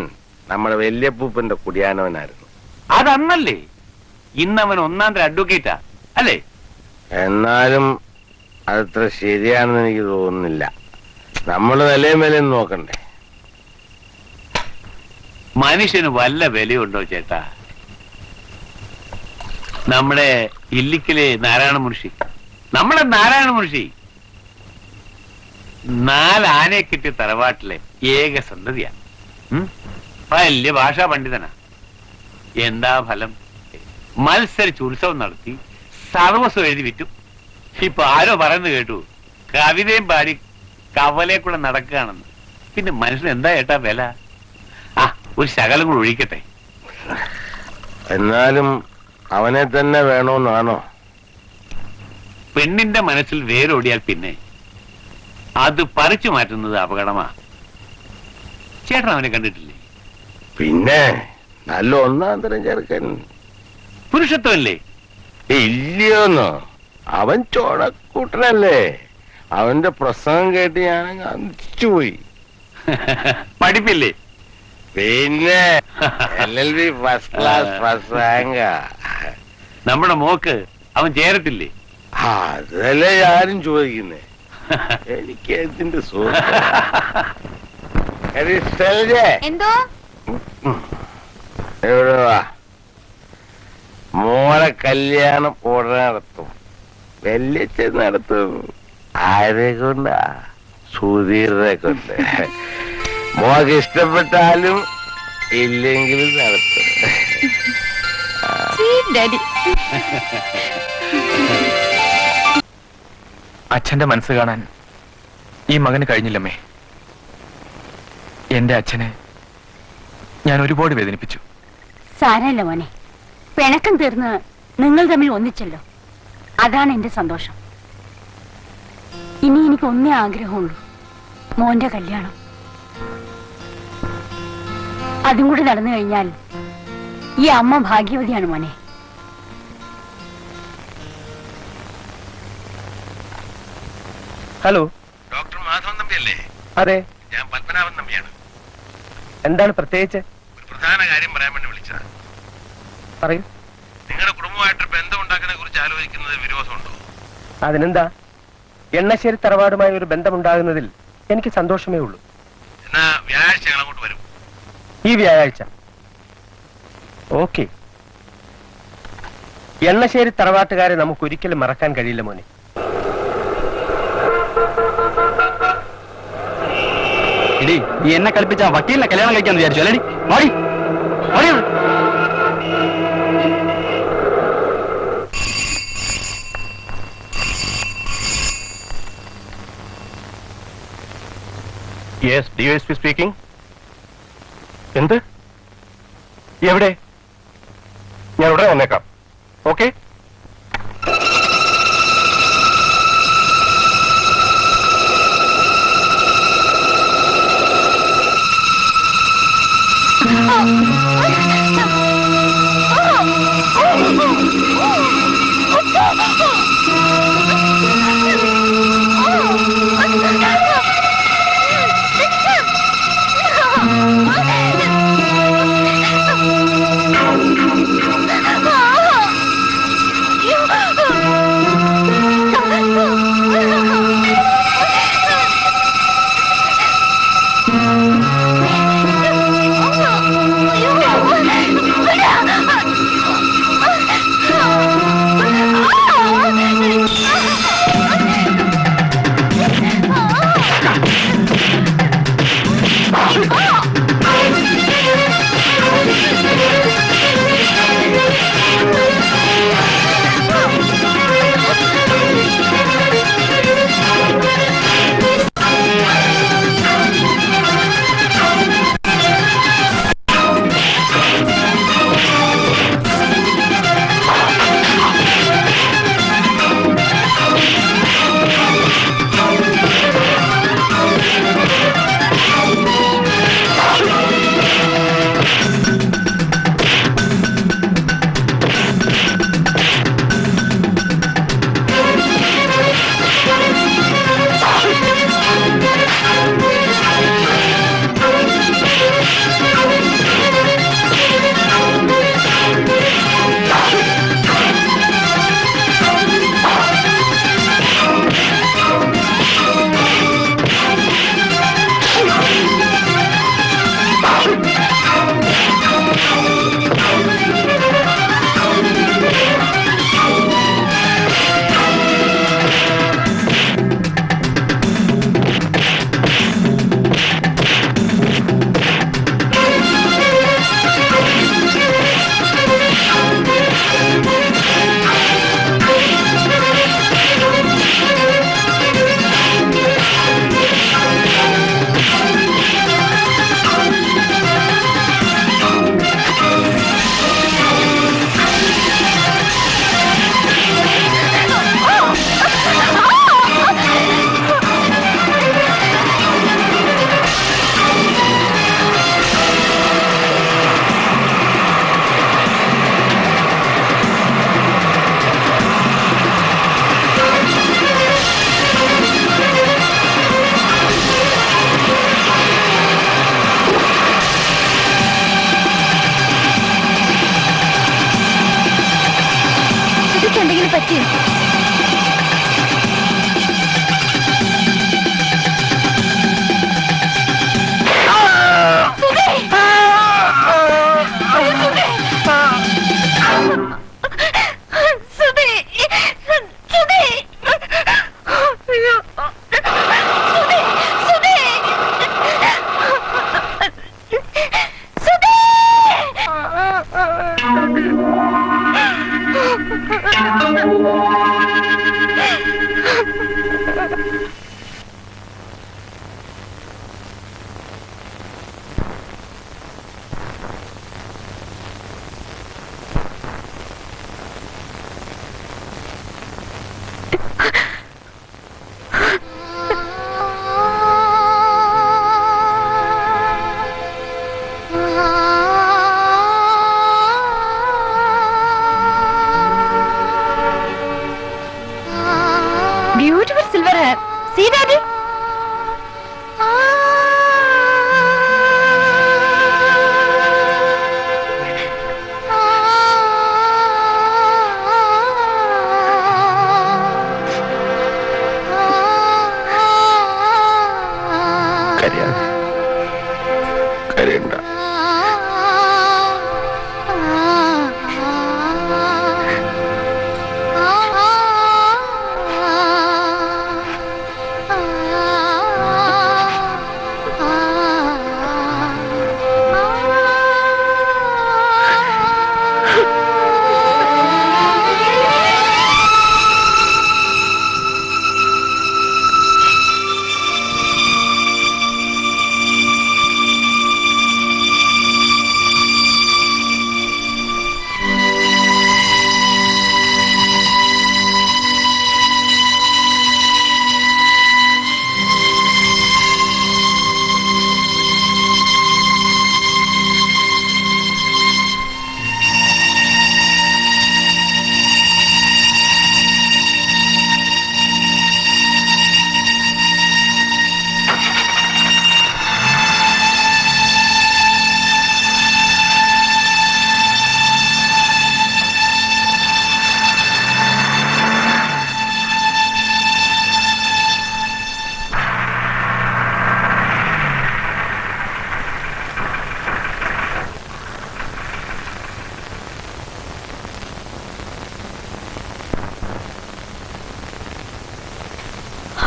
നമ്മുടെ വല്യപ്പൂപ്പന്റെ കുടിയാനവനായിരുന്നു. അതന്നല്ലേ. ഇന്നവൻ 1ാം തരം അഡ്വക്കേറ്റാ അല്ലേ? എന്നാലും അതത്ര ശരിയാണെന്ന് എനിക്ക് തോന്നുന്നില്ല. നമ്മള് നിലയും വിലയും നോക്കണ്ടേ. മനുഷ്യന് വല്ല വിലയുണ്ടോ ചേട്ടാ? നമ്മുടെ ഇല്ലിക്കലെ നാരായണ മുൻഷി, നമ്മുടെ നാരായണ മുൻഷി 4 ആനയെ കിട്ടിയ തറവാട്ടിലെ ഏക സന്തതിയാ. വലിയ ഭാഷാ പണ്ഡിതനാ. എന്താ ഫലം? മത്സരിച്ച് ഉത്സവം നടത്തി സർവസ്വം എഴുതി വിറ്റു. ഇപ്പൊ ആരോ പറയുന്നത് കേട്ടു, കവിതയും പാടി കവലെ കൂടെ നടക്കുകയാണെന്ന്. പിന്നെ മനുഷ്യൻ എന്താ ഏട്ടാ വില? ആ, ഒരു ശകലം കൂടെ ഒഴിക്കട്ടെ. എന്നാലും അവനെ തന്നെ വേണോന്നാണോ? പെണ്ണിന്റെ മനസ്സിൽ വേരോടിയാൽ പിന്നെ അത് പറിച്ചു മാറ്റുന്നത് അപകടമാ. ചേട്ടൻ അവനെ കണ്ടിട്ടില്ലേ? പിന്നെ നല്ല ഒന്നാം തരം ചെറുക്കൻ. പുരുഷത്വമല്ലേ? ഇല്ലയോന്നോ? അവൻ ചോടക്കൂട്ടനല്ലേ? അവന്റെ പ്രസംഗം കേട്ട് ഞാൻ അന്തിച്ചുപോയി. പഠിപ്പില്ലേ? പിന്നെ LLB ഫസ്റ്റ് ക്ലാസ് പ്രസംഗ. നമ്മുടെ മോക്ക് അവൻ ചേരത്തില്ലേ? അതല്ലേ ഞാനും ചോദിക്കുന്നേ. എനിക്ക് എന്തിന്റെ എന്തോ എവിടെ വാ. മോളെ കല്യാണം ഉടനെ നടത്തും. വല്യച്ഛൻ നടത്തും. ആരെ കൊണ്ടാ? സുധീറിനെ കൊണ്ട്. മോക്ക് ഇഷ്ടപ്പെട്ടാലും ഇല്ലെങ്കിലും നടത്തും. അച്ഛന്റെ മനസ്സ് കാണാൻ ഈ മകന് കഴിഞ്ഞില്ലമ്മേ. എന്റെ അച്ഛനെ ഞാൻ ഒരുപാട് വേദനിപ്പിച്ചു. സാരല്ല മോനെ, പിണക്കം തീർന്ന് നിങ്ങൾ തമ്മിൽ ഒന്നിച്ചല്ലോ, അതാണ് എന്റെ സന്തോഷം. ഇനി എനിക്ക് ഒന്നേ ആഗ്രഹമുള്ളൂ, മോന്റെ കല്യാണം. അതും കൂടി നടന്നു കഴിഞ്ഞാൽ ഈ അമ്മ ഭാഗ്യവതിയാണ് മോനെ. ഹലോ, ഡോക്ടർ മാധവൻ നമ്പിയല്ലേ? അതെ, ഞാൻ പത്മനാഭൻ നമ്പിയാണ്. എന്താണ് പ്രത്യേകിച്ച്? ഒരു പ്രധാന കാര്യം പറയാൻ വേണ്ടി വിളിച്ചതാ. പറയൂ. നിങ്ങളുടെ കുടുംബമായിട്ട് ബന്ധം ഉണ്ടാക്കുന്നതിനെ കുറിച്ച് ആലോചിക്കുന്നത് വിരോധമുണ്ടോ? അതിനെന്താ? എണ്ണശ്ശേരി തറവാടുമായി ഒരു ബന്ധമുണ്ടാകുന്നതിൽ എനിക്ക് സന്തോഷമേ ഉള്ളൂ. എന്നാ വ്യാഴാഴ്ച ഞങ്ങൾ അങ്ങോട്ട് വരും. ഈ വ്യാഴാഴ്ച? ഓക്കെ. എണ്ണശ്ശേരി തറവാട്ടുകാരെ നമുക്ക് ഒരിക്കലും മറക്കാൻ കഴിയില്ല മോനെ. എടി, നീ എന്നെ കളിപ്പിച്ച വക്കീലിനെ കല്യാണം കഴിക്കാന്ന് വിചാരിച്ചു അല്ലേടി? മോടി മോടി. Yes, DSP speaking. എന്ത്? എവിടെ? ഞാൻ ഉടനെ വന്നേക്കാം. ഓക്കെ. സത്യം. Beautiful silver hair. See, Daddy? കരയണ്ട.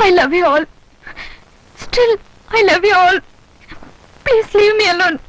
I love you all. Still, I love you all. Please leave me alone.